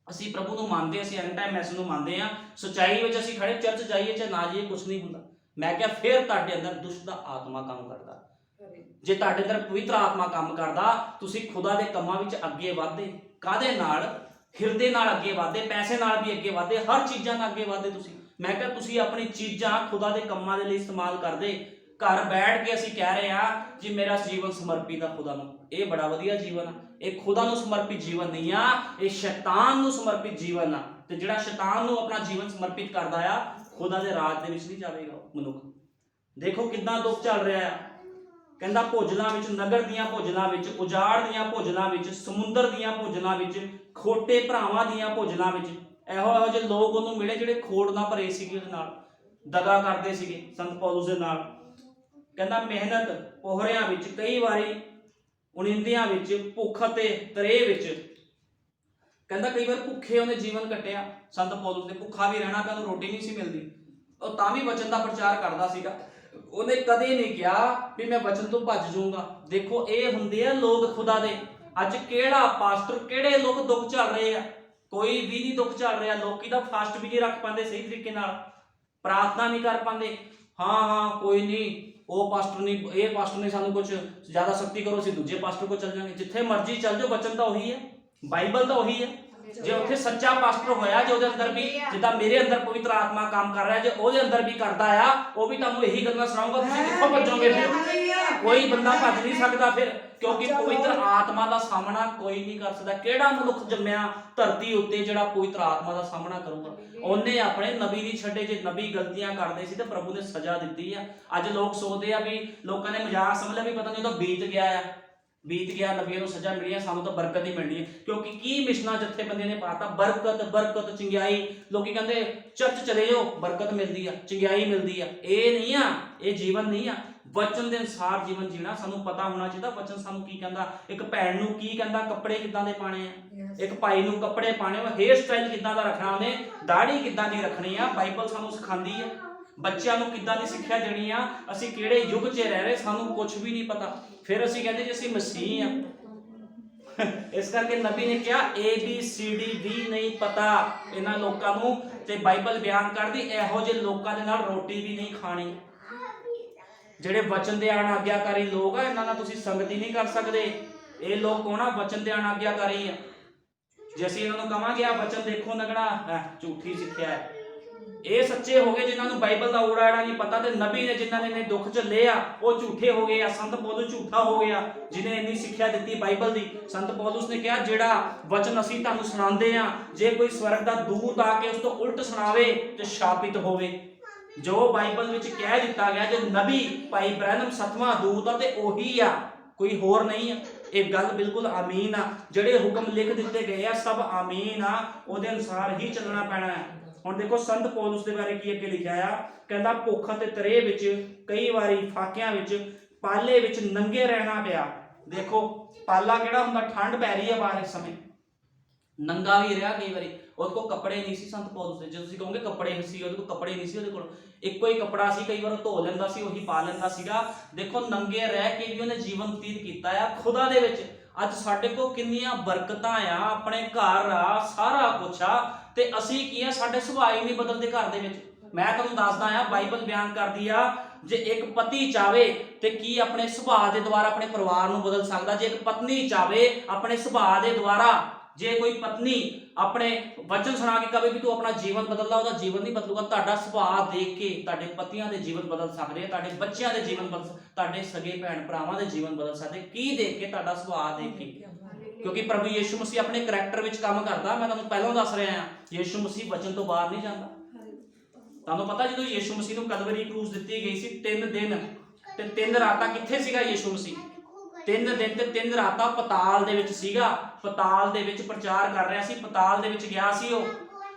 ਅਸੀਂ ਪ੍ਰਭੂ ਨੂੰ ਮੰਨਦੇ, ਅਸੀਂ ਐਂਡ ਟਾਈਮ ਮੈਸੇਜ ਨੂੰ ਮੰਨਦੇ ਆ, ਸੱਚਾਈ ਵਿੱਚ ਅਸੀਂ ਖੜੇ, ਚਰਚ ਜਾਈਏ ਜਾਂ ਨਾ ਜਾਈਏ ਕੁਝ ਨਹੀਂ ਹੁੰਦਾ। ਮੈਂ ਕਿਹਾ ਫਿਰ ਤੁਹਾਡੇ ਅੰਦਰ ਦੁਸ਼ਟ ਦਾ ਆਤਮਾ ਕੰਮ ਕਰਦਾ। ਜੇ ਤੁਹਾਡੇ ਅੰਦਰ ਪਵਿੱਤਰ ਆਤਮਾ ਕੰਮ ਕਰਦਾ, ਤੁਸੀਂ ਖੁਦਾ ਦੇ ਕੰਮਾਂ ਵਿੱਚ ਅੱਗੇ ਵਧਦੇ। ਕਾਹਦੇ ਨਾਲ? ਹਿਰਦੇ ਨਾਲ ਅੱਗੇ ਵਧਦੇ, ਪੈਸੇ ਨਾਲ ਵੀ ਅੱਗੇ ਵਧਦੇ, ਹਰ ਚੀਜ਼ਾਂ ਨਾਲ ਅੱਗੇ ਵਧਦੇ ਤੁਸੀਂ। ਮੈਂ ਕਿਹਾ ਤੁਸੀਂ ਆਪਣੀ ਚੀਜ਼ਾਂ ਖੁਦਾ ਦੇ ਕੰਮਾਂ ਦੇ ਲਈ ਇਸਤੇਮਾਲ ਕਰਦੇ। ਘਰ ਬੈਠ ਕੇ ਅਸੀਂ ਕਹਿ ਰਹੇ ਹਾਂ ਜੀ ਮੇਰਾ ਜੀਵਨ ਸਮਰਪਿਤ ਆ ਖੁਦਾ ਨੂੰ, ਇਹ ਬੜਾ ਵਧੀਆ ਜੀਵਨ ਆ। ਇਹ ਖੁਦਾ ਨੂੰ ਸਮਰਪਿਤ ਜੀਵਨ ਨਹੀਂ ਆ, ਇਹ ਸ਼ੈਤਾਨ ਨੂੰ ਸਮਰਪਿਤ ਜੀਵਨ ਆ। ਤੇ ਜਿਹੜਾ ਸ਼ੈਤਾਨ ਨੂੰ ਆਪਣਾ ਜੀਵਨ ਸਮਰਪਿਤ ਕਰਦਾ ਆ, ਖੁਦਾ ਦੇ ਰਾਜ ਦੇ ਵਿੱਚ ਨਹੀਂ ਜਾਵੇਗਾ ਉਹ ਮਨੁੱਖ। ਦੇਖੋ ਕਿੰਨਾ ਦੁੱਖ ਚੱਲ ਰਿਹਾ ਆ। ਕਹਿੰਦਾ ਭੋਜਨਾਂ ਵਿੱਚ, ਨਗਰ ਦੀਆਂ ਭੋਜਨਾਂ ਵਿੱਚ, ਉਜਾੜ ਦੀਆਂ ਭੋਜਨਾਂ ਵਿੱਚ, ਸਮੁੰਦਰ ਦੀਆਂ ਭੋਜਨਾਂ ਵਿੱਚ, ਖੋਟੇ ਭਰਾਵਾਂ ਦੀਆਂ ਭੋਜਨਾਂ ਵਿੱਚ ਇਹੋ ਜਿਹੇ ਲੋਕ ਉਹਨੂੰ ਮਿਲੇ ਜਿਹੜੇ ਖੋੜ ਨਾਲ ਭਰੇ ਸੀਗੇ, ਉਹਦੇ ਨਾਲ ਦਗਾ ਕਰਦੇ ਸੀਗੇ ਸੰਤ ਪੌਲੁਸ ਦੇ ਨਾਲ। ਕਹਿੰਦਾ ਮਿਹਨਤ ਪੋਹਰਿਆਂ ਵਿੱਚ, ਕਈ ਵਾਰੀ ਉਣਿੰਦਿਆਂ ਵਿੱਚ, ਭੁੱਖ ਅਤੇ ਤਰੇ ਵਿੱਚ। ਕਹਿੰਦਾ ਕਈ ਵਾਰ ਭੁੱਖੇ ਉਹਨੇ ਜੀਵਨ ਕੱਟਿਆ ਸੰਤ ਪੌਲੁਸ ਨੇ, ਭੁੱਖਾ ਵੀ ਰਹਿਣਾ ਪਿਆ, ਉਹਨੂੰ ਰੋਟੀ ਨਹੀਂ ਸੀ ਮਿਲਦੀ, ਉਹ ਤਾਂ ਵੀ ਵਚਨ ਦਾ ਪ੍ਰਚਾਰ ਕਰਦਾ ਸੀਗਾ। ਉਹਨੇ ਕਦੇ ਨਹੀਂ ਕਿਹਾ ਵੀ ਮੈਂ ਵਚਨ ਤੋਂ ਭੱਜ ਜਾਊਂਗਾ। ਦੇਖੋ ਇਹ ਹੁੰਦੇ ਆ ਲੋਕ ਖੁਦਾ ਦੇ। ਅੱਜ ਕਿਹੜਾ ਪਾਸਟਰ, ਕਿਹੜੇ ਲੋਕ ਦੁੱਖ ਝੱਲ ਰਹੇ ਆ? ਕੋਈ ਵੀ ਨਹੀਂ ਦੁੱਖ ਝੱਲ ਰਿਹਾ। ਲੋਕੀ ਤਾਂ ਫਾਸਟ ਵੀ ਨਹੀਂ ਰੱਖ ਪਾਉਂਦੇ ਸਹੀ ਤਰੀਕੇ ਨਾਲ, ਪ੍ਰਾਰਥਨਾ ਨਹੀਂ ਕਰ ਪਾਉਂਦੇ। ਹਾਂ ਕੋਈ ਨਹੀਂ, ਉਹ ਪਾਸਟਰ ਨਹੀਂ, ਇਹ ਪਾਸਟਰ ਨੇ ਸਾਨੂੰ ਕੁਝ ਜ਼ਿਆਦਾ ਸਖਤੀ ਕਰੋ, ਅਸੀਂ ਦੂਜੇ ਪਾਸਟਰ ਕੋਲ ਚੱਲ ਜਾਵਾਂਗੇ। ਜਿੱਥੇ ਮਰਜ਼ੀ ਚੱਲ ਜਾਓ, ਵਚਨ ਤਾਂ ਉਹੀ ਹੈ, ਬਾਈਬਲ ਤਾਂ ਉਹੀ ਹੈ। ਜੇ ਉੱਥੇ ਸੱਚਾ ਪਾਸਟਰ ਹੋਇਆ, ਜੇ ਉਹਦੇ ਅੰਦਰ ਵੀ, ਜਿੱਦਾਂ ਮੇਰੇ ਅੰਦਰ ਪਵਿੱਤਰ ਆਤਮਾ ਕੰਮ ਕਰ ਰਿਹਾ, ਜੇ ਉਹਦੇ ਅੰਦਰ ਵੀ ਕਰਦਾ ਆ, ਉਹ ਵੀ ਤੁਹਾਨੂੰ ਇਹੀ ਗੱਲਾਂ ਸੁਣਾਊਗਾ। ਤੁਸੀਂ ਕਿੱਥੋਂ ਭੱਜੋਗੇ ਫਿਰ? ਕੋਈ ਬੰਦਾ ਭੱਜ ਨਹੀਂ ਸਕਦਾ ਫਿਰ, ਕਿਉਂਕਿ ਪਵਿੱਤਰ ਆਤਮਾ ਦਾ ਸਾਹਮਣਾ ਕੋਈ ਨਹੀਂ ਕਰ ਸਕਦਾ। ਕਿਹੜਾ ਮਨੁੱਖ ਜੰਮਿਆ ਧਰਤੀ ਉੱਤੇ ਜਿਹੜਾ ਪਵਿੱਤਰ ਆਤਮਾ ਦਾ ਸਾਹਮਣਾ ਕਰੂਗਾ? ਉਹਨੇ ਆਪਣੇ ਨਬੀ ਨਹੀਂ ਛੱਡੇ। ਜੇ ਨਬੀ ਗਲਤੀਆਂ ਕਰਦੇ ਸੀ ਤਾਂ ਪ੍ਰਭੂ ਨੇ ਸਜ਼ਾ ਦਿੱਤੀ ਆ। ਅੱਜ ਲੋਕ ਸੋਚਦੇ ਆ ਵੀ, ਲੋਕਾਂ ਨੇ ਮਜ਼ਾਕ ਸਮਝ ਲਿਆ ਵੀ ਪਤਾ ਨਹੀਂ ਉਹ ਤਾਂ ਬੀਤ ਗਿਆ ਆ, ਬੀਤ ਗਿਆ, ਨਬੀਆਂ ਨੂੰ ਸਜ਼ਾ ਮਿਲੀ ਹੈ, ਸਾਨੂੰ ਤਾਂ ਬਰਕਤ ਹੀ ਮਿਲਣੀ ਹੈ। ਕਿਉਂਕਿ ਕੀ ਮਿਸ਼ਨਾਂ ਜਥੇਬੰਦੀਆਂ ਨੇ ਪਾਤਾ, ਬਰਕਤ ਬਰਕਤ ਚੰਗਿਆਈ। ਲੋਕੀ ਕਹਿੰਦੇ ਚਰਚ ਚਲੇ ਜਾਓ, ਬਰਕਤ ਮਿਲਦੀ ਆ, ਚੰਗਿਆਈ ਮਿਲਦੀ ਆ। ਇਹ ਨਹੀਂ ਆ, ਇਹ ਜੀਵਨ ਨਹੀਂ ਆ। ਵਚਨ ਦੇ ਅਨੁਸਾਰ ਜੀਵਨ ਜੀਣਾ ਸਾਨੂੰ ਪਤਾ ਹੋਣਾ ਚਾਹੀਦਾ। ਵਚਨ ਸਾਨੂੰ ਕੀ ਕਹਿੰਦਾ, ਇੱਕ ਭੈਣ ਨੂੰ ਕੀ ਕਹਿੰਦਾ, ਕੱਪੜੇ ਕਿੱਦਾਂ ਦੇ ਪਾਣੇ ਆ, ਇੱਕ ਭਾਈ ਨੂੰ ਕੱਪੜੇ ਪਾਣੇ, ਹੇਅਰ ਸਟਾਈਲ ਕਿੱਦਾਂ ਦਾ ਰੱਖਣਾ, ਉਹਨੇ ਦਾੜੀ ਕਿੱਦਾਂ ਦੀ ਰੱਖਣੀ ਆ, ਬਾਈਬਲ ਸਾਨੂੰ ਸਿਖਾਉਂਦੀ ਆ। ਬੱਚਿਆਂ ਨੂੰ ਕਿੱਦਾਂ ਦੀ ਸਿੱਖਿਆ ਦੇਣੀ ਆ। ਅਸੀਂ ਕਿਹੜੇ ਯੁੱਗ 'ਚ ਰਹਿ ਰਹੇ, ਸਾਨੂੰ ਕੁਝ ਵੀ ਨਹੀਂ ਪਤਾ। ਫਿਰ ਅਸੀਂ ਕਹਿੰਦੇ ਜੀ ਅਸੀਂ ਮਸੀਹ ਆ। ਇਸ ਕਰਕੇ ਨਬੀ ਨੇ ਕਿਹਾ ABCD ਵੀ ਨਹੀਂ ਪਤਾ ਇਹਨਾਂ ਲੋਕਾਂ ਨੂੰ। ਤੇ ਬਾਈਬਲ ਬਿਆਨ ਕਰਦੀ ਇਹੋ ਜਿਹੇ ਲੋਕਾਂ ਦੇ ਨਾਲ ਰੋਟੀ ਵੀ ਨਹੀਂ ਖਾਣੀ। ਜਿਹੜੇ ਵਚਨ ਦੇ ਅਣਆਗਿਆਕਾਰੀ ਲੋਕ ਆ, ਇਹਨਾਂ ਨਾਲ ਤੁਸੀਂ ਸੰਗਤੀ ਨਹੀਂ ਕਰ ਸਕਦੇ। ਇਹ ਲੋਕ ਕੌਣ ਆ? ਵਚਨ ਦੇ ਅਣਆਗਿਆਕਾਰੀ ਆ। ਜੇ ਅਸੀਂ ਇਹਨਾਂ ਨੂੰ ਕਵਾਂਗੇ ਆ ਵਚਨ ਦੇਖੋ ਨਗੜਾ, ਝੂਠੀ ਸਿੱਖਿਆ ਹੈ। ਇਹ ਸੱਚੇ ਹੋ ਗਏ ਜਿਨ੍ਹਾਂ ਨੂੰ ਬਾਈਬਲ ਦਾ ਊੜਾ ਆੜਾ ਨਹੀਂ ਪਤਾ, ਤੇ ਨਬੀ ਨੇ ਜਿਨ੍ਹਾਂ ਨੇ ਦੁੱਖ ਝੱਲੇ ਆ ਉਹ ਝੂਠੇ ਹੋ ਗਏ ਆ। ਸੰਤ ਪੌਲੁਸ ਝੂਠਾ ਹੋ ਗਿਆ ਜਿਹਨੇ ਇੰਨੀ ਸਿੱਖਿਆ ਦਿੱਤੀ ਬਾਈਬਲ ਦੀ। ਸੰਤ ਪੌਲੁਸ ਨੇ ਕਿਹਾ ਜਿਹੜਾ ਵਚਨ ਅਸੀਂ ਤੁਹਾਨੂੰ ਸੁਣਾਉਂਦੇ ਆ, ਜੇ ਕੋਈ ਸਵਰਗ ਦਾ ਦੂਤ ਆ ਕੇ ਉਸ ਤੋਂ ਉਲਟ ਸੁਣਾਵੇ ਤੇ ਸ਼ਾਪਿਤ ਹੋਵੇ। ਜੋ ਬਾਈਬਲ ਵਿੱਚ ਕਹਿ ਦਿੱਤਾ ਗਿਆ, ਜੇ ਨਬੀ ਭਾਈ ਬ੍ਰੈਨਮ 7ਵਾਂ ਦੂਤ ਆ ਤੇ ਉਹੀ ਆ, ਕੋਈ ਹੋਰ ਨਹੀਂ ਆ। ਇਹ ਗੱਲ ਬਿਲਕੁਲ ਆਮੀਨ ਆ। ਜਿਹੜੇ ਹੁਕਮ ਲਿਖ ਦਿੱਤੇ ਗਏ ਆ ਸਭ ਆਮੀਨ ਆ, ਉਹਦੇ ਅਨੁਸਾਰ ਹੀ ਚੱਲਣਾ ਪੈਣਾ ਹੈ। ਹੁਣ ਦੇਖੋ ਸੰਤ ਪੌਲੁਸ ਦੇ ਬਾਰੇ ਕੀ ਅੱਗੇ ਲਿਖਿਆ ਆ। ਕਹਿੰਦਾ ਭੁੱਖ ਤੇ ਤਰੇ ਵਿੱਚ, ਕਈ ਵਾਰੀ ਫਾਕਿਆਂ ਵਿੱਚ, ਪਾਲੇ ਵਿੱਚ ਨੰਗੇ ਰਹਿਣਾ ਪਿਆ। ਦੇਖੋ ਪਾਲਾ ਕਿਹੜਾ ਹੁੰਦਾ? ਠੰਡ ਪੈ ਰਹੀ ਹੈ ਬਾਹਰ ਇਸ ਸਮੇਂ, ਨੰਗਾ ਵੀ ਰਿਹਾ ਕਈ ਵਾਰੀ। ਉਹਦੇ ਕੋਲ ਕੱਪੜੇ ਨਹੀਂ ਸੀ ਸੰਤ ਪੌਲੁਸ ਦੇ। ਜੇ ਤੁਸੀਂ ਕਹੋਗੇ ਕੱਪੜੇ ਸੀ, ਉਹਦੇ ਕੋਲ ਕੱਪੜੇ ਨਹੀਂ ਸੀ। ਉਹਦੇ ਕੋਲ ਇੱਕੋ ਹੀ ਕੱਪੜਾ ਸੀ, ਕਈ ਵਾਰ ਉਹ ਧੋ ਲੈਂਦਾ ਸੀ, ਉਹੀ ਪਾ ਲੈਂਦਾ ਸੀਗਾ। ਦੇਖੋ ਨੰਗੇ ਰਹਿ ਕੇ ਵੀ ਉਹਨੇ ਜੀਵਨ ਬਤੀਤ ਕੀਤਾ ਆ ਖੁਦਾ ਦੇ ਵਿੱਚ। ਅੱਜ ਸਾਡੇ ਕੋਲ ਕਿੰਨੀਆਂ ਬਰਕਤਾਂ ਆ, ਆਪਣੇ ਘਰ ਆ, ਸਾਰਾ ਕੁਛ ਆ, ਤੇ ਅਸੀਂ ਕੀ ਆ, ਸਾਡੇ ਸੁਭਾਅ ਹੀ ਨਹੀਂ ਬਦਲਦੇ ਘਰ ਦੇ ਵਿੱਚ। ਮੈਂ ਤੁਹਾਨੂੰ ਦੱਸਦਾ ਆ, ਬਾਈਬਲ ਬਿਆਨ ਕਰਦੀ ਆ, ਜੇ ਇੱਕ ਪਤੀ ਚਾਵੇ ਤੇ ਕੀ ਆਪਣੇ ਸੁਭਾਅ ਦੇ ਦੁਆਰਾ ਆਪਣੇ ਪਰਿਵਾਰ ਨੂੰ ਬਦਲ ਸਕਦਾ। ਜੇ ਇੱਕ ਪਤਨੀ ਚਾਵੇ ਆਪਣੇ ਸੁਭਾਅ ਦੇ ਦੁਆਰਾ, ਜੇ ਕੋਈ ਪਤਨੀ ਆਪਣੇ ਵਚਨ ਸੁਣਾ ਕੇ ਕਹੇ ਵੀ ਤੂੰ ਆਪਣਾ ਜੀਵਨ ਬਦਲ ਲਾ, ਉਹਦਾ ਜੀਵਨ ਨਹੀਂ ਬਦਲੂਗਾ। ਤੁਹਾਡਾ ਸੁਭਾਅ ਦੇਖ ਕੇ ਤੁਹਾਡੇ ਪਤੀਆਂ ਦੇ ਜੀਵਨ ਬਦਲ ਸਕਦੇ ਆ, ਤੁਹਾਡੇ ਬੱਚਿਆਂ ਦੇ ਜੀਵਨ ਬਦਲ, ਤੁਹਾਡੇ ਸਗੇ ਭੈਣ ਭਰਾਵਾਂ ਦੇ ਜੀਵਨ ਬਦਲ ਸਕਦੇ। ਕੀ ਦੇਖ ਕੇ? ਤੁਹਾਡਾ ਸੁਭਾਅ ਦੇਖ ਕੇ। ਕਿਉਂਕਿ ਪ੍ਰਭੂ ਯਿਸੂ ਮਸੀਹ ਆਪਣੇ ਕਰੈਕਟਰ ਵਿੱਚ ਕੰਮ ਕਰਦਾ। ਮੈਂ ਤੁਹਾਨੂੰ ਪਹਿਲਾਂ ਦੱਸ ਰਿਹਾ ਹਾਂ, ਯਿਸੂ ਮਸੀਹ ਵਚਨ ਤੋਂ ਬਾਹਰ ਨਹੀਂ ਜਾਂਦਾ। ਤੁਹਾਨੂੰ ਪਤਾ ਜਦੋਂ ਯਿਸੂ ਮਸੀਹ ਨੂੰ ਕਲਵਰੀ ਕਰੂਸ ਦਿੱਤੀ ਗਈ ਸੀ, 3 ਦਿਨ ਤੇ 3 ਰਾਤਾਂ ਕਿੱਥੇ ਸੀਗਾ ਯਿਸੂ ਮਸੀਹ? 3 ਦਿਨ ਤੇ 3 ਰਾਤਾਂ ਪਤਾਲ ਦੇ ਵਿੱਚ ਸੀਗਾ। ਪਤਾਲ ਦੇ ਵਿੱਚ ਪ੍ਰਚਾਰ ਕਰ ਰਿਹਾ ਸੀ, ਪਤਾਲ ਦੇ ਵਿੱਚ ਗਿਆ ਸੀ ਉਹ,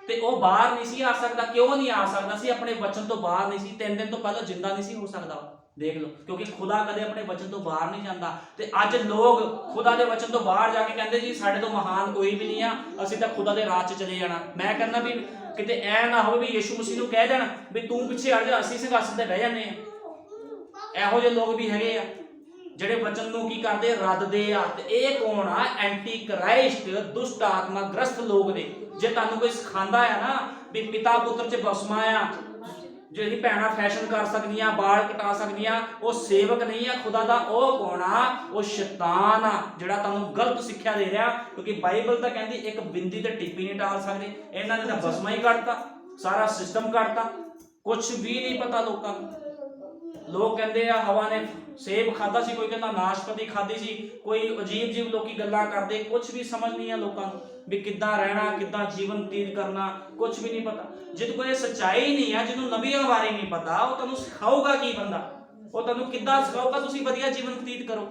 ਤੇ ਉਹ ਬਾਹਰ ਨਹੀਂ ਸੀ ਆ ਸਕਦਾ। ਕਿਉਂ ਨਹੀਂ ਆ ਸਕਦਾ ਸੀ? ਆਪਣੇ ਵਚਨ ਤੋਂ ਬਾਹਰ ਨਹੀਂ ਸੀ। 3 ਦਿਨ ਤੋਂ ਪਹਿਲਾਂ ਜਿੰਦਾ ਨਹੀਂ ਸੀ ਹੋ ਸਕਦਾ। ਦੇਖ ਲਓ, ਕਿਉਂਕਿ ਖੁਦਾ ਕਦੇ ਆਪਣੇ ਵਚਨ ਤੋਂ ਬਾਹਰ ਨਹੀਂ ਜਾਂਦਾ। ਤੇ ਅੱਜ ਲੋਕ ਖੁਦਾ ਦੇ ਵਚਨ ਤੋਂ ਬਾਹਰ ਜਾ ਕੇ ਕਹਿੰਦੇ ਜੀ ਸਾਡੇ ਤੋਂ ਮਹਾਨ ਕੋਈ ਵੀ ਨਹੀਂ ਆ, ਅਸੀਂ ਤਾਂ ਖੁਦਾ ਦੇ ਰਾਹ 'ਚ ਚਲੇ ਜਾਣਾ। ਮੈਂ ਕਹਿੰਦਾ ਵੀ ਕਿਤੇ ਐ ਨਾ ਹੋਵੇ ਵੀ ਯਿਸੂ ਮਸੀਹ ਨੂੰ ਕਹਿ ਦੇਣ ਵੀ ਤੂੰ ਪਿੱਛੇ ਹਟ ਜਾ, ਅਸੀਂ ਸਿੰਘਾਸਨ ਤੇ ਬਹਿ ਜਾਂਦੇ ਆ। ਇਹੋ ਜਿਹੇ ਲੋਕ ਵੀ ਹੈਗੇ ਆ ਜਿਹੜੇ ਵਚਨ ਨੂੰ ਕੀ ਕਰਦੇ? ਰੱਦਦੇ ਆ। ਤੇ ਇਹ ਕੌਣ ਆ? ਐਂਟੀ ਕ੍ਰਾਈਸਟ, ਦੁਸ਼ਟ ਆਤਮਾ ਗ੍ਰਸਤ ਲੋਕ ਨੇ। ਜੇ ਤੁਹਾਨੂੰ ਕੋਈ ਸਿਖਾਉਂਦਾ ਆ ਨਾ ਵੀ ਪਿਤਾ ਪੁੱਤਰ 'ਚ ਬਸਮਾ ਆ, ਜਿਹੜੀ ਭੈਣਾਂ ਫੈਸ਼ਨ ਕਰ ਸਕਦੀਆਂ, ਬਾਲ ਕਟਾ ਸਕਦੀਆਂ, ਉਹ ਸੇਵਕ ਨਹੀਂ ਆ ਖੁਦਾ ਦਾ। ਉਹ ਕੌਣ ਆ? ਉਹ ਸ਼ੈਤਾਨ ਆ ਜਿਹੜਾ ਤੁਹਾਨੂੰ ਗਲਤ ਸਿੱਖਿਆ ਦੇ ਰਿਹਾ। ਕਿਉਂਕਿ ਬਾਈਬਲ ਤਾਂ ਕਹਿੰਦੀ ਇੱਕ ਬਿੰਦੀ ਤੇ ਟਿੱਪੀ ਨਹੀਂ ਟਾਲ ਸਕਦੇ। ਇਹਨਾਂ ਨੇ ਤਾਂ ਬਸਮਾ ਹੀ ਕੱਢਤਾ, ਸਾਰਾ ਸਿਸਟਮ ਕੱਢਤਾ, ਕੁਝ ਵੀ ਨਹੀਂ ਪਤਾ ਲੋਕਾਂ ਨੂੰ। ਲੋਕ ਕਹਿੰਦੇ ਆ ਹਵਾ ਨੇ ਸੇਬ ਖਾਦਾ ਸੀ, ਕੋਈ ਕਹਿੰਦਾ ਨਾਸ਼ਪਤੀ ਖਾਦੀ ਸੀ, ਕੋਈ ਅਜੀਬ ਲੋਕੀ ਗੱਲਾਂ ਕਰਦੇ, ਕੁਝ ਵੀ ਸਮਝ ਨਹੀਂ ਆ ਲੋਕਾਂ ਨੂੰ ਵੀ ਕਿੱਦਾਂ ਰਹਿਣਾ, ਕਿੱਦਾਂ ਜੀਵਨ ਬਤੀਤ ਕਰਨਾ, ਕੁਝ ਵੀ ਨਹੀਂ ਪਤਾ। ਜਿਹਦੇ ਕੋਲ ਇਹ ਸੱਚਾਈ ਨਹੀਂ ਆ, ਜਿਹਨੂੰ ਨਬੀਆਂ ਬਾਰੇ ਨਹੀਂ ਪਤਾ, ਉਹ ਤੁਹਾਨੂੰ ਸਿਖਾਊਗਾ ਕੀ ਬੰਦਾ? ਉਹ ਤੁਹਾਨੂੰ ਕਿੱਦਾਂ ਸਿਖਾਊਗਾ ਤੁਸੀਂ ਵਧੀਆ ਜੀਵਨ ਬਤੀਤ ਕਰੋ?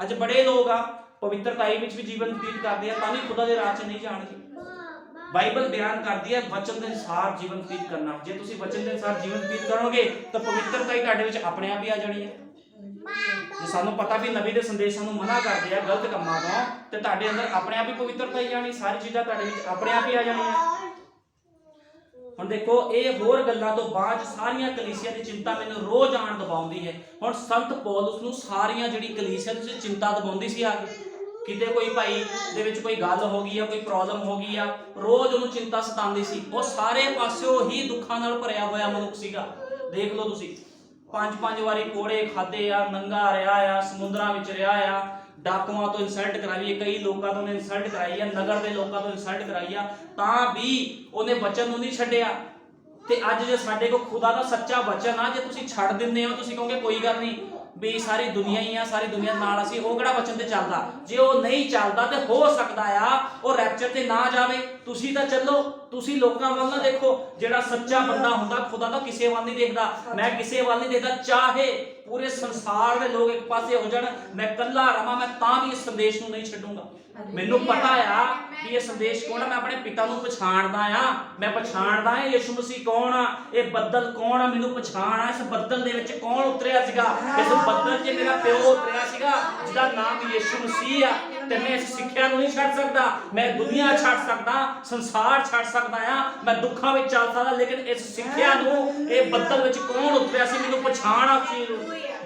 ਅੱਜ ਬੜੇ ਲੋਕ ਆ ਪਵਿੱਤਰਤਾਈ ਵਿੱਚ ਵੀ ਜੀਵਨ ਬਤੀਤ ਕਰਦੇ ਆ, ਤਾਂ ਵੀ ਖੁਦਾ ਦੇ ਰਾਹ 'ਚ ਨਹੀਂ ਜਾਣਗੇ। ਬਾਈਬਲ ਬਿਆਨ ਕਰਦੀ ਹੈ ਵਚਨ ਦੇ ਅਨੁਸਾਰ ਜੀਵਨ ਬਤੀਤ ਕਰਨਾ। ਜੇ ਤੁਸੀਂ ਵਚਨ ਦੇ ਅਨੁਸਾਰ ਜੀਵਨ ਬਤੀਤ ਕਰੋਗੇ ਤਾਂ ਪਵਿੱਤਰਤਾ ਹੀ ਤੁਹਾਡੇ ਵਿੱਚ ਆਪਣੇ ਆਪ ਹੀ ਆ ਜਾਣੀ ਹੈ। ਜੇ ਸਾਨੂੰ ਪਤਾ ਵੀ ਨਬੀ ਦੇ ਸੰਦੇਸ਼ ਸਾਨੂੰ ਮਨਾ ਕਰਦੇ ਆ ਗਲਤ ਕੰਮਾਂ ਤੋਂ, ਤੇ ਤੁਹਾਡੇ ਅੰਦਰ ਆਪਣੇ ਆਪ ਹੀ ਪਵਿੱਤਰਤਾ ਹੀ ਜਾਣੀ, ਸਾਰੀ ਚੀਜ਼ਾਂ ਤੁਹਾਡੇ ਵਿੱਚ ਆਪਣੇ ਆਪ ਹੀ ਆ ਜਾਣੀਆਂ। ਹੁਣ ਦੇਖੋ, ਇਹ ਹੋਰ ਗੱਲਾਂ ਤੋਂ ਬਾਅਦ ਸਾਰੀਆਂ ਕਲੀਸਿਆ ਦੀ ਚਿੰਤਾ ਮੈਨੂੰ ਰੋਜ਼ ਆਣ ਦਬਾਉਂਦੀ ਹੈ। ਹੁਣ ਸੰਤ ਪੌਲੁਸ ਨੂੰ ਸਾਰੀਆਂ ਜਿਹੜੀ ਕਲੀਸਿਆ ਦੀ ਚਿੰਤਾ ਦਬਾਉਂਦੀ ਸੀ, ਆ ਕੇ ਕਿਤੇ ਕੋਈ ਭਾਈ ਦੇ ਵਿੱਚ ਕੋਈ ਗੱਲ ਹੋ ਗਈ ਆ, ਕੋਈ ਪ੍ਰੋਬਲਮ ਹੋ ਗਈ ਆ, ਰੋਜ਼ ਉਹਨੂੰ ਚਿੰਤਾ ਸਤਾਉਂਦੀ ਸੀ। ਉਹ ਸਾਰੇ ਪਾਸਿਓਂ ਹੀ ਦੁੱਖਾਂ ਨਾਲ ਭਰਿਆ ਹੋਇਆ ਮਨੁੱਖ ਸੀਗਾ। ਦੇਖ ਲਓ ਤੁਸੀਂ, 5 ਵਾਰੀ ਕੋੜੇ ਖਾਦੇ ਆ, ਨੰਗਾ ਰਿਹਾ ਆ, ਸਮੁੰਦਰਾਂ ਵਿੱਚ ਰਿਹਾ ਆ, ਡਾਕੂਆਂ ਤੋਂ ਇਨਸਲਟ ਕਰਾਈ ਹੈ, ਕਈ ਲੋਕਾਂ ਤੋਂ ਉਹਨੇ ਇਨਸਲਟ ਕਰਾਈ ਆ, ਨਗਰ ਦੇ ਲੋਕਾਂ ਤੋਂ ਇਨਸਲਟ ਕਰਾਈ ਆ, ਤਾਂ ਵੀ ਉਹਨੇ ਵਚਨ ਨੂੰ ਨਹੀਂ ਛੱਡਿਆ। ਤੇ ਅੱਜ ਜੇ ਸਾਡੇ ਕੋਲ ਖੁਦਾ ਦਾ ਸੱਚਾ ਵਚਨ ਆ, ਜੇ ਤੁਸੀਂ ਛੱਡ ਦਿੰਦੇ ਹੋ, ਤੁਸੀਂ ਕਹੋਗੇ ਕੋਈ ਗੱਲ ਨਹੀਂ ਵੀ ਸਾਰੀ ਦੁਨੀਆ ਹੀ ਆ, ਸਾਰੀ ਦੁਨੀਆ ਨਾਲ ਅਸੀਂ, ਉਹ ਕਿਹੜਾ ਵਚਨ ਤੇ ਚੱਲਦਾ? ਜੇ ਉਹ ਨਹੀਂ ਚੱਲਦਾ ਤੇ ਹੋ ਸਕਦਾ ਆ ਉਹ ਰੈਪਚਰ ਤੇ ਨਾ ਜਾਵੇ। ਤੁਸੀਂ ਤਾਂ ਚੱਲੋ, ਤੁਸੀਂ ਲੋਕਾਂ ਵੱਲ ਨਾ ਦੇਖੋ। ਜਿਹੜਾ ਸੱਚਾ ਬੰਦਾ ਹੁੰਦਾ ਖੁਦਾ ਦਾ ਕਿਸੇ ਵੱਲ ਨਹੀਂ ਦੇਖਦਾ। ਮੈਂ ਕਿਸੇ ਵੱਲ ਨਹੀਂ ਦੇਖਦਾ, ਚਾਹੇ ਪੂਰੇ ਸੰਸਾਰ ਦੇ ਲੋਕ ਇੱਕ ਪਾਸੇ ਹੋ ਜਾਣ, ਮੈਂ ਇਕੱਲਾ ਰਵਾਂ, ਮੈਂ ਤਾਂ ਵੀ ਇਸ ਸੰਦੇਸ਼ ਨੂੰ ਨਹੀਂ ਛੱਡੂੰਗਾ। ਮੈਨੂੰ ਪਤਾ ਆ ਕਿ ਇਹ ਸੰਦੇਸ਼ ਕੌਣ ਆ, ਮੈਂ ਆਪਣੇ ਪਿਤਾ ਨੂੰ ਪਛਾਣਦਾ ਆ, ਮੈਂ ਪਛਾਣਦਾ ਆ ਯਿਸੂ ਮਸੀਹ ਕੌਣ ਆ, ਇਹ ਬੱਦਲ ਕੌਣ ਆ, ਮੈਨੂੰ ਪਛਾਣ ਆ। ਇਸ ਬੱਦਲ ਦੇ ਵਿੱਚ ਕੌਣ ਉਤਰਿਆ ਸੀਗਾ? ਇਸ ਬੱਦਲ 'ਚ ਮੇਰਾ ਪਿਓ ਉਤਰਿਆ ਸੀਗਾ ਜਿਹਦਾ ਨਾਮ ਯਿਸੂ ਮਸੀਹ ਆ। ਤੇ ਮੈਂ ਇਸ ਸਿੱਖਿਆ ਨੂੰ ਨਹੀਂ ਛੱਡ ਸਕਦਾ। ਮੈਂ ਦੁਨੀਆ ਛੱਡ ਸਕਦਾ, ਸੰਸਾਰ ਛੱਡ ਸਕਦਾ ਆ, ਮੈਂ ਦੁੱਖਾਂ ਵਿੱਚ ਚੱਲ ਸਕਦਾ, ਲੇਕਿਨ ਇਸ ਸਿੱਖਿਆ ਨੂੰ, ਇਹ ਬੱਦਲ ਵਿੱਚ ਕੌਣ ਉਤਰਿਆ ਸੀ, ਮੈਨੂੰ ਪਛਾਣ ਆ।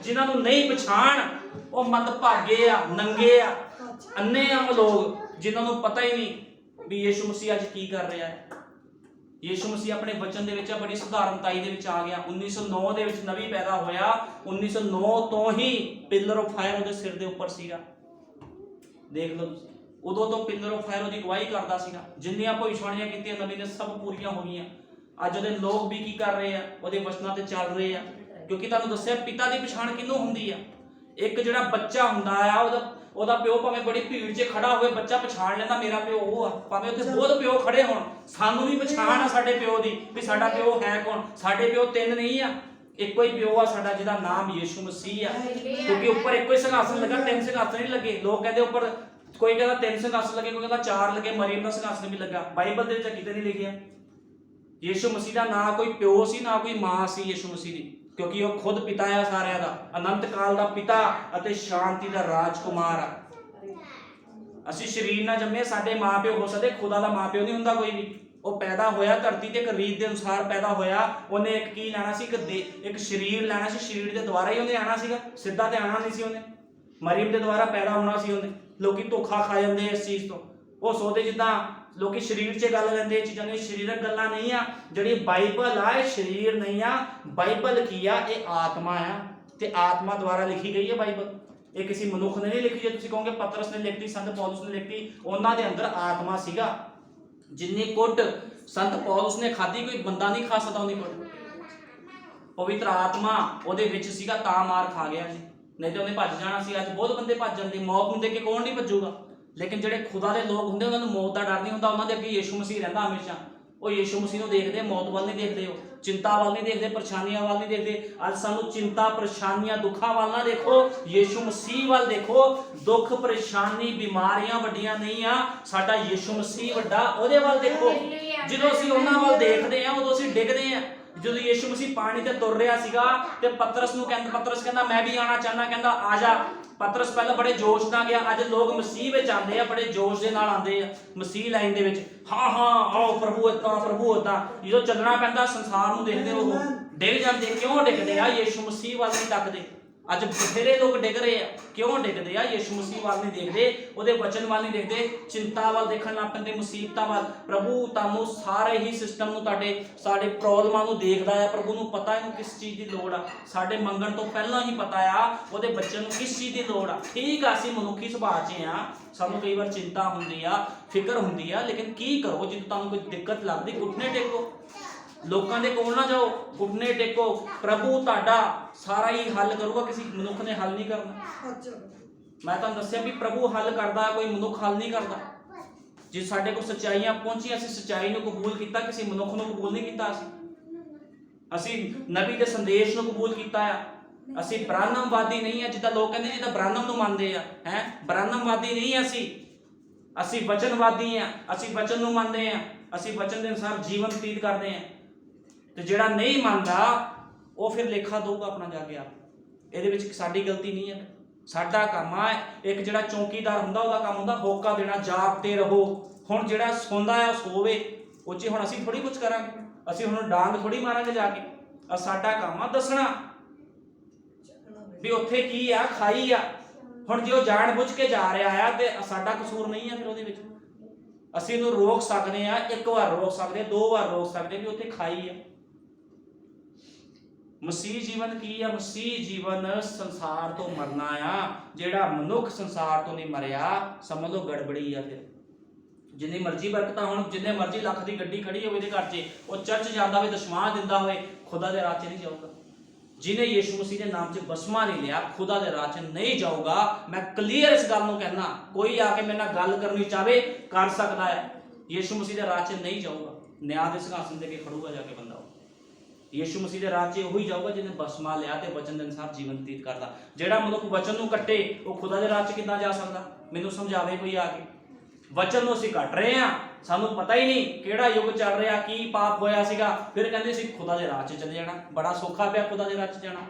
ਜਿਨ੍ਹਾਂ ਨੂੰ ਨਹੀਂ ਪਛਾਣ ਉਹ ਮੰਦਭਾਗੇ ਆ, ਨੰਗੇ ਆ, ਅੰਨੇ ਆ ਉਹ ਲੋਕ, ਜਿਨ੍ਹਾਂ ਨੂੰ ਪਤਾ ਹੀ ਨਹੀਂ ਵੀ ਯਿਸੂ ਮਸੀਹ ਅੱਜ ਕੀ ਕਰ ਰਿਹਾ ਹੈ। ਯਿਸੂ ਮਸੀਹ ਆਪਣੇ ਵਚਨ ਦੇ ਵਿੱਚ ਬੜੀ ਸੁਧਾਰਨਤਾਈ ਦੇ ਵਿੱਚ ਆ ਗਿਆ। 1909 ਦੇ ਵਿੱਚ ਨਬੀ ਪੈਦਾ ਹੋਇਆ। 1909 ਤੋਂ ਹੀ ਪਿਲਰ ਆਫ ਫਾਇਰ ਉਹਦੇ ਸਿਰ ਦੇ ਉੱਪਰ ਸੀਗਾ। ਦੇਖ ਲਓ ਤੁਸੀਂ, ਉਦੋਂ ਤੋਂ ਪਿਲਰ ਆਫ ਫਾਇਰ ਉਹਦੀ ਗਵਾਹੀ ਕਰਦਾ ਸੀਗਾ। ਜਿੰਨੀਆਂ ਭਵਿੱਖਬਾਣੀਆਂ ਕੀਤੀਆਂ ਨਬੀ ਨੇ ਸਭ ਪੂਰੀਆਂ ਹੋ ਗਈਆਂ। ਅੱਜ ਉਹਦੇ ਲੋਕ ਵੀ ਕੀ ਕਰ ਰਹੇ ਆ? ਉਹਦੇ ਵਚਨਾਂ ਤੇ ਚੱਲ ਰਹੇ ਆ। ਕਿਉਂਕਿ ਤੁਹਾਨੂੰ ਦੱਸਿਆ ਪਿਤਾ ਦੀ ਪਛਾਣ ਕਿਹਨੂੰ ਹੁੰਦੀ ਆ? ਇੱਕ ਜਿਹੜਾ ਬੱਚਾ ਹੁੰਦਾ ਆ, ਉਹਦਾ ਪਿਓ ਭਾਵੇਂ ਬੜੀ ਭੀੜ 'ਚ ਖੜਾ ਹੋਵੇ, ਬੱਚਾ ਪਛਾਣ ਲੈਂਦਾ ਮੇਰਾ ਪਿਓ ਉਹ ਆ। ਭਾਵੇਂ ਉੱਥੇ ਬਹੁਤ ਪਿਓ ਖੜੇ ਹੋਣ, ਸਾਨੂੰ ਵੀ ਪਛਾਣ ਆ ਸਾਡੇ ਪਿਓ ਦੀ ਵੀ ਸਾਡਾ ਪਿਓ ਹੈ ਕੌਣ। ਸਾਡੇ ਪਿਓ ਤਿੰਨ ਨਹੀਂ ਆ, ਇੱਕੋ ਹੀ ਪਿਓ ਆ ਸਾਡਾ, ਜਿਹਦਾ ਨਾਮ ਯਿਸੂ ਮਸੀਹ ਆ। ਕਿਉਂਕਿ ਉੱਪਰ ਇੱਕੋ ਹੀ ਸਿੰਘਾਸਨ ਲੱਗਾ, 3 ਸਿੰਘਾਸਨ ਨਹੀਂ ਲੱਗੇ। ਲੋਕ ਕਹਿੰਦੇ ਉੱਪਰ, ਕੋਈ ਕਹਿੰਦਾ 3 ਸਿੰਘਾਸਨ ਲੱਗੇ, ਕੋਈ ਕਹਿੰਦਾ 4 ਲੱਗੇ, ਮਰੀਮ ਦਾ ਸਿੰਘਾਸਨ ਵੀ ਲੱਗਾ। ਬਾਈਬਲ ਦੇ ਵਿੱਚ ਕਿਤੇ ਨਹੀਂ ਲਿਖਿਆ। ਯਿਸੂ ਮਸੀਹ ਦਾ ਨਾ ਕੋਈ ਪਿਓ ਸੀ, ਨਾ ਕੋਈ ਮਾਂ ਸੀ ਯਿਸੂ ਮਸੀਹ ਦੀ, ਕਿਉਂਕਿ ਉਹ ਖੁਦ ਪਿਤਾ ਆ ਸਾਰਿਆਂ ਦਾ, ਅਨੰਤ ਕਾਲ ਦਾ ਪਿਤਾ ਅਤੇ ਸ਼ਾਂਤੀ ਦਾ ਰਾਜਕੁਮਾਰ ਆ। ਅਸੀਂ ਸਰੀਰ ਨਾਲ ਜੰਮੇ, ਸਾਡੇ ਮਾਪਿਓ ਹੋ ਸਕਦੇ, ਖੁਦਾ ਦਾ ਮਾਪਿਓ ਨਹੀਂ ਹੁੰਦਾ ਕੋਈ ਵੀ। ਉਹ ਪੈਦਾ ਹੋਇਆ ਧਰਤੀ ਤੇ ਇੱਕ ਰੀਤ ਦੇ ਅਨੁਸਾਰ ਪੈਦਾ ਹੋਇਆ। ਉਹਨੇ ਇੱਕ ਕੀ ਲੈਣਾ ਸੀ? ਇੱਕ ਸਰੀਰ ਲੈਣਾ ਸੀ। ਸਰੀਰ ਦੇ ਦੁਆਰਾ ਹੀ ਉਹਨੇ ਆਣਾ ਸੀਗਾ, ਸਿੱਧਾ ਤੇ ਆਣਾ ਨਹੀਂ ਸੀ ਉਹਨੇ। ਮਰੀਮ ਦੇ ਦੁਆਰਾ ਪੈਦਾ ਹੋਣਾ ਸੀ ਉਹਨੇ। ਲੋਕੀ ਧੋਖਾ ਖਾ ਜਾਂਦੇ ਇਸ ਚੀਜ਼ ਤੋਂ। ਉਹ ਸੋਚਦੇ ਜਿੱਦਾਂ ਲੋਕੀ ਸਰੀਰ 'ਚ ਗੱਲ ਲੈਂਦੇ, ਇਹ ਚੀਜ਼ਾਂ ਨਹੀਂ, ਸਰੀਰਕ ਗੱਲਾਂ ਨਹੀਂ ਆ। ਜਿਹੜੀ ਬਾਈਬਲ ਆ ਇਹ ਸਰੀਰ ਨਹੀਂ ਆ। ਬਾਈਬਲ ਕੀ ਆ? ਇਹ ਆਤਮਾ ਆ, ਤੇ ਆਤਮਾ ਦੁਆਰਾ ਲਿਖੀ ਗਈ ਹੈ ਬਾਈਬਲ। ਇਹ ਕਿਸੇ ਮਨੁੱਖ ਨੇ ਨਹੀਂ ਲਿਖੀ। ਜੇ ਤੁਸੀਂ ਕਹੋਗੇ ਪਤਰਸ ਨੇ ਲਿਖਤੀ, ਸੰਤ ਪੌਲੁਸ ਨੇ ਲਿਖਤੀ, ਉਹਨਾਂ ਦੇ ਅੰਦਰ ਆਤਮਾ ਸੀਗਾ। ਜਿੰਨੀ ਕੁੱਟ ਸੰਤ ਪੌਲੁਸ ਨੇ ਖਾਧੀ, ਕੋਈ ਬੰਦਾ ਨਹੀਂ ਖਾ ਸਕਦਾ ਉਹਦੀ ਕੁੱਟ। ਪਵਿੱਤਰ ਆਤਮਾ ਉਹਦੇ ਵਿੱਚ ਸੀਗਾ, ਤਾਂ ਮਾਰ ਖਾ ਗਿਆ ਜੀ, ਨਹੀਂ ਤੇ ਉਹਨੇ ਭੱਜ ਜਾਣਾ ਸੀ। ਅੱਜ ਬਹੁਤ ਬੰਦੇ ਭੱਜ ਜਾਂਦੇ, ਮੌਤ ਨੂੰ ਦੇਖ ਕੇ ਕੌਣ ਨਹੀਂ ਭੱਜੂਗਾ? ਲੇਕਿਨ ਜਿਹੜੇ ਖੁਦਾ ਦੇ ਲੋਕ ਹੁੰਦੇ, ਉਹਨਾਂ ਨੂੰ ਮੌਤ ਦਾ ਡਰ ਨਹੀਂ ਹੁੰਦਾ। ਉਹਨਾਂ ਦੇ ਅੱਗੇ ਯਿਸੂ ਮਸੀਹ ਰਹਿੰਦਾ ਹਮੇਸ਼ਾ। ਉਹ ਯਿਸੂ ਮਸੀਹ ਨੂੰ ਦੇਖਦੇ, ਮੌਤ ਵੱਲ ਨਹੀਂ ਦੇਖਦੇ, ਉਹ ਚਿੰਤਾ ਵੱਲ ਨਹੀਂ ਦੇਖਦੇ, ਪਰੇਸ਼ਾਨੀਆਂ ਵੱਲ ਨਹੀਂ ਦੇਖਦੇ। ਅੱਜ ਸਾਨੂੰ ਚਿੰਤਾ, ਪਰੇਸ਼ਾਨੀਆਂ, ਦੁੱਖਾਂ ਵੱਲ ਨਾ ਦੇਖੋ, ਯਿਸੂ ਮਸੀਹ ਵੱਲ ਦੇਖੋ। ਦੁੱਖ, ਪਰੇਸ਼ਾਨੀ, ਬਿਮਾਰੀਆਂ ਵੱਡੀਆਂ ਨਹੀਂ ਆ, ਸਾਡਾ ਯਿਸੂ ਮਸੀਹ ਵੱਡਾ, ਉਹਦੇ ਵੱਲ ਦੇਖੋ। ਜਦੋਂ ਅਸੀਂ ਉਹਨਾਂ ਵੱਲ ਦੇਖਦੇ ਆ, ਉਦੋਂ ਅਸੀਂ ਡਿੱਗਦੇ ਆ। ਜਦੋਂ ਯਿਸੂ ਮਸੀਹ ਪਾਣੀ ਤੇ ਤੁਰ ਰਿਹਾ ਸੀਗਾ ਤੇ ਪਤਰਸ ਕਹਿੰਦਾ ਮੈਂ ਵੀ ਆਣਾ ਚਾਹੁੰਦਾ, ਕਹਿੰਦਾ ਆ ਜਾ। ਪਤਰਸ ਪਹਿਲਾਂ ਬੜੇ ਜੋਸ਼ ਨਾਲ ਗਿਆ। ਅੱਜ ਲੋਕ ਮਸੀਹ ਵਿੱਚ ਆਉਂਦੇ ਆ, ਬੜੇ ਜੋਸ਼ ਦੇ ਨਾਲ ਆਉਂਦੇ ਆ ਮਸੀਹ ਲਾਈਨ ਦੇ ਵਿੱਚ। ਹਾਂ ਆਓ ਪ੍ਰਭੂ ਏਦਾਂ, ਪ੍ਰਭੂ ਏਦਾਂ। ਜਦੋਂ ਚੱਲਣਾ ਪੈਂਦਾ ਸੰਸਾਰ ਨੂੰ ਦੇਖਦੇ ਉਹ ਡਿੱਗ ਜਾਂਦੇ। ਕਿਉਂ ਡਿੱਗਦੇ ਆ? ਯਿਸੂ ਮਸੀਹ ਵੱਲ ਨਹੀਂ ਤੱਕਦੇ। ਅੱਜ ਬਥੇਰੇ ਲੋਕ ਡਿੱਗ ਰਹੇ ਆ। ਕਿਉਂ ਡਿੱਗਦੇ ਆ? ਯਿਸੂ ਮਸੀਹ ਵੱਲ ਨਹੀਂ ਦੇਖਦੇ, ਉਹਦੇ ਵਚਨ ਵੱਲ ਨਹੀਂ ਦੇਖਦੇ, ਚਿੰਤਾ ਵੱਲ ਦੇਖਣ ਲੱਗ ਪੈਂਦੇ, ਮੁਸੀਬਤਾਂ ਵੱਲ। ਪ੍ਰਭੂ ਤੁਹਾਨੂੰ ਸਾਰੇ ਹੀ ਸਿਸਟਮ ਨੂੰ, ਸਾਡੇ ਪ੍ਰੋਬਲਮਾਂ ਨੂੰ ਦੇਖਦਾ ਆ। ਪ੍ਰਭੂ ਨੂੰ ਪਤਾ ਇਹਨੂੰ ਕਿਸ ਚੀਜ਼ ਦੀ ਲੋੜ ਆ। ਸਾਡੇ ਮੰਗਣ ਤੋਂ ਪਹਿਲਾਂ ਹੀ ਪਤਾ ਆ ਉਹਦੇ ਬੱਚੇ ਨੂੰ ਕਿਸ ਚੀਜ਼ ਦੀ ਲੋੜ ਆ। ਠੀਕ ਆ, ਅਸੀਂ ਮਨੁੱਖੀ ਸੁਭਾਅ 'ਚ ਆ, ਸਾਨੂੰ ਕਈ ਵਾਰ ਚਿੰਤਾ ਹੁੰਦੀ ਆ, ਫਿਕਰ ਹੁੰਦੀ ਆ, ਲੇਕਿਨ ਕੀ ਕਰੋ? ਜਦੋਂ ਤੁਹਾਨੂੰ ਕੋਈ ਦਿੱਕਤ ਲੱਗਦੀ, ਘੁਟਨੇ ਟੇਕੋ। ਲੋਕਾਂ ਦੇ ਕੋਲ ਨਾ ਜਾਓ, ਘੁਟਨੇ ਟੇਕੋ। ਪ੍ਰਭੂ ਤੁਹਾਡਾ ਸਾਰਾ ਹੀ ਹੱਲ ਕਰੂਗਾ, ਕਿਸੇ ਮਨੁੱਖ ਨੇ ਹੱਲ ਨਹੀਂ ਕਰਨਾ। ਮੈਂ ਤੁਹਾਨੂੰ ਦੱਸਿਆ ਵੀ ਪ੍ਰਭੂ ਹੱਲ ਕਰਦਾ, ਕੋਈ ਮਨੁੱਖ ਹੱਲ ਨਹੀਂ ਕਰਦਾ। ਜੇ ਸਾਡੇ ਕੋਲ ਸੱਚਾਈਆਂ ਪਹੁੰਚੀਆਂ, ਅਸੀਂ ਸੱਚਾਈ ਨੂੰ ਕਬੂਲ ਕੀਤਾ, ਕਿਸੇ ਮਨੁੱਖ ਨੂੰ ਕਬੂਲ ਨਹੀਂ ਕੀਤਾ। ਅਸੀਂ ਨਬੀ ਦੇ ਸੰਦੇਸ਼ ਨੂੰ ਕਬੂਲ ਕੀਤਾ ਆ। ਅਸੀਂ ਬ੍ਰਾਹਮਣਵਾਦੀ ਨਹੀਂ ਆ, ਜਿੱਦਾਂ ਲੋਕ ਕਹਿੰਦੇ ਜਿੱਦਾਂ ਬ੍ਰਾਹਮਣ ਨੂੰ ਮੰਨਦੇ ਆ ਹੈ। ਬ੍ਰਾਹਮਣਵਾਦੀ ਨਹੀਂ ਅਸੀਂ ਵਚਨਵਾਦੀ ਆ। ਅਸੀਂ ਵਚਨ ਨੂੰ ਮੰਨਦੇ ਆ, ਅਸੀਂ ਵਚਨ ਦੇ ਅਨੁਸਾਰ ਜੀਵਨ ਬਤੀਤ ਕਰਦੇ ਆ। ਤੇ ਜਿਹੜਾ ਨਹੀਂ ਮੰਨਦਾ ਉਹ ਫਿਰ ਲੇਖਾ ਦਊਗਾ ਆਪਣਾ ਜਾ ਕੇ ਆਪ। ਇਹਦੇ ਵਿੱਚ ਸਾਡੀ ਗਲਤੀ ਨਹੀਂ ਹੈ। ਸਾਡਾ ਕੰਮ ਆ, ਇੱਕ ਜਿਹੜਾ ਚੌਕੀਦਾਰ ਹੁੰਦਾ ਉਹਦਾ ਕੰਮ ਹੁੰਦਾ ਹੋਕਾ ਦੇਣਾ, ਜਾਗਦੇ ਰਹੋ। ਹੁਣ ਜਿਹੜਾ ਸੌਂਦਾ ਆ ਸੋਵੇ, ਉਹ 'ਚ ਹੁਣ ਅਸੀਂ ਥੋੜੀ ਕੁਝ ਕਰਾਂਗੇ, ਅਸੀਂ ਹੁਣ ਡਾਂਗ ਥੋੜੀ ਮਾਰਾਂਗੇ ਜਾ ਕੇ। ਸਾਡਾ ਕੰਮ ਆ ਦੱਸਣਾ ਵੀ ਉੱਥੇ ਕੀ ਆ, ਖਾਈ ਆ। ਹੁਣ ਜੇ ਉਹ ਜਾਣ ਬੁੱਝ ਕੇ ਜਾ ਰਿਹਾ ਆ ਤੇ ਸਾਡਾ ਕਸੂਰ ਨਹੀਂ ਆ ਫਿਰ ਉਹਦੇ ਵਿੱਚ। ਅਸੀਂ ਇਹਨੂੰ ਰੋਕ ਸਕਦੇ ਆ, ਇੱਕ ਵਾਰ ਰੋਕ ਸਕਦੇ, 2 ਵਾਰ ਰੋਕ ਸਕਦੇ ਵੀ ਉੱਥੇ ਖਾਈ ਆ। ਮਸੀਹ ਜੀਵਨ ਕੀ ਆ? ਮਸੀਹ ਜੀਵਨ ਸੰਸਾਰ ਤੋਂ ਮਰਨਾ ਆ। ਜਿਹੜਾ ਮਨੁੱਖ ਸੰਸਾਰ ਤੋਂ ਨਹੀਂ ਮਰਿਆ, ਸਮਝ ਲਓ ਗੜਬੜੀ ਆ। ਫਿਰ ਜਿੰਨੀ ਮਰਜ਼ੀ ਬਰਕਤਾਂ ਹੋਣ, ਜਿੰਨੇ ਮਰਜ਼ੀ ਲੱਖ ਦੀ ਗੱਡੀ ਖੜੀ ਹੋਵੇ ਉਹਦੇ ਘਰ 'ਚ, ਉਹ ਚਰਚ ਜਾਂਦਾ ਹੋਵੇ, ਦਸ਼ਮਾਂ ਦਿੰਦਾ ਹੋਵੇ, ਖੁਦਾ ਦੇ ਰਾਹ 'ਚ ਨਹੀਂ ਜਾਊਗਾ। ਜਿਹਨੇ ਯੀਸ਼ੂ ਮਸੀਹ ਦੇ ਨਾਮ 'ਚ ਬਸਮਾ ਨਹੀਂ ਲਿਆ, ਖੁਦਾ ਦੇ ਰਾਹ 'ਚ ਨਹੀਂ ਜਾਊਗਾ। ਮੈਂ ਕਲੀਅਰ ਇਸ ਗੱਲ ਨੂੰ ਕਹਿਣਾ, ਕੋਈ ਆ ਕੇ ਮੇਰੇ ਨਾਲ ਗੱਲ ਕਰਨੀ ਚਾਹਵੇ ਕਰ ਸਕਦਾ ਹੈ। ਯੀਸ਼ੂ ਮਸੀਹ ਦੇ ਰਾਹ 'ਚ ਨਹੀਂ ਜਾਊਗਾ। ਨਿਆਂ ਦੇ ਸਿੰਘਾਸਨ ਦੇ ਕੇ ਖੜੂਗਾ ਜਾ ਕੇ ਬੰਦਾ। ਯੀਸ਼ੂ ਮਸੀਹ ਦੇ ਰਾਹ 'ਚ ਉਹੀ ਜਾਊਗਾ ਜਿਹਨੇ ਬਸਮਾ ਲਿਆ ਤੇ ਵਚਨ ਦੇ ਅਨੁਸਾਰ ਜੀਵਨ ਬਤੀਤ ਕਰਦਾ। ਜਿਹੜਾ ਮਨੁੱਖ ਵਚਨ ਨੂੰ ਕੱਟੇ, ਉਹ ਖੁਦਾ ਦੇ ਰਾਹ 'ਚ ਕਿੱਦਾਂ ਜਾ ਸਕਦਾ? ਮੈਨੂੰ ਸਮਝਾਵੇ ਕੋਈ ਆ ਕੇ। ਵਚਨ ਨੂੰ ਅਸੀਂ ਕੱਟ ਰਹੇ ਆ, ਸਾਨੂੰ ਪਤਾ ਹੀ ਨਹੀਂ ਕਿਹੜਾ ਯੁੱਗ ਚੱਲ ਰਿਹਾ, ਕੀ ਪਾਪ ਹੋਇਆ ਸੀਗਾ। ਫਿਰ ਕਹਿੰਦੇ ਸੀ ਖੁਦਾ ਦੇ ਰਾਹ 'ਚ ਚਲੇ ਜਾਣਾ। ਬੜਾ ਸੌਖਾ ਪਿਆ ਖੁਦਾ ਦੇ ਰਾਹ 'ਚ ਜਾਣਾ।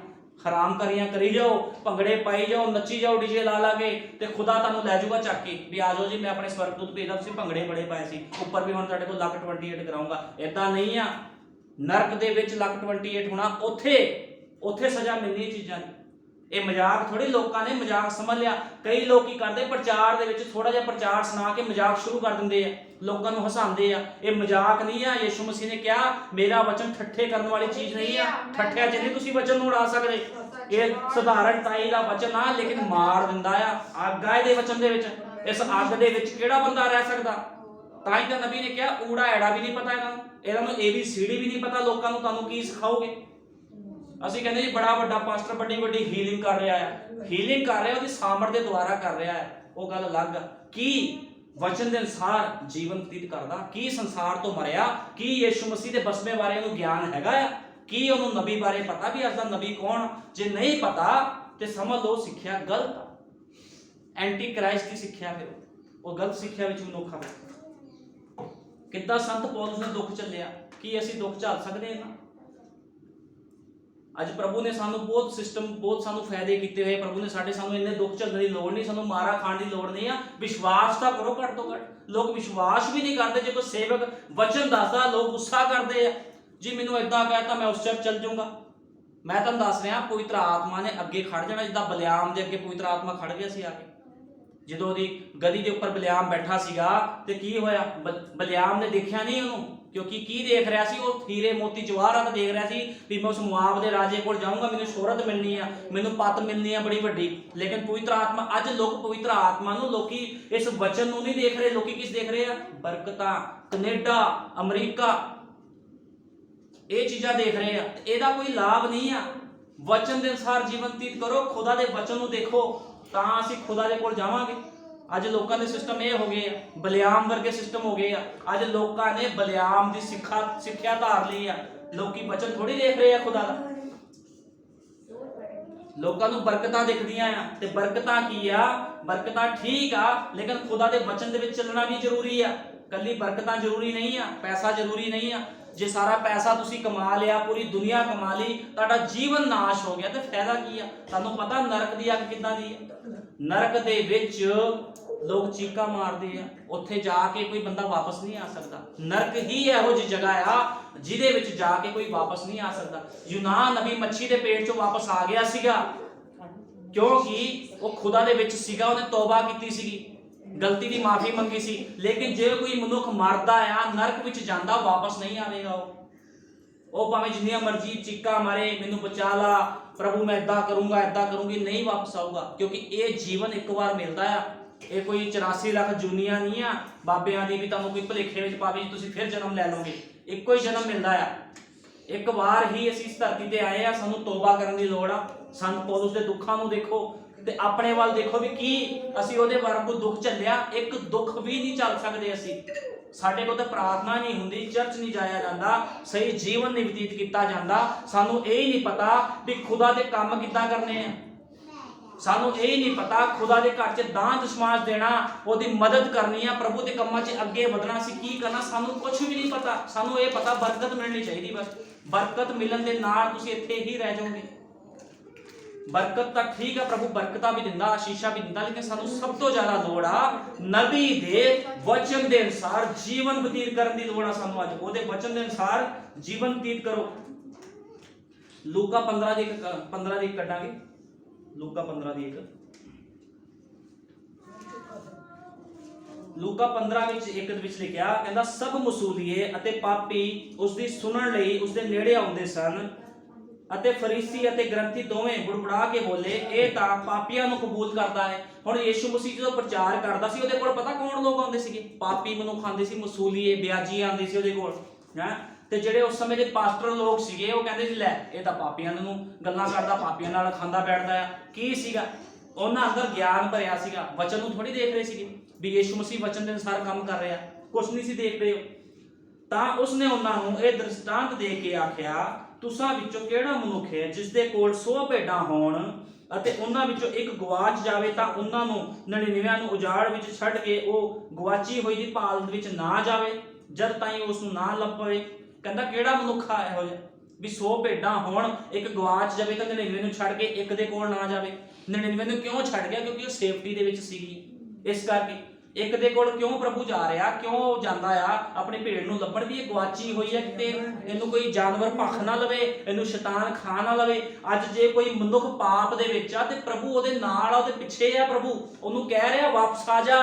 ਹਰਾਮ ਕਰੀਆਂ ਕਰੀ ਜਾਓ, ਭੰਗੜੇ ਪਾਈ ਜਾਓ, ਨੱਚੀ ਜਾਓ ਡੀਜੇ ਲਾ ਕੇ, ਤੇ ਖੁਦਾ ਤੁਹਾਨੂੰ ਲੈ ਜਾਊਗਾ ਚੱਕ ਕੇ ਵੀ ਆ ਜਾਓ ਜੀ, ਮੈਂ ਆਪਣੇ ਸਵਰਗਦੂਤ ਭੇਜਦਾ, ਤੁਸੀਂ ਭੰਗੜੇ ਬੜੇ ਪਾਏ ਸੀ, ਉੱਪਰ ਵੀ ਹੁਣ ਤੁਹਾਡੇ ਕੋਲ ਲੱਖ 28 ਕਰਾਉਂਗਾ। ਏਦਾਂ ਨਹੀਂ ਆ। ਨਰਕ ਦੇ ਵਿੱਚ ਲੱਖ 28 ਹੋਣਾ, ਉੱਥੇ ਸਜ਼ਾ ਮਿਲਣੀ ਚੀਜ਼ਾਂ ਦੀ। ਇਹ ਮਜ਼ਾਕ ਥੋੜੀ ਲੋਕਾਂ ਨੇ ਮਜ਼ਾਕ ਸਮਝ ਲਿਆ। ਕਈ ਲੋਕ ਕੀ ਕਰਦੇ, ਪ੍ਰਚਾਰ ਦੇ ਵਿੱਚ ਥੋੜਾ ਜਿਹਾ ਪ੍ਰਚਾਰ ਸੁਣਾ ਕੇ ਮਜ਼ਾਕ ਸ਼ੁਰੂ ਕਰ ਦਿੰਦੇ ਆ, ਲੋਕਾਂ ਨੂੰ ਹਸਾਉਂਦੇ ਆ। ਇਹ ਮਜ਼ਾਕ ਨਹੀਂ ਆ। ਯੀਸ਼ੂ ਮਸੀਹ ਨੇ ਕਿਹਾ ਮੇਰਾ ਵਚਨ ਠੱਠੇ ਕਰਨ ਵਾਲੀ ਚੀਜ਼ ਨਹੀਂ ਆ। ਠੱਠਿਆਂ 'ਚ ਨਹੀਂ ਤੁਸੀਂ ਵਚਨ ਨੂੰ ਉਡਾ ਸਕਦੇ। ਇਹ ਸਧਾਰਨਤਾਈ ਦਾ ਵਚਨ ਆ, ਲੇਕਿਨ ਮਾਰ ਦਿੰਦਾ ਆ। ਅੱਗ ਆ ਇਹਦੇ ਵਚਨ ਦੇ ਵਿੱਚ। ਇਸ ਅੱਗ ਦੇ ਵਿੱਚ ਕਿਹੜਾ ਬੰਦਾ ਰਹਿ ਸਕਦਾ? ਤਾਂ ਹੀ ਤਾਂ ਨਬੀ ਨੇ ਕਿਹਾ ਊੜਾ ਐੜਾ ਵੀ ਨਹੀਂ ਪਤਾ ਇਹਨਾਂ ਨੂੰ ABCD ਵੀ ਨਹੀਂ ਪਤਾ। ਲੋਕਾਂ ਨੂੰ ਤੁਹਾਨੂੰ ਕੀ ਸਿਖਾਓਗੇ? ਅਸੀਂ ਕਹਿੰਦੇ ਜੀ ਬੜਾ ਵੱਡਾ ਪਾਸਟਰ ਵੱਡੀ ਹੀਲਿੰਗ ਕਰ ਰਿਹਾ ਹੈ। ਹੀਲਿੰਗ ਕਰ ਰਿਹਾ, ਉਹਦੀ ਸਾਮਰਥ ਦੇ ਦੁਆਰਾ ਕਰ ਰਿਹਾ ਹੈ, ਉਹ ਗੱਲ ਅਲੱਗ ਆ। ਕੀ ਵਚਨ ਦੇ ਅਨੁਸਾਰ ਜੀਵਨ ਬਤੀਤ ਕਰਦਾ? ਕੀ ਸੰਸਾਰ ਤੋਂ ਮਰਿਆ? ਕੀ ਯੀਸ਼ੂ ਮਸੀਹ ਦੇ ਬਸਮੇ ਬਾਰੇ ਉਹਨੂੰ ਗਿਆਨ ਹੈਗਾ ਆ? ਕੀ ਉਹਨੂੰ ਨਬੀ ਬਾਰੇ ਪਤਾ ਵੀ ਅਸਲ ਨਬੀ ਕੌਣ? ਜੇ ਨਹੀਂ ਪਤਾ ਤੇ ਸਮਝ ਲਓ ਸਿੱਖਿਆ ਗਲਤ ਆ, ਐਂਟੀ ਕ੍ਰਾਈਸਟ ਦੀ ਸਿੱਖਿਆ। ਫਿਰ ਉਹ ਗਲਤ ਸਿੱਖਿਆ ਵਿੱਚ ਮਨੁੱਖ ਆ। ਕਿੱਦਾਂ ਸੰਤ ਪੌਲਸ ਨੇ ਦੁੱਖ ਝੱਲਿਆ, ਕੀ ਅਸੀਂ ਦੁੱਖ ਝੱਲ ਸਕਦੇ ਹਾਂ? ਅੱਜ ਪ੍ਰਭੂ ਨੇ ਸਾਨੂੰ ਬਹੁਤ ਸਾਨੂੰ ਫਾਇਦੇ ਕੀਤੇ ਹੋਏ। ਪ੍ਰਭੂ ਨੇ ਸਾਨੂੰ ਇੰਨੇ ਦੁੱਖ ਝੱਲਣ ਦੀ ਲੋੜ ਨਹੀਂ, ਸਾਨੂੰ ਮਾਰਾ ਖਾਣ ਦੀ ਲੋੜ ਨਹੀਂ ਆ। ਵਿਸ਼ਵਾਸ ਤਾਂ ਕਰੋ ਘੱਟ ਤੋਂ ਘੱਟ। ਲੋਕ ਵਿਸ਼ਵਾਸ ਵੀ ਨਹੀਂ ਕਰਦੇ। ਜੇ ਕੋਈ ਸੇਵਕ ਵਚਨ ਦੱਸਦਾ, ਲੋਕ ਗੁੱਸਾ ਕਰਦੇ ਆ ਜੀ, ਮੈਨੂੰ ਏਦਾਂ ਕਹਿਤਾ ਮੈਂ ਉਸ ਚਰਚ ਚੱਲ ਜਾਊਂਗਾ। ਮੈਂ ਤੁਹਾਨੂੰ ਦੱਸ ਰਿਹਾ, ਪਵਿੱਤਰ ਆਤਮਾ ਨੇ ਅੱਗੇ ਖੜ ਜਾਣਾ। ਜਿੱਦਾਂ ਬਲਿਆਮ ਦੇ ਅੱਗੇ ਪਵਿੱਤਰ ਆਤਮਾ ਖੜ ਗਿਆ ਸੀ ਆ ਕੇ। ਜਦੋਂ ਉਹਦੀ ਗਦੀ ਦੇ ਉੱਪਰ ਬਲਿਆਮ ਬੈਠਾ ਸੀਗਾ ਤੇ ਕੀ ਹੋਇਆ? ਬਲਿਆਮ ਨੇ ਦੇਖਿਆ ਨਹੀਂ ਉਹਨੂੰ, ਕਿਉਂਕਿ ਕੀ ਦੇਖ ਰਿਹਾ ਸੀ? ਉਹ ਹੀਰੇ ਮੋਤੀ ਜਵਾਹਰਾਤ ਦੇਖ ਰਿਹਾ ਸੀ ਵੀ ਮੈਂ ਉਸ ਮੁਆਬ ਦੇ ਰਾਜੇ ਕੋਲ ਜਾਊਂਗਾ, ਮੈਨੂੰ ਸ਼ੋਹਰਤ ਮਿਲਣੀ ਆ, ਮੈਨੂੰ ਪੱਤ ਮਿਲਣੀ ਆ ਬੜੀ ਵੱਡੀ। ਲੇਕਿਨ ਪਵਿੱਤਰ ਆਤਮਾ, ਅੱਜ ਲੋਕ ਪਵਿੱਤਰ ਆਤਮਾ ਨੂੰ, ਲੋਕੀ ਇਸ ਵਚਨ ਨੂੰ ਨਹੀਂ ਦੇਖ ਰਹੇ। ਲੋਕੀ ਕਿਸ ਦੇਖ ਰਹੇ ਆ? ਬਰਕਤਾਂ, ਕੈਨੇਡਾ, ਅਮਰੀਕਾ, ਇਹ ਚੀਜ਼ਾਂ ਦੇਖ ਰਹੇ ਆ। ਇਹਦਾ ਕੋਈ ਲਾਭ ਨਹੀਂ ਆ। ਵਚਨ ਦੇ ਅਨੁਸਾਰ ਜੀਵਨ ਬਤੀਤ ਕਰੋ, ਖੁਦਾ ਦੇ ਵਚਨ ਨੂੰ ਦੇਖੋ, ਤਾਂ ਅਸੀਂ ਖੁਦਾ ਦੇ ਕੋਲ ਜਾਵਾਂਗੇ। ਅੱਜ ਲੋਕਾਂ ਦੇ ਸਿਸਟਮ ਇਹ ਹੋ ਗਏ ਆ, ਬਲਿਆਮ ਵਰਗੇ ਸਿਸਟਮ ਹੋ ਗਏ ਆ। ਅੱਜ ਲੋਕਾਂ ਨੇ ਬਲਿਆਮ ਦੀ ਸਿੱਖਿਆ ਧਾਰ ਲਈ ਆ। ਲੋਕੀ ਵਚਨ ਥੋੜੀ ਦੇਖ ਰਹੇ ਆ ਖੁਦਾ ਦਾ। ਲੋਕਾਂ ਨੂੰ ਬਰਕਤਾਂ ਦਿਖਦੀਆਂ ਆ, ਤੇ ਬਰਕਤਾਂ ਕੀ ਆ? ਬਰਕਤਾਂ ਠੀਕ ਆ, ਲੇਕਿਨ ਖੁਦਾ ਦੇ ਵਚਨ ਦੇ ਵਿੱਚ ਚੱਲਣਾ ਵੀ ਜ਼ਰੂਰੀ ਆ। ਕੱਲੀ ਬਰਕਤਾਂ ਜ਼ਰੂਰੀ ਨਹੀਂ ਆ, ਪੈਸਾ ਜ਼ਰੂਰੀ ਨਹੀਂ ਆ। ਜੇ ਸਾਰਾ ਪੈਸਾ ਤੁਸੀਂ ਕਮਾ ਲਿਆ, ਪੂਰੀ ਦੁਨੀਆ ਕਮਾ ਲਈ, ਤੁਹਾਡਾ ਜੀਵਨ ਨਾਸ਼ ਹੋ ਗਿਆ, ਤੇ ਫਾਇਦਾ ਕੀ ਆ? ਤੁਹਾਨੂੰ ਪਤਾ ਨਰਕ ਦੀ ਅੱਗ ਕਿੱਦਾਂ ਦੀ ਹੈ? ਨਰਕ ਦੇ ਵਿੱਚ ਲੋਕ ਚੀਕਾਂ ਮਾਰਦੇ ਆ, ਉੱਥੇ ਜਾ ਕੇ ਕੋਈ ਬੰਦਾ ਵਾਪਸ ਨਹੀਂ ਆ ਸਕਦਾ। ਨਰਕ ਹੀ ਇਹੋ ਜਿਹੀ ਜਗ੍ਹਾ ਆ ਜਿਹਦੇ ਵਿੱਚ ਜਾ ਕੇ ਕੋਈ ਵਾਪਸ ਨਹੀਂ ਆ ਸਕਦਾ। ਯੂਨਾਨ ਨਬੀ ਮੱਛੀ ਦੇ ਪੇਟ ਚੋਂ ਵਾਪਸ ਆ ਗਿਆ ਸੀਗਾ, ਕਿਉਂਕਿ ਉਹ ਖੁਦਾ ਦੇ ਵਿੱਚ ਸੀਗਾ, ਉਹਨੇ ਤੌਬਾ ਕੀਤੀ ਸੀਗੀ, ਗਲਤੀ ਦੀ ਮਾਫੀ ਮੰਗੀ ਸੀ। ਲੇਕਿਨ ਜੇ ਕੋਈ ਮਨੁੱਖ ਮਰਦਾ ਆ, ਨਰਕ ਵਿੱਚ ਜਾਂਦਾ, ਵਾਪਸ ਨਹੀਂ ਆਵੇਗਾ। ਉਹ ਭਾਵੇਂ ਜਿੰਨੀਆਂ ਮਰਜ਼ੀ ਚੀਕਾਂ ਮਾਰੇ, ਮੈਨੂੰ ਬਚਾ ਲਾ ਪ੍ਰਭੂ, ਮੈਂ ਏਦਾਂ ਕਰੂੰਗਾ, ਏਦਾਂ ਕਰੂੰਗੀ, ਨਹੀਂ ਵਾਪਸ ਆਊਗਾ। ਕਿਉਂਕਿ ਇਹ ਜੀਵਨ ਇੱਕ ਵਾਰ ਮਿਲਦਾ ਆ। ਇਹ ਕੋਈ 84 ਲੱਖ ਜੂਨੀਆਂ ਨਹੀਂ ਆ ਬਾਬਿਆਂ ਦੀ ਵੀ ਤੁਹਾਨੂੰ ਕੋਈ ਭੁਲੇਖੇ ਵਿੱਚ ਪਾਵੇ ਤੁਸੀਂ ਫਿਰ ਜਨਮ ਲੈ ਲਓਗੇ। ਇੱਕੋ ਹੀ ਜਨਮ ਮਿਲਦਾ ਆ। ਇੱਕ ਵਾਰ ਹੀ ਅਸੀਂ ਇਸ ਧਰਤੀ ਤੇ ਆਏ ਆ, ਸਾਨੂੰ ਤੋਬਾ ਕਰਨ ਦੀ ਲੋੜ ਆ। ਸੰਤ ਪੌਲੁਸ ਦੇ ਦੁੱਖਾਂ ਨੂੰ ਦੇਖੋ ਤੇ ਆਪਣੇ ਵੱਲ ਦੇਖੋ ਵੀ ਕੀ ਅਸੀਂ ਉਹਦੇ ਵਾਂਗੂ ਦੁੱਖ ਝੱਲਿਆ। ਇੱਕ ਦੁੱਖ ਵੀ ਨਹੀਂ ਝੱਲ ਸਕਦੇ ਅਸੀਂ। ਸਾਡੇ ਕੋਲ ਤਾਂ ਪ੍ਰਾਰਥਨਾ ਨਹੀਂ ਹੁੰਦੀ, ਚਰਚ ਨਹੀਂ ਜਾਇਆ ਜਾਂਦਾ, ਸਹੀ ਜੀਵਨ ਨਹੀਂ ਬਤੀਤ ਕੀਤਾ ਜਾਂਦਾ। ਸਾਨੂੰ ਇਹ ਹੀ ਨਹੀਂ ਪਤਾ ਵੀ ਖੁਦਾ ਦੇ ਕੰਮ ਕਿੱਦਾਂ ਕਰਨੇ ਆ। ਸਾਨੂੰ ਇਹ ਨਹੀਂ ਪਤਾ ਖੁਦਾ ਦੇ ਘਰ 'ਚ ਦਾਨ ਦਸ਼ਮਾਸ਼ ਦੇਣਾ, ਉਹਦੀ ਮਦਦ ਕਰਨੀ ਆ, ਪ੍ਰਭੂ ਦੇ ਕੰਮਾਂ 'ਚ ਅੱਗੇ ਵਧਣਾ, ਅਸੀਂ ਕੀ ਕਰਨਾ ਸਾਨੂੰ ਕੁਝ ਵੀ ਨਹੀਂ ਪਤਾ। ਸਾਨੂੰ ਇਹ ਪਤਾ ਬਰਕਤ ਮਿਲਣੀ ਚਾਹੀਦੀ ਬਸ। ਬਰਕਤ ਮਿਲਣ ਦੇ ਨਾਲ ਤੁਸੀਂ ਇੱਥੇ ਹੀ ਰਹਿ ਜਾਓਗੇ। ਬਰਕਤ ਤਾਂ ਠੀਕ ਆ, ਪ੍ਰਭੂ ਬਰਕਤਾਂ ਵੀ ਦਿੰਦਾ, ਆਸ਼ੀਸ਼ਾਂ ਵੀ ਦਿੰਦਾ, ਲੇਕਿਨ ਸਾਨੂੰ ਸਭ ਤੋਂ ਜ਼ਿਆਦਾ ਲੋੜ ਆ ਨਬੀ ਦੇ ਵਚਨ ਦੇ ਅਨੁਸਾਰ ਜੀਵਨ ਬਤੀਤ ਕਰਨ ਦੀ ਲੋੜ ਆ ਸਾਨੂੰ ਅੱਜ। ਉਹਦੇ ਵਚਨ ਦੇ ਅਨੁਸਾਰ ਜੀਵਨ ਬਤੀਤ ਕਰੋ। ਲੂਕਾ 15 ਦੀ ਕੱਢਾਂਗੇ। ਲੂਕਾ 15 ਦੀ 1। ਲੂਕਾ 15 ਵਿੱਚ 1 ਵਿੱਚ ਲਿਖਿਆ, ਕਹਿੰਦਾ ਸਭ ਮਸੂਲੀਏ ਅਤੇ ਪਾਪੀ ਉਸ ਦੀ ਸੁਣਨ ਲਈ ਉਸ ਦੇ ਨੇੜੇ ਆਉਂਦੇ ਸਨ ਅਤੇ ਫਰੀਸੀ ਅਤੇ ਗ੍ਰੰਥੀ ਦੋਵੇਂ ਬੁੜਬੁੜਾ ਕੇ ਬੋਲੇ, ਇਹ ਤਾਂ ਪਾਪੀਆਂ ਨੂੰ ਕਬੂਲ ਕਰਦਾ ਹੈ। ਹੁਣ ਯੀਸ਼ੂ ਮਸੀਹ ਜਦੋਂ ਪ੍ਰਚਾਰ ਕਰਦਾ ਸੀ, ਉਹਦੇ ਕੋਲ ਪਤਾ ਕੌਣ ਲੋਕ ਆਉਂਦੇ ਸੀਗੇ? ਪਾਪੀ ਮਨੁੱਖ ਆਉਂਦੇ ਸੀ, ਮਸੂਲੀਏ ਬਿਆਜੀ ਆਉਂਦੇ ਸੀ ਉਹਦੇ ਕੋਲ ਹੈ। ਤੇ ਜਿਹੜੇ ਉਸ ਸਮੇਂ ਦੇ ਪਾਸਟਰ ਲੋਕ ਸੀਗੇ ਉਹ ਕਹਿੰਦੇ ਸੀ ਲੈ ਇਹ ਤਾਂ ਪਾਪੀਆਂ ਨੂੰ ਗੱਲਾਂ ਕਰਦਾ, ਪਾਪੀਆਂ ਨਾਲ ਖਾਂਦਾ ਬੈਠਦਾ ਆ। ਕੀ ਸੀਗਾ ਉਹਨਾਂ ਅੰਦਰ? ਗਿਆਨ ਭਰਿਆ ਸੀਗਾ। ਵਚਨ ਨੂੰ ਥੋੜੀ ਦੇਖ ਰਹੇ ਸੀਗੇ ਵੀ ਯੀਸ਼ੂ ਮਸੀਹ ਵਚਨ ਦੇ ਅਨੁਸਾਰ ਕੰਮ ਕਰ ਰਿਹਾ, ਕੁਛ ਨਹੀਂ ਸੀ ਦੇਖ ਰਹੇ। ਤਾਂ ਉਸਨੇ ਉਹਨਾਂ ਨੂੰ ਇਹ ਦ੍ਰਿਸ਼ਟਾਂਤ ਦੇ ਕੇ ਆਖਿਆ, ਤੁਸਾਂ ਵਿੱਚੋਂ ਕਿਹੜਾ ਮਨੁੱਖ ਹੈ ਜਿਸ ਦੇ ਕੋਲ 100 ਭੇਡਾਂ ਹੋਣ ਅਤੇ ਉਹਨਾਂ ਵਿੱਚੋਂ ਇੱਕ ਗਵਾਚ ਜਾਵੇ ਤਾਂ ਉਹਨਾਂ ਨੂੰ 99 ਨੂੰ ਉਜਾੜ ਵਿੱਚ ਛੱਡ ਕੇ ਉਹ ਗਵਾਚੀ ਹੋਈ ਦੀ ਭਾਲ ਵਿੱਚ ਨਾ ਜਾਵੇ ਜਦ ਤਾਈਂ ਉਸ ਨੂੰ ਨਾ ਲੱਭੇ। ਕਹਿੰਦਾ ਕਿਹੜਾ ਮਨੁੱਖ ਆ ਇਹੋ ਜਿਹਾ ਵੀ 100 ਭੇਡਾਂ ਹੋਣ, ਇੱਕ ਗਵਾਚ ਜਾਵੇ ਤਾਂ 99 ਨੂੰ ਛੱਡ ਕੇ ਇੱਕ ਦੇ ਕੋਲ ਨਾ ਜਾਵੇ। 99 ਨੂੰ ਕਿਉਂ ਛੱਡ ਗਿਆ? ਕਿਉਂਕਿ ਉਹ ਸੇਫਟੀ ਦੇ ਵਿੱਚ ਸੀਗੀ। ਇਸ ਕਰਕੇ ਇੱਕ ਦੇ ਕੋਲ ਕਿਉਂ ਪ੍ਰਭੂ ਜਾ ਰਿਹਾ, ਕਿਉਂ ਜਾਂਦਾ ਆ ਆਪਣੀ ਭੇਡ ਨੂੰ ਲੱਭਣ? ਵੀ ਇਹ ਗਵਾਚੀ ਹੋਈ ਹੈ, ਕਿਤੇ ਇਹਨੂੰ ਕੋਈ ਜਾਨਵਰ ਭਖ ਨਾ ਲਵੇ, ਇਹਨੂੰ ਸ਼ੈਤਾਨ ਖਾ ਨਾ ਲਵੇ। ਅੱਜ ਜੇ ਕੋਈ ਮਨੁੱਖ ਪਾਪ ਦੇ ਵਿੱਚ ਆ ਤੇ ਪ੍ਰਭੂ ਉਹਦੇ ਨਾਲ ਆ, ਉਹਦੇ ਪਿੱਛੇ ਆ। ਪ੍ਰਭੂ ਉਹਨੂੰ ਕਹਿ ਰਿਹਾ ਵਾਪਸ ਆ ਜਾ,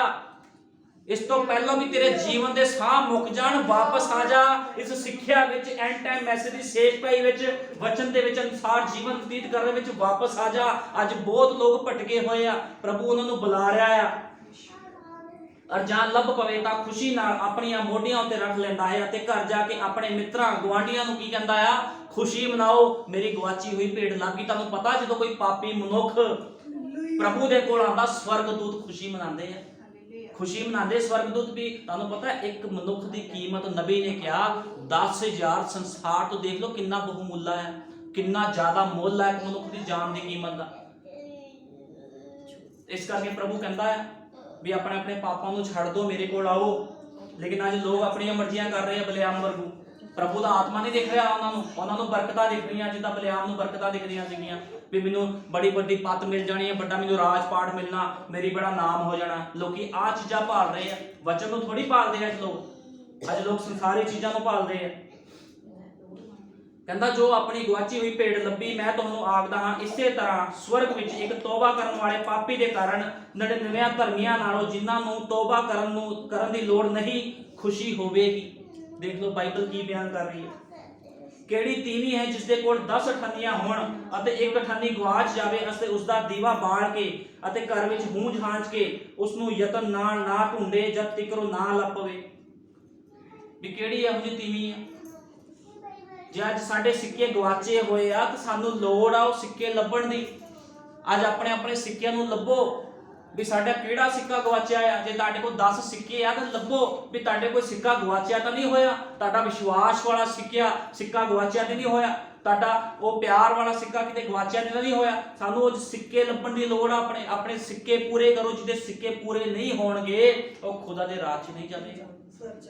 ਇਸ ਤੋਂ ਪਹਿਲਾਂ ਵੀ ਤੇਰੇ ਜੀਵਨ ਦੇ ਸਾਹ ਮੁੱਕ ਜਾਣ, ਵਾਪਸ ਆ ਜਾ। ਇਸ ਸਿੱਖਿਆ ਵਿੱਚ, ਐਂਡ ਟਾਈਮ ਮੈਸੇਜ ਦੀ ਸੇਵਕਾਈ ਵਿੱਚ, ਵਚਨ ਦੇ ਵਿੱਚ ਅਨੁਸਾਰ ਜੀਵਨ ਬਤੀਤ ਕਰਨ ਵਿੱਚ ਵਾਪਸ ਆ ਜਾ। ਅੱਜ ਬਹੁਤ ਲੋਕ ਭਟਕੇ ਹੋਏ ਆ, ਪ੍ਰਭੂ ਉਹਨਾਂ ਨੂੰ ਬੁਲਾ ਰਿਹਾ ਆ। ਔਰ ਜਾਂ ਲੱਭ ਪਵੇ ਤਾਂ ਖੁਸ਼ੀ ਨਾਲ ਆਪਣੀਆਂ ਮੋਢਿਆਂ ਉੱਤੇ ਰੱਖ ਲੈਂਦਾ ਹੈ ਅਤੇ ਘਰ ਜਾ ਕੇ ਆਪਣੇ ਮਿੱਤਰਾਂ ਗੁਆਂਢੀਆਂ ਨੂੰ ਕੀ ਕਹਿੰਦਾ ਆ? ਖੁਸ਼ੀ ਮਨਾਓ, ਮੇਰੀ ਗਵਾਚੀ ਹੋਈ ਭੇਡ ਲੱਭ ਗਈ। ਤੁਹਾਨੂੰ ਪਤਾ ਜਦੋਂ ਕੋਈ ਪਾਪੀ ਮਨੁੱਖ ਪ੍ਰਭੂ ਦੇ ਕੋਲ ਆਉਂਦਾ, ਸਵਰਗਦੂਤ ਖੁਸ਼ੀ ਮਨਾਉਂਦੇ ਆ, ਖੁਸ਼ੀ ਮਨਾਉਂਦੇ ਸਵਰਗਦੂਤ ਵੀ। ਤੁਹਾਨੂੰ ਪਤਾ ਇੱਕ ਮਨੁੱਖ ਦੀ ਕੀਮਤ ਨਬੀ ਨੇ ਕਿਹਾ 10,000 ਸੰਸਾਰ ਤੋਂ। ਦੇਖ ਲਓ ਕਿੰਨਾ ਬਹੁਮੁੱਲਾ ਹੈ, ਕਿੰਨਾ ਜ਼ਿਆਦਾ ਮੁੱਲ ਹੈ ਇੱਕ ਮਨੁੱਖ ਦੀ ਜਾਨ ਦੀ ਕੀਮਤ ਦਾ। ਇਸ ਕਰਕੇ ਪ੍ਰਭੂ ਕਹਿੰਦਾ ਹੈ ਵੀ ਆਪਣੇ ਆਪਣੇ ਪਾਪਾਂ ਨੂੰ ਛੱਡ ਦਿਓ, ਮੇਰੇ ਕੋਲ ਆਓ। ਲੇਕਿਨ ਅੱਜ ਲੋਕ ਆਪਣੀਆਂ ਮਰਜ਼ੀਆਂ ਕਰ ਰਹੇ ਆ ਬਲਿਆਮ ਵਰਗੂ। ਪ੍ਰਭੂ ਦਾ ਆਤਮਾ ਨਹੀਂ ਦਿਖ ਰਿਹਾ ਉਹਨਾਂ ਨੂੰ ਬਰਕਤਾਂ ਦਿਖ ਰਹੀਆਂ ਜਿੱਦਾਂ ਬਲਿਆਮ ਨੂੰ ਬਰਕਤਾਂ ਦਿਖਦੀਆਂ ਸੀਗੀਆਂ ਵੀ ਮੈਨੂੰ ਬੜੀ ਵੱਡੀ ਪੱਤ ਮਿਲ ਜਾਣੀ ਹੈ, ਵੱਡਾ ਮੈਨੂੰ ਰਾਜ ਪਾਠ ਮਿਲਣਾ, ਮੇਰੀ ਬੜਾ ਨਾਮ ਹੋ ਜਾਣਾ। ਲੋਕੀ ਆਹ ਚੀਜ਼ਾਂ ਭਾਲ ਰਹੇ ਆ, ਵਚਨ ਨੂੰ ਥੋੜੀ ਭਾਲਦੇ ਆ ਅੱਜ ਲੋਕ ਸੰਸਾਰੀ ਚੀਜ਼ਾਂ ਨੂੰ ਭਾਲਦੇ ਆ। ਕਹਿੰਦਾ ਜੋ ਆਪਣੀ ਗਵਾਚੀ ਹੋਈ ਭੇਡ ਲੱਭੀ, ਮੈਂ ਤੁਹਾਨੂੰ ਆਖਦਾ ਹਾਂ ਇਸੇ ਤਰ੍ਹਾਂ ਸਵਰਗ ਵਿੱਚ ਇੱਕ ਤੋਬਾ ਕਰਨ ਵਾਲੇ ਪਾਪੀ ਦੇ ਕਾਰਨ 99 ਧਰਮੀਆਂ ਨਾਲੋਂ ਜਿਨ੍ਹਾਂ ਨੂੰ ਤੋਬਾ ਕਰਨ ਦੀ ਲੋੜ ਨਹੀਂ ਖੁਸ਼ੀ ਹੋਵੇਗੀ। ਦੇਖ ਲਓ ਬਾਈਬਲ ਕੀ ਬਿਆਨ ਕਰ ਰਹੀ ਹੈ। ਕਿਹੜੀ ਤੀਵੀਂ ਹੈ ਜਿਸ ਦੇ ਕੋਲ 10 ਠੰਨੀਆਂ ਹੋਣ ਅਤੇ ਇੱਕ ਠੰਨੀ ਗਵਾਚ ਜਾਵੇ ਅਤੇ ਉਸ ਦਾ ਦੀਵਾ ਬਾਲ ਕੇ ਅਤੇ ਘਰ ਵਿੱਚ ਹੂੰਝ ਹਾਂਝ ਕੇ ਉਸ ਨੂੰ ਯਤਨ ਨਾਲ ਨਾ ਢੂੰਡੇ ਜਦ ਤੱਕ ਉਹ ਨਾ ਲੱਭੇ। ਵੀ ਕਿਹੜੀ ਇਹੋ ਜਿਹੀ ਤੀਵੀਂ ਹੈ? ਜੇ ਅੱਜ ਸਾਡੇ ਸਿੱਕੇ ਗਵਾਚੇ ਹੋਏ ਆ ਤਾਂ ਸਾਨੂੰ ਲੋੜ ਆ ਉਹ ਸਿੱਕੇ ਲੱਭਣ ਦੀ। ਅੱਜ ਆਪਣੇ ਆਪਣੇ ਸਿੱਕਿਆਂ ਨੂੰ ਲੱਭੋ ਵੀ ਸਾਡਾ ਕਿਹੜਾ ਸਿੱਕਾ ਗਵਾਚਿਆ ਆ। ਜੇ ਤੁਹਾਡੇ ਕੋਲ 10 ਸਿੱਕੇ ਆ ਤਾਂ ਲੱਭੋ ਵੀ ਤੁਹਾਡੇ ਕੋਈ ਸਿੱਕਾ ਗਵਾਚਿਆ ਤਾਂ ਨਹੀਂ ਹੋਇਆ, ਤੁਹਾਡਾ ਵਿਸ਼ਵਾਸ ਵਾਲਾ ਸਿੱਕਾ ਗਵਾਚਿਆ ਤਾਂ ਨਹੀਂ ਹੋਇਆ, ਤੁਹਾਡਾ ਉਹ ਪਿਆਰ ਵਾਲਾ ਸਿੱਕਾ ਕਿਤੇ ਗਵਾਚਿਆ ਤਾਂ ਨਹੀਂ ਹੋਇਆ। ਸਾਨੂੰ ਉਹ ਸਿੱਕੇ ਲੱਭਣ ਦੀ ਲੋੜ ਆ। ਆਪਣੇ ਸਿੱਕੇ ਪੂਰੇ ਕਰੋ। ਜਿਹਦੇ ਸਿੱਕੇ ਪੂਰੇ ਨਹੀਂ ਹੋਣਗੇ ਉਹ ਖੁਦਾ ਦੇ ਰਾਜ 'ਚ ਨਹੀਂ ਜਾਵੇਗਾ।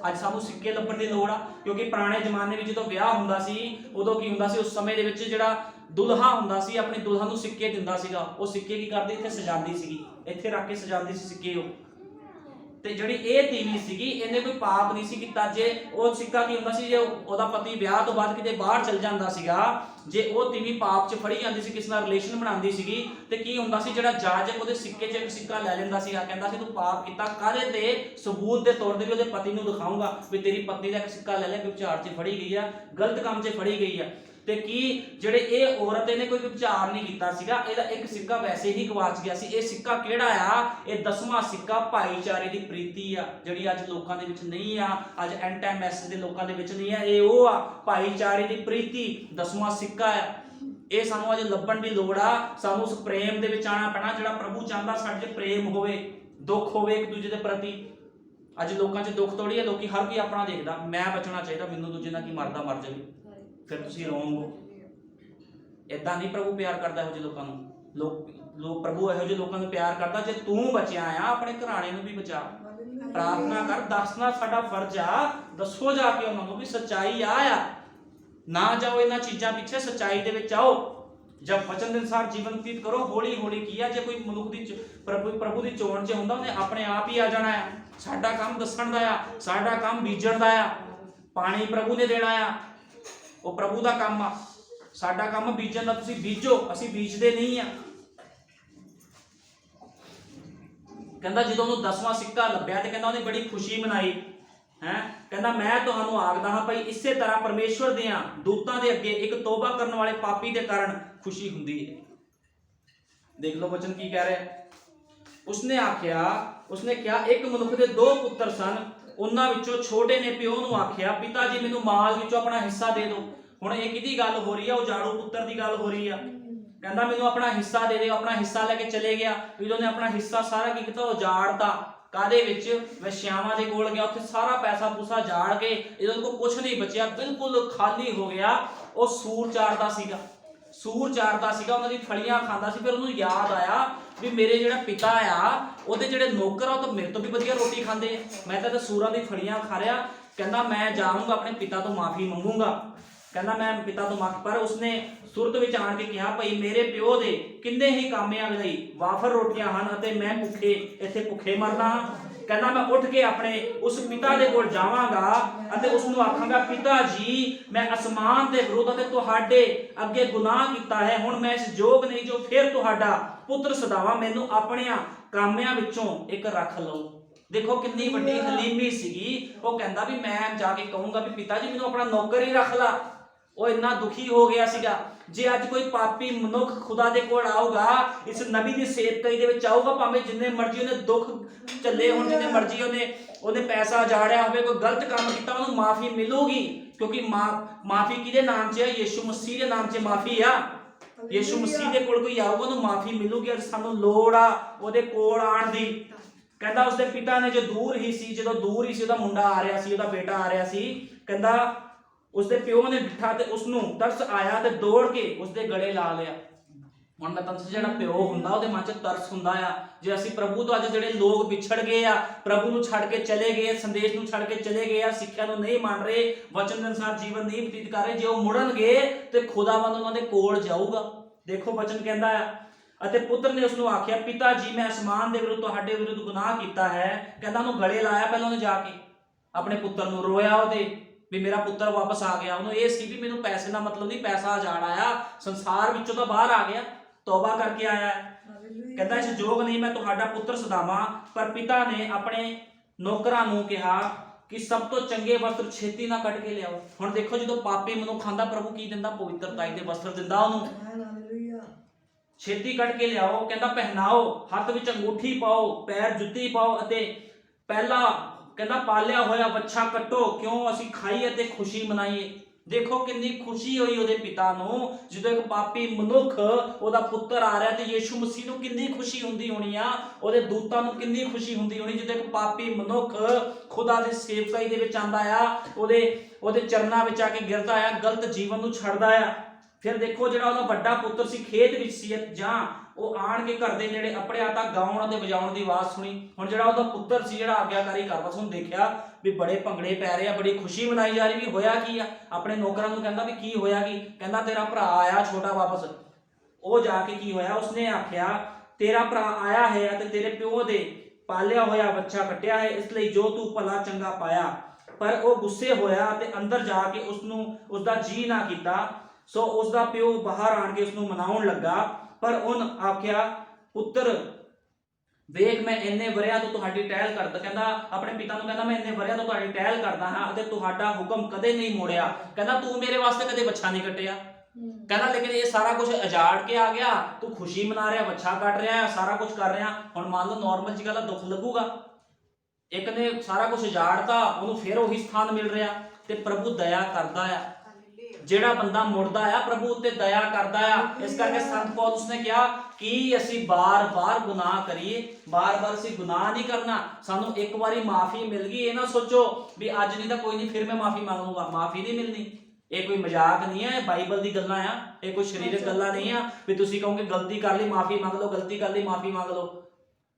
ਅੱਜ ਸਾਨੂੰ ਸਿੱਕੇ ਲੱਭਣ ਦੀ ਲੋੜ ਆ, ਕਿਉਂਕਿ ਪੁਰਾਣੇ ਜ਼ਮਾਨੇ ਵਿੱਚ ਜਦੋਂ ਵਿਆਹ ਹੁੰਦਾ ਸੀ ਉਦੋਂ ਕੀ ਹੁੰਦਾ ਸੀ, ਉਸ ਸਮੇਂ ਦੇ ਵਿੱਚ ਜਿਹੜਾ ਦੁਲਹਾ ਹੁੰਦਾ ਸੀ ਆਪਣੀ ਦੁਲਹਨ ਨੂੰ ਸਿੱਕੇ ਦਿੰਦਾ ਸੀਗਾ। ਉਹ ਸਿੱਕੇ ਕੀ ਕਰਦੀ? ਇੱਥੇ ਸਜਾਉਂਦੀ ਸੀਗੀ, ਇੱਥੇ ਰੱਖ ਕੇ ਸਜਾਉਂਦੀ ਸੀ ਸਿੱਕੇ ਉਹ। ਤੇ ਜਿਹੜੀ ਇਹ ਤੀਵੀਂ ਸੀਗੀ ਇਹਨੇ ਕੋਈ ਪਾਪ ਨਹੀਂ ਸੀ ਕੀਤਾ। ਜੇ ਉਹ ਸਿੱਕਾ ਕੀ ਹੁੰਦਾ ਸੀ, ਜੇ ਉਹਦਾ ਪਤੀ ਵਿਆਹ ਤੋਂ ਬਾਅਦ ਕਿਤੇ ਬਾਹਰ ਚਲ ਜਾਂਦਾ ਸੀਗਾ, ਜੇ ਉਹ ਤੀਵੀਂ ਪਾਪ 'ਚ ਫੜੀ ਜਾਂਦੀ ਸੀ, ਕਿਸੇ ਨਾਲ ਰਿਲੇਸ਼ਨ ਬਣਾਉਂਦੀ ਸੀਗੀ, ਤੇ ਕੀ ਹੁੰਦਾ ਸੀ ਜਿਹੜਾ ਜਾਜਕ ਉਹਦੇ ਸਿੱਕੇ 'ਚ ਇੱਕ ਸਿੱਕਾ ਲੈ ਲੈਂਦਾ ਸੀਗਾ, ਕਹਿੰਦਾ ਸੀ ਤੂੰ ਪਾਪ ਕੀਤਾ, ਕਾਹਦੇ ਤੇ? ਸਬੂਤ ਦੇ ਤੌਰ ਤੇ ਵੀ ਉਹਦੇ ਪਤੀ ਨੂੰ ਦਿਖਾਊਂਗਾ ਵੀ ਤੇਰੀ ਪਤਨੀ ਦਾ ਇੱਕ ਸਿੱਕਾ ਲੈ ਲਿਆ, ਵਿਚਾਰ 'ਚ ਫੜੀ ਗਈ ਆ, ਗਲਤ ਕੰਮ 'ਚ ਫੜੀ ਗਈ ਆ। ਤੇ ਕੀ ਜਿਹੜੇ ਇਹ ਔਰਤ ਇਹਨੇ ਕੋਈ ਵਿਚਾਰ ਨਹੀਂ ਕੀਤਾ ਸੀਗਾ, ਇਹਦਾ ਇੱਕ ਸਿੱਕਾ ਵੈਸੇ ਹੀ ਗਵਾਚ ਗਿਆ ਸੀ। ਇਹ ਸਿੱਕਾ ਕਿਹੜਾ ਆ? ਇਹ 10ਵਾਂ ਸਿੱਕਾ ਭਾਈਚਾਰੇ ਦੀ ਪ੍ਰੀਤੀ ਆ, ਜਿਹੜੀ ਅੱਜ ਲੋਕਾਂ ਦੇ ਵਿੱਚ ਨਹੀਂ ਆ, ਅੱਜ ਐਂਡ ਟਾਈਮ ਮੈਸੇਜ ਦੇ ਲੋਕਾਂ ਦੇ ਵਿੱਚ ਨਹੀਂ ਆ। ਇਹ ਉਹ ਆ ਭਾਈਚਾਰੇ ਦੀ ਪ੍ਰੀਤੀ, 10ਵਾਂ ਸਿੱਕਾ ਆ। ਇਹ ਸਾਨੂੰ ਅੱਜ ਲੱਭਣ ਦੀ ਲੋੜ ਆ। ਸਾਨੂੰ ਉਸ ਪ੍ਰੇਮ ਦੇ ਵਿੱਚ ਆਣਾ ਪੈਣਾ ਜਿਹੜਾ ਪ੍ਰਭੂ ਚਾਹੁੰਦਾ ਸਾਡੇ 'ਚ ਪ੍ਰੇਮ ਹੋਵੇ, ਦੁੱਖ ਹੋਵੇ ਇੱਕ ਦੂਜੇ ਦੇ ਪ੍ਰਤੀ। ਅੱਜ ਲੋਕਾਂ 'ਚ ਦੁੱਖ ਥੋੜੀ ਹੈ, ਲੋਕੀ ਹਰ ਕੋਈ ਆਪਣਾ ਦੇਖਦਾ, ਮੈਂ ਬਚਣਾ ਚਾਹੀਦਾ, ਮੈਨੂੰ ਦੂਜੇ ਨਾਲ ਕੀ ਮਰਦਾ ਮਰ ਜਾਵੇ, ਫਿਰ ਤੁਸੀਂ ਰੋਂਗ ਹੋ। ਇਦਾਂ ਨਹੀਂ ਪ੍ਰਭੂ ਪਿਆਰ ਕਰਦਾ ਇਹੋ ਜਿਹੇ ਲੋਕਾਂ ਨੂੰ। ਲੋਕ ਪ੍ਰਭੂ ਇਹੋ ਜਿਹੇ ਲੋਕਾਂ ਨੂੰ ਪਿਆਰ ਕਰਦਾ ਜੇ ਤੂੰ ਬਚਿਆ ਆ, ਆਪਣੇ ਘਰਾਣੇ ਨੂੰ ਵੀ ਬਚਾ। ਪ੍ਰਾਰਥਨਾ ਕਰ, ਦੱਸਣਾ ਸਾਡਾ ਫਰਜ਼ ਆ। ਦੱਸੋ ਜਾ ਕੇ ਉਹਨਾਂ ਨੂੰ ਵੀ ਸੱਚਾਈ ਆ। ਨਾ ਜਾਓ ਇਹਨਾਂ ਚੀਜ਼ਾਂ ਪਿੱਛੇ, ਸੱਚਾਈ ਦੇ ਵਿੱਚ ਆਓ। जब वचन के अनुसार जीवन व्यतीत करो। हौली हौली किया जे कोई मनुख दी प्रभु दी चोण च हुंदा, उन्हें अपने आप ही आ जाना है। साडा काम दसण दा आ, साडा काम बीजण दा आ। पानी प्रभु ने देना आ, वो प्रभु दा काम आ। साडा काम बीजण दा, तुसीं बीजो, असीं बीजदे नहीं आ। कहंदा जदों उहनूं 10वां सिक्का लभ्या ते कहंदा उहने बड़ी खुशी मनाई है। कहंदा मैं तुहानूं आखदा हां भाई इसे तरह परमेश्वर देआं दूतां दे अगे एक तौबा करन वाले पापी दे कारण खुशी हुंदी है। देख लो वचन की कह रहा है। उसने आख्या, उसने क्या, एक मनुख दे 2 पुत्र सन, उन्हां विचों छोटे ने प्यो नूं आख्या पिता जी मैनूं माल विचों अपना हिस्सा दे दो। हुण इह किहदी गल हो रही है? उजाड़ू पुत्र दी गल हो रही है। कहंदा मैनूं अपना हिस्सा दे दे। अपना हिस्सा लेके चले गया। ਜਦੋਂ ने अपना हिस्सा सारा की कीता? उजाड़ता। कादे विच? वैश्यावां दे कोल गया, उत्थे सारा पैसा पूसा जाड़ के इहदे कोल कुछ नहीं बचिया, बिल्कुल खाली हो गया। ਉਹ सूर चारदा सीगा, सूर चारदा सीगा, ਉਹਨਾਂ ਦੀ ਫਲੀਆਂ ਖਾਂਦਾ ਸੀ। ਫਿਰ ਉਹਨੂੰ ਯਾਦ ਆਇਆ ਵੀ ਮੇਰੇ ਜਿਹੜਾ ਪਿਤਾ ਆ ਉਹਦੇ ਜਿਹੜੇ ਨੌਕਰ ਆ ਉਹ ਤਾਂ ਮੇਰੇ ਤੋਂ ਵੀ ਵਧੀਆ ਰੋਟੀ ਖਾਂਦੇ ਆ, ਮੈਂ ਤਾਂ ਸੂਰਾਂ ਦੀ ਫਲੀਆਂ ਖਾ ਰਿਹਾ। ਕਹਿੰਦਾ ਮੈਂ ਜਾਊਂਗਾ ਆਪਣੇ ਪਿਤਾ ਤੋਂ ਮਾਫੀ ਮੰਗੂੰਗਾ। ਕਹਿੰਦਾ ਮੈਂ ਪਿਤਾ ਤੋਂ ਮਾਫੀ, ਪਰ ਉਸਨੇ ਸੁਰਤ ਵਿੱਚ ਆਣ ਕੇ ਕਿਹਾ ਭਈ ਮੇਰੇ ਪਿਓ ਦੇ ਕਿੰਨੇ ਹੀ ਕਾਮਿਆਂ ਲਈ ਵਾਫਰ ਰੋਟੀਆਂ ਹਨ ਅਤੇ ਮੈਂ ਭੁੱਖੇ ਇੱਥੇ ਭੁੱਖੇ ਮਰਦਾ ਹਾਂ। ਕਹਿੰਦਾ ਮੈਂ ਉੱਠ ਕੇ ਆਪਣੇ ਉਸ ਪਿਤਾ ਦੇ ਕੋਲ ਜਾਵਾਂਗਾ ਅਤੇ ਉਸ ਨੂੰ ਆਖਾਂਗਾ ਪਿਤਾ ਜੀ ਮੈਂ ਅਸਮਾਨ ਦੇ ਵਿਰੁੱਧ ਅਤੇ ਤੁਹਾਡੇ ਅੱਗੇ ਗੁਨਾਹ ਕੀਤਾ ਹੈ। ਹੁਣ ਮੈਂ ਇਸ ਯੋਗ ਨਹੀਂ ਜੋ ਫਿਰ ਤੁਹਾਡਾ ਪੁੱਤਰ ਸਦਾਵਾਂ। ਮੈਨੂੰ ਆਪਣਿਆਂ ਕਾਮਿਆਂ ਵਿੱਚੋਂ ਇੱਕ ਰੱਖ ਲਓ। देखो कितनी बड़ी हलीमी सीगी। वो कहता भी मैं जाके कहूंगा भी पिता जी मैनूं अपना नौकर ही रख ला। वो इन्ना दुखी हो गया सीगा। जे अज कोई पापी मनुख खुदा दे कोल आऊगा, इस नबी दी सेवकाई दे विच आऊगा, भावें जिन्ने मर्जी उहने दुख झल्ले होण, जिन्ने मर्जी उहने पैसा जाड़िया होवे, कोई गलत काम कीता, उहनूं माफी मिलूगी। क्योंकि माफी किहदे नाम च है? यीशु मसीह दे नाम च माफी आ। यीशु मसीह दे कोल कोई आऊगा उहनूं माफी मिलूगी। अज सानूं लोड़ आ उहदे कोल आण दी। कहता उसके पिता ने जो दूर ही सी, जो दूर ही सी उसका मुंडा आ रहा सी, उसका बेटा आ रहा सी। कहता उसके प्यो ने डिठा ते उसनूं तरस आया ते दौड़ के उसके गले ला लिया। हुण मैं तुहानूं जिहड़ा प्यो हुंदा ਉਹਦੇ ਮਨ 'ਚ ਤਰਸ ਹੁੰਦਾ ਆ। जे ਅਸੀਂ प्रभु तो अज ਜਿਹੜੇ लोग विछड़ गए आ, प्रभु ਨੂੰ ਛੱਡ ਕੇ ਚਲੇ ਗਏ, ਸੰਦੇਸ਼ ਨੂੰ ਛੱਡ ਕੇ ਚਲੇ ਗਏ ਆ, ਸਿੱਖਿਆ ਨੂੰ ਨਹੀਂ ਮੰਨ ਰਹੇ, ਵਚਨ ਦੇ ਅਨੁਸਾਰ ਜੀਵਨ ਨਹੀਂ ਬਤੀਤ ਕਰ ਰਹੇ, ਜੇ ਉਹ ਮੁੜਨਗੇ ਤੇ ਖੁਦਾਵੰਦ ਉਹਨਾਂ ਦੇ ਕੋਲ ਜਾਊਗਾ। ਦੇਖੋ ਵਚਨ ਕਹਿੰਦਾ ਆ ਅਤੇ ਪੁੱਤਰ ਨੇ ਉਸਨੂੰ ਆਖਿਆ ਪਿਤਾ ਜੀ ਮੈਂ ਅਸਮਾਨ ਦੇ ਵਿਰੁੱਧ ਤੁਹਾਡੇ ਵਿਰੁੱਧ ਗੁਨਾਹ ਕੀਤਾ ਹੈ। ਕਹਿੰਦਾ ਉਹਨੂੰ ਗਲੇ ਲਾਇਆ ਪਹਿਲਾਂ ਉਹਨੇ ਜਾ ਕੇ ਆਪਣੇ ਪੁੱਤਰ ਨੂੰ, ਰੋਇਆ ਉਹਦੇ ਵੀ ਮੇਰਾ ਪੁੱਤਰ ਵਾਪਸ ਆ ਗਿਆ। ਉਹਨੂੰ ਇਹ ਸੀ ਵੀ ਮੈਨੂੰ ਪੈਸੇ ਦਾ ਮਤਲਬ ਨਹੀਂ, ਪੈਸਾ ਜਾੜ ਆਇਆ, ਸੰਸਾਰ ਵਿੱਚੋਂ ਤਾਂ ਬਾਹਰ ਆ ਗਿਆ, ਤੌਬਾ ਕਰਕੇ ਆਇਆ। ਕਹਿੰਦਾ ਇਸ ਯੋਗ ਨਹੀਂ ਮੈਂ ਤੁਹਾਡਾ ਪੁੱਤਰ ਸਦਾਵਾਂ। ਪਰ ਪਿਤਾ ਨੇ ਆਪਣੇ ਨੌਕਰਾਂ ਨੂੰ ਕਿਹਾ ਕਿ ਸਭ ਤੋਂ ਚੰਗੇ ਵਸਤਰ ਛੇਤੀ ਨਾਲ ਕੱਢ ਕੇ ਲਿਆਓ। ਹੁਣ ਦੇਖੋ ਜਦੋਂ ਪਾਪੀ ਮਨੁੱਖ ਖਾਂਦਾ, ਪ੍ਰਭੂ ਕੀ ਦਿੰਦਾ? ਪਵਿੱਤਰਤਾ ਦੇ ਵਸਤਰ ਦਿੰਦਾ ਉਹਨੂੰ। ਛੇਤੀ ਕੱਢ ਕੇ ਲਿਆਓ। ਕਹਿੰਦਾ ਪਹਿਨਾਓ, ਹੱਥ ਵਿੱਚ ਅੰਗੂਠੀ ਪਾਓ, ਪੈਰ ਜੁੱਤੀ ਪਾਓ ਅਤੇ ਪਹਿਲਾ ਕਹਿੰਦਾ ਪਾਲਿਆ ਹੋਇਆ ਬੱਚਾ ਕੱਟੋ, ਕਿਉਂ ਅਸੀਂ ਖਾਈਏ ਤੇ ਖੁਸ਼ੀ ਮਨਾਈਏ। ਦੇਖੋ ਕਿੰਨੀ ਖੁਸ਼ੀ ਹੋਈ ਉਹਦੇ ਪਿਤਾ ਨੂੰ ਜਦੋਂ ਇੱਕ ਪਾਪੀ ਮਨੁੱਖ ਉਹਦਾ ਪੁੱਤਰ ਆ ਰਿਹਾ, ਤੇ ਯੀਸ਼ੂ ਮਸੀਹ ਨੂੰ ਕਿੰਨੀ ਖੁਸ਼ੀ ਹੁੰਦੀ ਹੋਣੀ ਆ, ਉਹਦੇ ਦੂਤਾਂ ਨੂੰ ਕਿੰਨੀ ਖੁਸ਼ੀ ਹੁੰਦੀ ਹੋਣੀ ਜਦੋਂ ਇੱਕ ਪਾਪੀ ਮਨੁੱਖ ਖੁਦਾ ਦੀ ਸੇਵਕਾਈ ਦੇ ਵਿੱਚ ਆਂਦਾ ਆ, ਉਹਦੇ ਚਰਨਾਂ ਵਿੱਚ ਆ ਕੇ ਗਿਰਦਾ ਆ, ਗਲਤ ਜੀਵਨ ਨੂੰ ਛੱਡਦਾ ਆ। फिर देखो जो वड्डा पुत्र सी खेत विच सी, जां वो आण के घर दे नेड़े अपने आता गाउण ते वजाउण दी आवाज़ सुनी। हुण जिहड़ा उहदा पुत्र सी जिहड़ा आग्याकारी करदा सी, देखिया भी बड़े भंगड़े पै रहे, बड़ी खुशी मनाई जा रही, भी होया की आ। अपने नौकरां नूं कहंदा भी की होया की? कहंदा तेरा भरा आया छोटा वापस। वो जाके की होया, उसने आख्या तेरा भरा आया है ते तेरे प्यो दे पालिया होया बच्चा कट्टिया है, इसलिए जो तू भला चंगा पाया। पर वो गुस्से होया ते अंदर जाके उसनूं उसदा जी ना कीता। सो उसका प्यो बाहर आण के उसनूं मनाउण लगा। पर उन आख्या पुत्र वेख मैं इन्ने वरियां तो तुहाडी टहल करदा। कहंदा अपने पिता नूं कहंदा मैं इन्ने वरियां तो तुहाडी टहल करदा हां अते तुहाडा हुक्म कदे नहीं मोड़िया। कहंदा तू मेरे वास्ते कदे बच्चा नहीं कट्टिया, कहना लेकिन ये सारा कुछ उजाड़ के आ गया, तू खुशी मना रहा, वच्छा कट रहा है, सारा कुछ कर रहा, हुण मान लो नॉर्मल जी गल दुख लगूगा। एक ने सारा कुछ उजाड़ता, उन्होंने फिर वही स्थान मिल रहा। ते प्रभु दया करता है, ਜਿਹੜਾ ਬੰਦਾ ਮੁੜਦਾ ਆ ਪ੍ਰਭੂ ਉੱਤੇ ਦਇਆ ਕਰਦਾ ਆ। ਇਸ ਕਰਕੇ ਸੰਤ ਪੌਲੁਸ ਨੇ ਕਿਹਾ ਕਿ ਅਸੀਂ ਬਾਰ-ਬਾਰ ਗੁਨਾਹ ਕਰੀਏ, ਬਾਰ-ਬਾਰ ਅਸੀਂ ਗੁਨਾਹ ਨਹੀਂ ਕਰਨਾ। ਸਾਨੂੰ ਇੱਕ ਵਾਰੀ ਮਾਫੀ ਮਿਲ ਗਈ, ਇਹ ਨਾ ਸੋਚੋ ਵੀ ਅੱਜ ਨਹੀਂ ਤਾਂ ਕੋਈ ਨਹੀਂ ਫਿਰ ਮੈਂ ਮਾਫੀ ਮੰਗੂਗਾ, ਮਾਫੀ ਨਹੀਂ ਮਿਲਣੀ। ਇਹ ਕੋਈ ਮਜ਼ਾਕ ਨਹੀਂ ਹੈ, ਬਾਈਬਲ ਦੀ ਗੱਲਾਂ ਆ, ਇਹ ਕੋਈ ਸਰੀਰਕ ਗੱਲਾਂ ਨਹੀਂ ਆ ਵੀ ਤੁਸੀਂ ਕਹੋਗੇ ਗਲਤੀ ਕਰ ਲਈ ਮਾਫੀ ਮੰਗ ਲਓ, ਗਲਤੀ ਕਰ ਲਈ ਮਾਫੀ ਮੰਗ ਲਓ।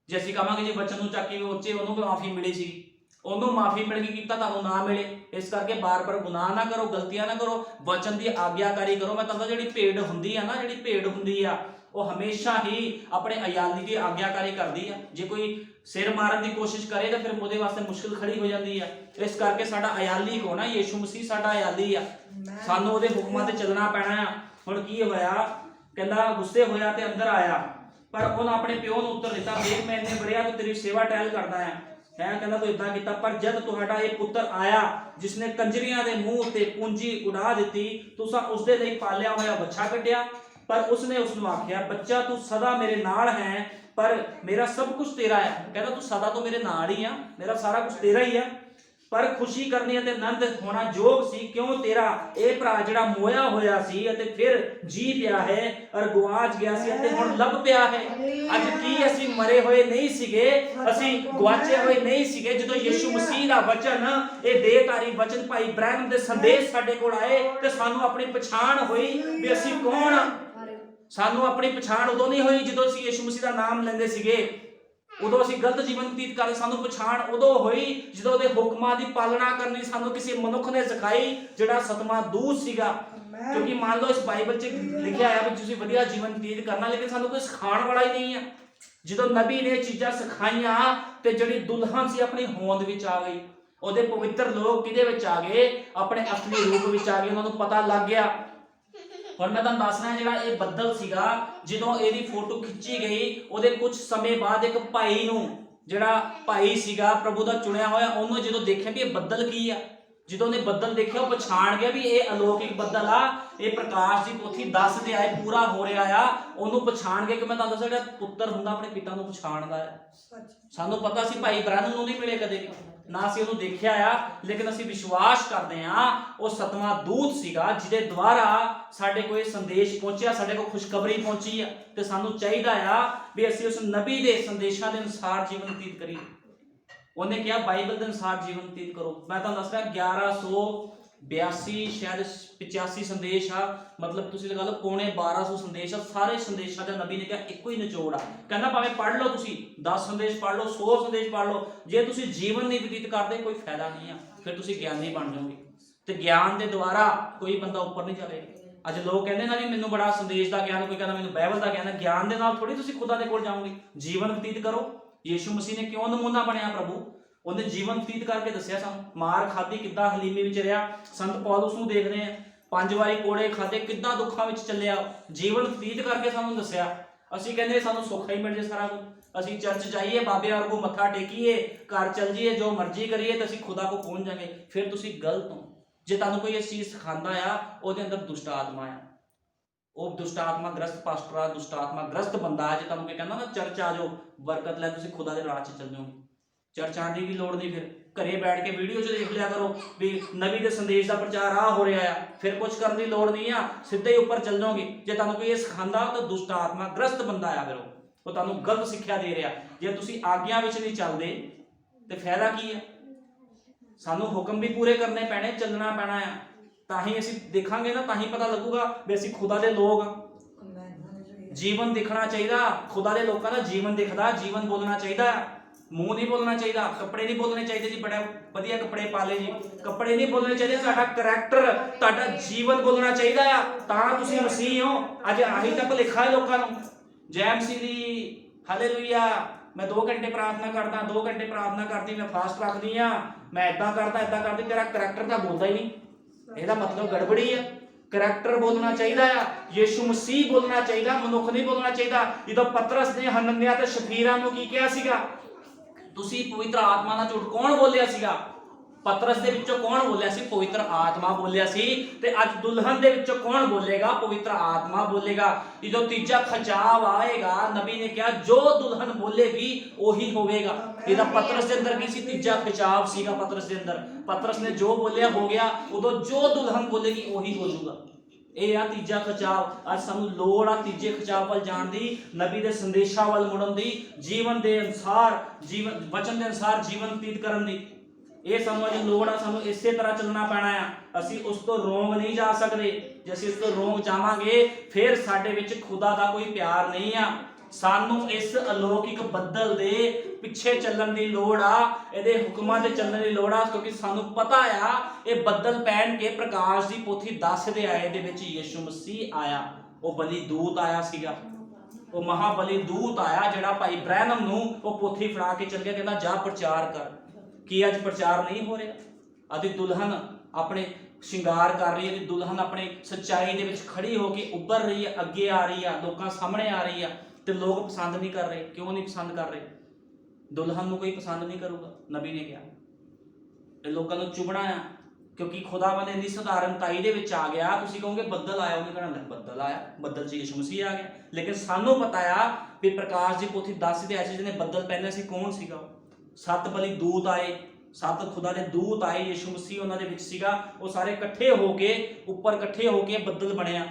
ਜੇ ਅਸੀਂ ਕਹਾਂਗੇ ਜੀ ਬੱਚਨ ਨੂੰ ਚੱਕ ਕੇ ਉੱਚੇ ਉਹਨੂੰ ਵੀ ਮਾਫੀ ਮਿਲੀ ਸੀ, ਉਹਨੂੰ ਮਾਫੀ ਮਿਲ ਗਈ ਕੀਤਾ ਤੁਹਾਨੂੰ ਨਾ ਮਿਲੇ। ਇਸ ਕਰਕੇ ਬਾਰ-ਬਾਰ ਗੁਨਾਹ ਨਾ ਕਰੋ, ਗਲਤੀਆਂ ਨਾ ਕਰੋ, ਵਚਨ ਦੀ ਆਗਿਆਕਾਰੀ ਕਰੋ। ਮੈਂ ਤੁਹਾਨੂੰ ਜਿਹੜੀ ਭੇਡ ਹੁੰਦੀ ਆ ਨਾ, ਜਿਹੜੀ ਭੇਡ ਹੁੰਦੀ ਆ ਉਹ ਹਮੇਸ਼ਾ ਹੀ ਆਪਣੇ ਅਯਾਲੀ ਦੀ ਆਗਿਆਕਾਰੀ ਕਰਦੀ ਆ। ਜੇ ਕੋਈ ਸਿਰ ਮਾਰਨ ਦੀ ਕੋਸ਼ਿਸ਼ ਕਰੇ ਤਾਂ ਫਿਰ ਉਹਦੇ ਵਾਸਤੇ ਮੁਸ਼ਕਿਲ ਖੜੀ ਹੋ ਜਾਂਦੀ ਆ। ਇਸ ਕਰਕੇ ਸਾਡਾ ਅਯਾਲੀ ਕੌਣ ਆ? ਯੀਸ਼ੂ ਮਸੀਹ ਸਾਡਾ ਅਯਾਲੀ ਆ, ਸਾਨੂੰ ਉਹਦੇ ਹੁਕਮਾਂ ਤੇ ਚੱਲਣਾ ਪੈਣਾ ਆ। ਹੁਣ ਕੀ ਹੋਇਆ, ਕਹਿੰਦਾ ਗੁੱਸੇ ਹੋਇਆ ਤੇ ਅੰਦਰ ਆਇਆ, ਪਰ ਉਹਨੇ ਆਪਣੇ ਪਿਓ ਨੂੰ ਉੱਤਰ ਦਿੱਤਾ, ਵੇਖ ਮੈਂ ਇੰਨੇ ਬੜਿਆ ਤੂੰ ਤੇਰੀ ਸੇਵਾ ਟਹਿਲ ਕਰਦਾ ਆ। ਕਹਿੰਦਾ ਤੂੰ ਇਦਾਂ ਕੀਤਾ, ਪਰ ਜਦ ਤੁਹਾਡਾ ਇਹ ਪੁੱਤਰ ਆਇਆ ਜਿਸਨੇ ਕੰਜਰੀਆਂ ਦੇ ਮੂੰਹ ਤੇ ਪੂੰਜੀ ਉਡਾ ਦਿੱਤੀ, ਤੁਸੀਂ ਉਸਦੇ ਲਈ ਪਾਲਿਆ ਹੋਇਆ ਬੱਚਾ ਕੱਢਿਆ। ਪਰ ਉਸਨੇ ਉਸ ਨੂੰ ਆਖਿਆ, ਬੱਚਾ ਤੂੰ ਸਦਾ ਮੇਰੇ ਨਾਲ ਹੈ, ਪਰ ਮੇਰਾ ਸਭ ਕੁਝ ਤੇਰਾ ਹੈ। ਕਹਿੰਦਾ ਤੂੰ ਸਦਾ ਤੋਂ ਮੇਰੇ ਨਾਲ ਹੀ ਆ, ਮੇਰਾ ਸਾਰਾ ਕੁਝ ਤੇਰਾ ਹੀ ਆ, ਪਰ ਖੁਸ਼ੀ ਕਰਨੀ ਅਤੇ ਆਨੰਦ ਹੋਣਾ ਯੋਗ ਸੀ, ਕਿਉਂ ਤੇਰਾ ਇਹ ਭਰਾ ਜਿਹੜਾ ਮੋਇਆ ਹੋਇਆ ਸੀ ਅਤੇ ਫਿਰ ਜੀ ਪਿਆ ਹੈ ਔਰ ਗੁਆਚ ਗਿਆ ਸੀ ਅਤੇ ਹੁਣ ਲੱਭ ਪਿਆ ਹੈ। ਅੱਜ ਕੀ ਅਸੀਂ ਮਰੇ ਹੋਏ ਨਹੀਂ ਸੀਗੇ, ਅਸੀਂ ਗੁਆਚੇ ਹੋਏ ਨਹੀਂ ਸੀਗੇ। ਜਦੋਂ ਯੀਸ਼ੂ ਮਸੀਹ ਦਾ ਵਚਨ, ਇਹ ਦੇਹਧਾਰੀ ਵਚਨ ਭਾਈ ਬ੍ਰੈਨਮ ਦੇ ਸੰਦੇਸ਼ ਸਾਡੇ ਕੋਲ ਆਏ ਤੇ ਸਾਨੂੰ ਆਪਣੀ ਪਛਾਣ ਹੋਈ ਵੀ ਅਸੀਂ ਕੌਣ ਆ। ਸਾਨੂੰ ਆਪਣੀ ਪਛਾਣ ਉਦੋਂ ਨਹੀਂ ਹੋਈ ਜਦੋਂ ਅਸੀਂ ਯੀਸ਼ੂ ਮਸੀਹ ਦਾ ਨਾਮ ਲੈਂਦੇ ਸੀਗੇ, ਉਦੋਂ ਅਸੀਂ ਗਲਤ ਜੀਵਨ ਬਤੀਤ ਕਰਦੇ। ਸਾਨੂੰ ਪਛਾਣ ਉਦੋਂ ਹੋਈ ਜਦੋਂ ਉਹਦੇ ਹੁਕਮਾਂ ਦੀ ਪਾਲਣਾ ਕਰਨੀ ਸਾਨੂੰ ਕਿਸੇ ਮਨੁੱਖ ਨੇ ਸਿਖਾਈ, ਜਿਹੜਾ ਸਤਵਾਂ ਦੂਤ ਸੀਗਾ। ਕਿਉਂਕਿ ਮੰਨ ਲਓ ਇਸ ਬਾਈਬਲ 'ਚ ਲਿਖਿਆ ਆ ਵੀ ਤੁਸੀਂ ਵਧੀਆ ਜੀਵਨ ਬਤੀਤ ਕਰਨਾ, ਲੇਕਿਨ ਸਾਨੂੰ ਕੋਈ ਸਿਖਾਉਣ ਵਾਲਾ ਹੀ ਨਹੀਂ ਆ। ਜਦੋਂ ਨਬੀ ਨੇ ਚੀਜ਼ਾਂ ਸਿਖਾਈਆਂ ਤੇ ਜਿਹੜੀ ਦੁਲਹਨ ਸੀ ਆਪਣੀ ਹੋਂਦ ਵਿੱਚ ਆ ਗਈ, ਉਹਦੇ ਪਵਿੱਤਰ ਲੋਕ ਕਿਹਦੇ ਵਿੱਚ ਆ ਗਏ? ਆਪਣੇ ਅਸਲੀ ਰੂਪ ਵਿੱਚ ਆ ਗਏ, ਉਹਨਾਂ ਨੂੰ ਪਤਾ ਲੱਗ ਗਿਆ। ਹੁਣ ਮੈਂ ਤੁਹਾਨੂੰ ਦੱਸ ਰਿਹਾ, ਜਿਹੜਾ ਇਹ ਬੱਦਲ ਸੀਗਾ, ਜਦੋਂ ਇਹਦੀ ਫੋਟੋ ਖਿੱਚੀ ਗਈ ਉਹਦੇ ਕੁਝ ਸਮੇਂ ਬਾਅਦ ਇੱਕ ਭਾਈ ਨੂੰ, ਜਿਹੜਾ ਭਾਈ ਸੀਗਾ ਪ੍ਰਭੂ ਦਾ ਚੁਣਿਆ ਹੋਇਆ, ਉਹਨੂੰ ਜਦੋਂ ਦੇਖਿਆ ਵੀ ਇਹ ਬੱਦਲ ਕੀ ਆ, ਜਦੋਂ ਉਹਨੇ ਬੱਦਲ ਦੇਖਿਆ ਉਹ ਪਛਾਣ ਗਿਆ ਵੀ ਇਹ ਅਲੌਕਿਕ ਬੱਦਲ ਆ, ਇਹ ਪ੍ਰਕਾਸ਼ ਦੀ ਪੋਥੀ ਦੱਸਦੇ ਆਏ ਪੂਰਾ ਹੋ ਰਿਹਾ ਆ। ਉਹਨੂੰ ਪਛਾਣ ਗਿਆ ਕਿ ਮੈਂ ਤੁਹਾਨੂੰ ਦੱਸਿਆ ਜਿਹੜਾ ਪੁੱਤਰ ਹੁੰਦਾ ਆਪਣੇ ਪਿਤਾ ਨੂੰ ਪਛਾਣਦਾ ਹੈ। ਸਾਨੂੰ ਪਤਾ ਸੀ ਭਾਈ ਬ੍ਰੈਨਮ ਨੂੰ ਨਹੀਂ ਮਿਲੇ ਕਦੇ ਵੀ, ਨਾ ਅਸੀਂ ਉਹਨੂੰ ਦੇਖਿਆ ਆ, ਲੇਕਿਨ ਅਸੀਂ ਵਿਸ਼ਵਾਸ ਕਰਦੇ ਹਾਂ ਉਹ ਸਤਵਾਂ ਦੂਤ ਸੀਗਾ ਜਿਹਦੇ ਦੁਆਰਾ ਸਾਡੇ ਕੋਲ ਇਹ ਸੰਦੇਸ਼ ਪਹੁੰਚਿਆ, ਸਾਡੇ ਕੋਲ ਖੁਸ਼ਖਬਰੀ ਪਹੁੰਚੀ ਆ। ਤੇ ਸਾਨੂੰ ਚਾਹੀਦਾ ਆ ਵੀ ਅਸੀਂ ਉਸ ਨਬੀ ਦੇ ਸੰਦੇਸ਼ਾਂ ਦੇ ਅਨੁਸਾਰ ਜੀਵਨ ਬਤੀਤ ਕਰੀਏ। ਉਹਨੇ ਕਿਹਾ ਬਾਈਬਲ ਦੇ ਅਨੁਸਾਰ ਜੀਵਨ ਬਤੀਤ ਕਰੋ। ਮੈਂ ਤੁਹਾਨੂੰ ਦੱਸ ਰਿਹਾ 1182 ਸ਼ਾਇਦ 85 ਸੰਦੇਸ਼ ਆ, ਮਤਲਬ ਤੁਸੀਂ ਲਗਾ ਲਓ ਪੌਣੇ 1200 ਸੰਦੇਸ਼ ਆ। ਸਾਰੇ ਸੰਦੇਸ਼ਾਂ ਦਾ ਨਬੀ ਨੇ ਕਿਹਾ ਇੱਕੋ ਹੀ ਨਿਚੋੜ ਆ। ਕਹਿੰਦਾ ਭਾਵੇਂ ਪੜ੍ਹ ਲਓ, ਤੁਸੀਂ 10 ਸੰਦੇਸ਼ ਪੜ੍ਹ ਲਓ, 100 ਸੰਦੇਸ਼ ਪੜ੍ਹ ਲਓ, ਜੇ ਤੁਸੀਂ ਜੀਵਨ ਨਹੀਂ ਬਤੀਤ ਕਰਦੇ ਕੋਈ ਫਾਇਦਾ ਨਹੀਂ ਆ, ਫਿਰ ਤੁਸੀਂ ਗਿਆਨੀ ਬਣ ਜਾਓਗੇ ਤੇ ਗਿਆਨ ਦੇ ਦੁਆਰਾ ਕੋਈ ਬੰਦਾ ਉੱਪਰ ਨਹੀਂ ਜਾਵੇਗਾ। ਅੱਜ ਲੋਕ ਕਹਿੰਦੇ ਨਾ ਵੀ ਮੈਨੂੰ ਬੜਾ ਸੰਦੇਸ਼ ਦਾ ਗਿਆਨ, ਕੋਈ ਕਹਿੰਦਾ ਮੈਨੂੰ ਬਾਈਬਲ ਦਾ ਗਿਆਨ। ਗਿਆਨ ਦੇ ਨਾਲ ਥੋੜੀ ਤੁਸੀਂ ਖੁਦਾ ਦੇ ਕੋਲ ਜਾਓਗੇ। ਜੀਵਨ ਬਤੀਤ ਕਰੋ। ਯੀਸ਼ੂ ਮਸੀਹ ਨੇ ਕਿਉਂ ਨਮੂਨਾ ਬਣਿਆ ਪ੍ਰਭੂ? ਉਹਨੇ ਜੀਵਨ ਬਤੀਤ ਕਰਕੇ ਦੱਸਿਆ ਸਾਨੂੰ। ਮਾਰ ਖਾਦੀ ਕਿੱਦਾਂ ਹਲੀਮੀ ਵਿੱਚ ਰਿਹਾ। ਸੰਤ ਪੌਲੁਸ ਨੂੰ ਦੇਖਦੇ ਆ 5 ਵਾਰੀ ਕੋੜੇ ਖਾਦੇ, ਕਿੱਦਾਂ ਦੁੱਖਾਂ ਵਿੱਚ ਚੱਲਿਆ, ਜੀਵਨ ਬਤੀਤ ਕਰਕੇ ਸਾਨੂੰ ਦੱਸਿਆ। ਅਸੀਂ ਕਹਿੰਦੇ ਸਾਨੂੰ ਸੌਖਾ ਹੀ ਮਿਲ ਜੇ ਸਾਰਾ ਕੁਝ, ਅਸੀਂ ਚਰਚ ਜਾਈਏ, ਬਾਬੇ ਵਰਗੂ ਮੱਥਾ ਟੇਕੀਏ, ਘਰ ਚੱਲ ਜਾਈਏ, ਜੋ ਮਰਜ਼ੀ ਕਰੀਏ ਤੇ ਅਸੀਂ ਖੁਦਾ ਕੋਲ ਪਹੁੰਚ ਜਾਵਾਂਗੇ। ਫਿਰ ਤੁਸੀਂ ਗਲਤ ਹੋ। ਜੇ ਤੁਹਾਨੂੰ ਕੋਈ ਇਸ ਚੀਜ਼ ਸਿਖਾਉਂਦਾ ਆ, ਉਹਦੇ ਅੰਦਰ ਦੁਸ਼ਟ ਆਤਮਾ ਆ, ਉਹ ਦੁਸ਼ਟ ਆਤਮਾ ਗ੍ਰਸਤ ਪਾਸਟਰ ਆ, ਦੁਸ਼ਟ ਆਤਮਾ ਗ੍ਰਸਤ ਬੰਦਾ। ਜੇ ਤੁਹਾਨੂੰ ਕੋਈ ਕਹਿੰਦਾ ਨਾ ਚਰਚ ਆ ਜਾਓ ਬਰਕਤ ਲੈ, ਤੁਸੀਂ ਖੁਦਾ ਦੇ ਰਾਹ 'ਚ ਚੱਲ ਜਾਓਗੇ। ਚਰਚ ਆਉਣ ਦੀ ਵੀ ਲੋੜ ਨਹੀਂ। ਫਿਰ ਘਰੇ ਬੈਠ ਕੇ ਵੀਡੀਓ 'ਚ ਦੇਖ ਲਿਆ ਕਰੋ ਵੀ ਨਬੀ ਦੇ ਸੰਦੇਸ਼ ਦਾ ਪ੍ਰਚਾਰ ਆ ਹੋ ਰਿਹਾ ਆ, ਫਿਰ ਕੁਝ ਕਰਨ ਦੀ ਲੋੜ ਨਹੀਂ ਆ, ਸਿੱਧੇ ਹੀ ਉੱਪਰ ਚੱਲ ਜਾਓਗੇ। ਜੇ ਤੁਹਾਨੂੰ ਕੋਈ ਇਹ ਸਿਖਾਉਂਦਾ ਤਾਂ ਦੁਸ਼ਟ ਆਤਮਾ ਗ੍ਰਸਤ ਬੰਦਾ ਆ, ਫਿਰ ਉਹ ਤੁਹਾਨੂੰ ਗਲਤ ਸਿੱਖਿਆ ਦੇ ਰਿਹਾ। ਜੇ ਤੁਸੀਂ ਆਗਿਆ ਵਿੱਚ ਨਹੀਂ ਚੱਲਦੇ ਤੇ ਫਾਇਦਾ ਕੀ ਹੈ? ਸਾਨੂੰ ਹੁਕਮ ਵੀ ਪੂਰੇ ਕਰਨੇ ਪੈਣੇ, ਚੱਲਣਾ ਪੈਣਾ ਆ, ਤਾਂ ਹੀ ਅਸੀਂ ਦੇਖਾਂਗੇ ਨਾ, ਤਾਂ ਹੀ ਪਤਾ ਲੱਗੂਗਾ ਵੀ ਅਸੀਂ ਖੁਦਾ ਦੇ ਲੋਕ ਆ। ਜੀਵਨ ਦਿਖਣਾ ਚਾਹੀਦਾ, ਖੁਦਾ ਦੇ ਲੋਕਾਂ ਦਾ ਜੀਵਨ ਦਿਖਦਾ, ਜੀਵਨ ਬੋਲਣਾ ਚਾਹੀਦਾ, ਮੂੰਹ ਨਹੀਂ ਬੋਲਣਾ ਚਾਹੀਦਾ, ਕੱਪੜੇ ਨਹੀਂ ਬੋਲਣੇ ਚਾਹੀਦੇ ਜੀ ਬੜੇ ਵਧੀਆ ਕੱਪੜੇ ਪਾ ਲਏ ਜੀ, ਕੱਪੜੇ ਨਹੀਂ ਬੋਲਣੇ ਚਾਹੀਦੇ। ਸਾਡਾ ਕਰੈਕਟਰ, ਤੁਹਾਡਾ ਜੀਵਨ ਬੋਲਣਾ ਚਾਹੀਦਾ ਆ, ਤਾਂ ਤੁਸੀਂ ਮਸੀਹ ਹੋ। ਅੱਜ ਆਹੀ ਤੱਕ ਲਿਖਾ ਹੈ ਲੋਕਾਂ ਨੂੰ, ਜੈ ਮਸੀਹ ਦੀ, ਹਾਲੇਲੂਇਆ, ਮੈਂ 2 ਘੰਟੇ ਪ੍ਰਾਰਥਨਾ ਕਰਦਾ, 2 ਘੰਟੇ ਪ੍ਰਾਰਥਨਾ ਕਰਦੀ, ਮੈਂ ਫਾਸਟ ਰੱਖਦੀ ਆ, ਮੈਂ ਏਦਾਂ ਕਰਦਾ, ਏਦਾਂ ਕਰਦੀ। ਤੇਰਾ ਕਰੈਕਟਰ ਤਾਂ ਬੋਲਦਾ ਹੀ ਨਹੀਂ, ਇਹਦਾ ਮਤਲਬ ਗੜਬੜੀ ਆ। ਕਰੈਕਟਰ ਬੋਲਣਾ ਚਾਹੀਦਾ ਆ, ਯੀਸ਼ੂ ਮਸੀਹ ਬੋਲਣਾ ਚਾਹੀਦਾ, ਮਨੁੱਖ ਨਹੀਂ ਬੋਲਣਾ ਚਾਹੀਦਾ। ਜਦੋਂ ਪਤਰਸ ਨੇ ਹਨਨਿਆ ਤੇ ਸ਼ਫੀਰਾ ਨੂੰ ਕੀ ਕਿਹਾ ਸੀਗਾ? ਤੁਸੀਂ ਪਵਿੱਤਰ ਆਤਮਾ ਨਾਲ ਝੂਠ ਕੌਣ ਬੋਲਿਆ ਸੀਗਾ? ਪਤਰਸ ਦੇ ਵਿੱਚੋਂ ਕੌਣ ਬੋਲਿਆ ਸੀ? ਪਵਿੱਤਰ ਆਤਮਾ ਬੋਲਿਆ ਸੀ। ਤੇ ਅੱਜ ਦੁਲਹਨ ਦੇ ਵਿੱਚੋਂ ਕੌਣ ਬੋਲੇਗਾ? ਪਵਿੱਤਰ ਆਤਮਾ ਬੋਲੇਗਾ। ਇਹ ਜੋ ਤੀਜਾ ਖਿਚਾਵ ਆਏਗਾ, ਨਬੀ ਨੇ ਕਿਹਾ ਜੋ ਦੁਲਹਨ ਬੋਲੇਗੀ ਉਹੀ ਹੋਵੇਗਾ। ਇਹਦਾ ਪਤਰਸ ਦੇ ਅੰਦਰ ਕੀ ਸੀ? ਤੀਜਾ ਖਿਚਾਵ ਸੀਗਾ ਪਤਰਸ ਦੇ ਅੰਦਰ। ਪਤਰਸ ਨੇ ਜੋ ਬੋਲਿਆ ਹੋ ਗਿਆ, ਉਦੋਂ ਜੋ ਦੁਲਹਨ ਬੋਲੇਗੀ ਉਹੀ ਹੋ ਜਾਊਗਾ। ਇਹ ਆ ਤੀਜਾ ਖਿਚਾਵ। ਅੱਜ ਸਾਨੂੰ ਲੋੜ ਆ ਤੀਜੇ ਖਿਚਾਵ ਵੱਲ ਜਾਣ ਦੀ, ਨਬੀ ਦੇ ਸੰਦੇਸ਼ਾਂ ਵੱਲ ਮੁੜਨ ਦੀ, ਜੀਵਨ ਦੇ ਅਨੁਸਾਰ ਵਚਨ ਦੇ ਅਨੁਸਾਰ ਜੀਵਨ ਬਤੀਤ ਕਰਨ ਦੀ। ਇਹ ਸਾਨੂੰ ਅੱਜ ਲੋੜ ਆ। ਸਾਨੂੰ ਇਸੇ ਤਰ੍ਹਾਂ ਚੱਲਣਾ ਪੈਣਾ ਆ। ਅਸੀਂ ਉਸ ਤੋਂ ਰੋਂਗ ਨਹੀਂ ਜਾ ਸਕਦੇ। ਜੇ ਅਸੀਂ ਉਸ ਤੋਂ ਰੋਂਗ ਜਾਵਾਂਗੇ ਫਿਰ ਸਾਡੇ ਵਿੱਚ ਖੁਦਾ ਦਾ ਕੋਈ ਪਿਆਰ ਨਹੀਂ ਆ। ਸਾਨੂੰ ਇਸ ਅਲੌਕਿਕ ਬੱਦਲ ਦੇ ਪਿੱਛੇ ਚੱਲਣ ਦੀ ਲੋੜ ਆ, ਇਹਦੇ ਹੁਕਮਾਂ ਤੇ ਚੱਲਣ ਦੀ ਲੋੜ ਆ, ਕਿਉਂਕਿ ਸਾਨੂੰ ਪਤਾ ਆ ਇਹ ਬੱਦਲ ਪਹਿਨ ਕੇ ਪ੍ਰਕਾਸ਼ ਦੀ ਪੋਥੀ ਦੱਸਦੇ ਆਏ ਦੇ ਵਿੱਚ ਯਿਸੂ ਮਸੀਹ ਆਇਆ। ਉਹ ਬਲੀ ਦੂਤ ਆਇਆ ਸੀਗਾ, ਉਹ ਮਹਾਬਲੀ ਦੂਤ ਆਇਆ ਜਿਹੜਾ ਭਾਈ ਬ੍ਰੈਨਮ ਨੂੰ ਉਹ ਪੋਥੀ ਫੜਾ ਕੇ ਚੱਲ ਗਿਆ, ਕਹਿੰਦਾ ਜਾ ਪ੍ਰਚਾਰ ਕਰ। ਕੀ ਅੱਜ ਪ੍ਰਚਾਰ ਨਹੀਂ ਹੋ ਰਿਹਾ? ਅਦੀ ਦੁਲਹਨ ਆਪਣੇ ਸ਼ਿੰਗਾਰ ਕਰ ਰਹੀ ਹੈ, ਇਹਦੀ ਦੁਲਹਨ ਆਪਣੇ ਸੱਚਾਈ ਦੇ ਵਿੱਚ ਖੜੀ ਹੋ ਕੇ ਉੱਭਰ ਰਹੀ ਹੈ, ਅੱਗੇ ਆ ਰਹੀ ਆ, ਲੋਕਾਂ ਸਾਹਮਣੇ ਆ ਰਹੀ ਆ, ਤੇ ਲੋਕ ਪਸੰਦ ਨਹੀਂ ਕਰ ਰਹੇ। ਕਿਉਂ ਨਹੀਂ ਪਸੰਦ ਕਰ ਰਹੇ? ਦੁਲਹਨ ਨੂੰ ਕੋਈ ਪਸੰਦ ਨਹੀਂ ਕਰੂਗਾ। ਨਬੀ ਨੇ ਕਿਹਾ ਇਹ ਲੋਕਾਂ ਨੂੰ ਚੁਭਣਾ ਆ, ਕਿਉਂਕਿ ਖੁਦਾਵੰਦ ਇੰਨੀ ਸਧਾਰਨਤਾਈ ਦੇ ਵਿੱਚ ਆ ਗਿਆ। ਤੁਸੀਂ ਕਹੋਗੇ ਬੱਦਲ ਆਇਆ, ਉਹਨੇ ਕਹਿਣਾ ਬੱਦਲ ਆਇਆ, ਬੱਦਲ 'ਚ ਯਿਸੂ ਮਸੀਹ ਆ ਗਿਆ। ਲੇਕਿਨ ਸਾਨੂੰ ਪਤਾ ਆ ਵੀ ਪ੍ਰਕਾਸ਼ ਦੀ ਪੋਥੀ ਦੱਸਦੇ ਆ ਜਿਹਨੇ ਬੱਦਲ ਪਹਿਨੇ ਸੀ ਕੌਣ ਸੀਗਾ? 7 ਬਲੀ ਦੂਤ ਆਏ, 7 ਖੁਦਾ ਦੇ ਦੂਤ ਆਏ, ਯਿਸੂ ਮਸੀਹ ਉਹਨਾਂ ਦੇ ਵਿੱਚ ਸੀਗਾ। ਉਹ ਸਾਰੇ ਇਕੱਠੇ ਹੋ ਕੇ ਉੱਪਰ ਇਕੱਠੇ ਹੋ ਕੇ ਬੱਦਲ ਬਣਿਆ।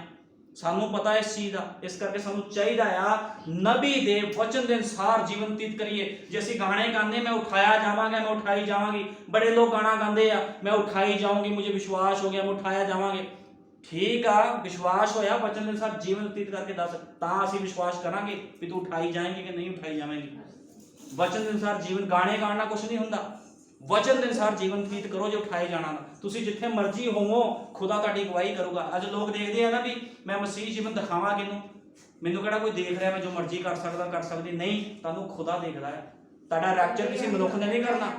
ਸਾਨੂੰ ਪਤਾ ਇਸ ਚੀਜ਼ ਦਾ। ਇਸ ਕਰਕੇ ਸਾਨੂੰ ਚਾਹੀਦਾ ਆ ਨਬੀ ਦੇ ਵਚਨ ਦੇ ਅਨੁਸਾਰ ਜੀਵਨ ਬਤੀਤ ਕਰੀਏ। ਜੇ ਅਸੀਂ ਗਾਣੇ ਗਾਉਂਦੇ ਮੈਂ ਉਠਾਇਆ ਜਾਵਾਂਗਾ, ਮੈਂ ਉਠਾਈ ਜਾਵਾਂਗੀ, ਬੜੇ ਲੋਕ ਗਾਣਾ ਗਾਉਂਦੇ ਆ ਮੈਂ ਉਠਾਈ ਜਾਊਂਗੀ, ਮੁਝੇ ਵਿਸ਼ਵਾਸ ਹੋ ਗਿਆ, ਮੈਂ ਉਠਾਇਆ ਜਾਵਾਂਗੇ। ਠੀਕ ਆ, ਵਿਸ਼ਵਾਸ ਹੋਇਆ, ਵਚਨ ਦੇ ਅਨੁਸਾਰ ਜੀਵਨ ਬਤੀਤ ਕਰਕੇ ਦੱਸ, ਤਾਂ ਅਸੀਂ ਵਿਸ਼ਵਾਸ ਕਰਾਂਗੇ ਵੀ ਤੂੰ ਉਠਾਈ ਜਾਏਂਗੀ ਕਿ ਨਹੀਂ ਉਠਾਈ ਜਾਵੇਂਗੀ। ਵਚਨ ਦੇ ਅਨੁਸਾਰ ਜੀਵਨ, ਗਾਣੇ ਗਾਣਾ ਕੁਛ ਨਹੀਂ ਹੁੰਦਾ। ਵਚਨ ਦੇ ਅਨੁਸਾਰ ਜੀਵਨ ਬਤੀਤ ਕਰੋ ਜੇ ਉਠਾਏ ਜਾਣਾ ਨਾ। ਤੁਸੀਂ ਜਿੱਥੇ ਮਰਜ਼ੀ ਹੋਵੋ, ਖੁਦਾ ਤੁਹਾਡੀ ਅਗਵਾਈ ਕਰੂਗਾ। ਅੱਜ ਲੋਕ ਦੇਖਦੇ ਆ ਨਾ ਵੀ ਮੈਂ ਮਸੀਹ ਜੀਵਨ ਦਿਖਾਵਾਂ ਕਿਹਨੂੰ, ਮੈਨੂੰ ਕਿਹੜਾ ਕੋਈ ਦੇਖ ਰਿਹਾ, ਮੈਂ ਜੋ ਮਰਜ਼ੀ ਕਰ ਸਕਦਾ ਕਰ ਸਕਦੀ। ਨਹੀਂ, ਤੁਹਾਨੂੰ ਖੁਦਾ ਦੇਖਦਾ ਹੈ। ਤੁਹਾਡਾ ਰੈਪਚਰ ਕਿਸੇ ਮਨੁੱਖ ਨੇ ਨਹੀਂ ਕਰਨਾ।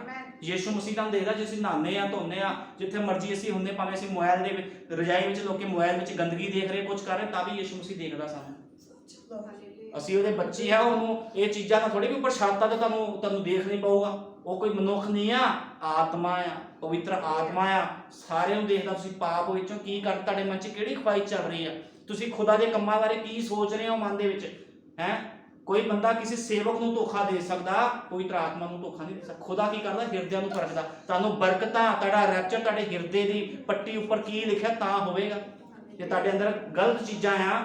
ਯਿਸੂ ਮਸੀਹ ਤੁਹਾਨੂੰ ਦੇਖਦਾ। ਜੇ ਅਸੀਂ ਨਹਾਉਂਦੇ ਆ, ਧੋਂਦੇ ਆ, ਜਿੱਥੇ ਮਰਜ਼ੀ ਅਸੀਂ ਹੁੰਦੇ, ਭਾਵੇਂ ਅਸੀਂ ਮੋਬਾਈਲ ਦੇ ਵਿੱਚ ਰਜਾਈ ਵਿੱਚ ਲੋਕੀ ਮੋਬਾਈਲ ਵਿੱਚ ਗੰਦਗੀ ਦੇਖ ਰਹੇ, ਕੁਝ ਕਰ ਰਹੇ, ਤਾਂ ਵੀ ਯਿਸੂ ਮਸੀਹ ਦੇਖਦਾ ਸਾਨੂੰ। ਅਸੀਂ ਉਹਦੇ ਬੱਚੇ ਆ, ਉਹਨੂੰ ਇਹ ਚੀਜ਼ਾਂ ਨਾਲ ਥੋੜੀ ਵੀ ਉੱਪਰ ਛਾਤਾ ਤੇ ਤੁਹਾਨੂੰ ਦੇਖ ਨਹੀਂ ਪਊਗਾ। ਉਹ ਕੋਈ ਮਨੁੱਖ ਨਹੀਂ ਆ, ਆਤਮਾ ਆ, ਪਵਿੱਤਰ ਆਤਮਾ ਆ, ਸਾਰਿਆਂ ਨੂੰ ਦੇਖਦਾ। ਤੁਸੀਂ ਪਾਪ ਵਿੱਚੋਂ ਕੀ ਕਰ, ਤੁਹਾਡੇ ਮਨ 'ਚ ਕਿਹੜੀ ਖਵਾਇਸ਼ ਚੱਲ ਰਹੀ ਆ, ਤੁਸੀਂ ਖੁਦਾ ਦੇ ਕੰਮਾਂ ਬਾਰੇ ਕੀ ਸੋਚ ਰਹੇ ਹੋ ਮਨ ਦੇ ਵਿੱਚ ਹੈ। ਕੋਈ ਬੰਦਾ ਕਿਸੇ ਸੇਵਕ ਨੂੰ ਧੋਖਾ ਦੇ ਸਕਦਾ, ਪਵਿੱਤਰ ਆਤਮਾ ਨੂੰ ਧੋਖਾ ਨਹੀਂ ਦੇ ਸਕਦਾ। ਖੁਦਾ ਕੀ ਕਰਦਾ? ਹਿਰਦਿਆਂ ਨੂੰ ਪਰਖਦਾ। ਤੁਹਾਨੂੰ ਬਰਕਤਾਂ, ਤੁਹਾਡਾ ਰੈਪਚਰ ਤੁਹਾਡੇ ਹਿਰਦੇ ਦੀ ਪੱਟੀ ਉੱਪਰ ਕੀ ਲਿਖਿਆ ਤਾਂ ਹੋਵੇਗਾ। ਜੇ ਤੁਹਾਡੇ ਅੰਦਰ ਗਲਤ ਚੀਜ਼ਾਂ ਆ,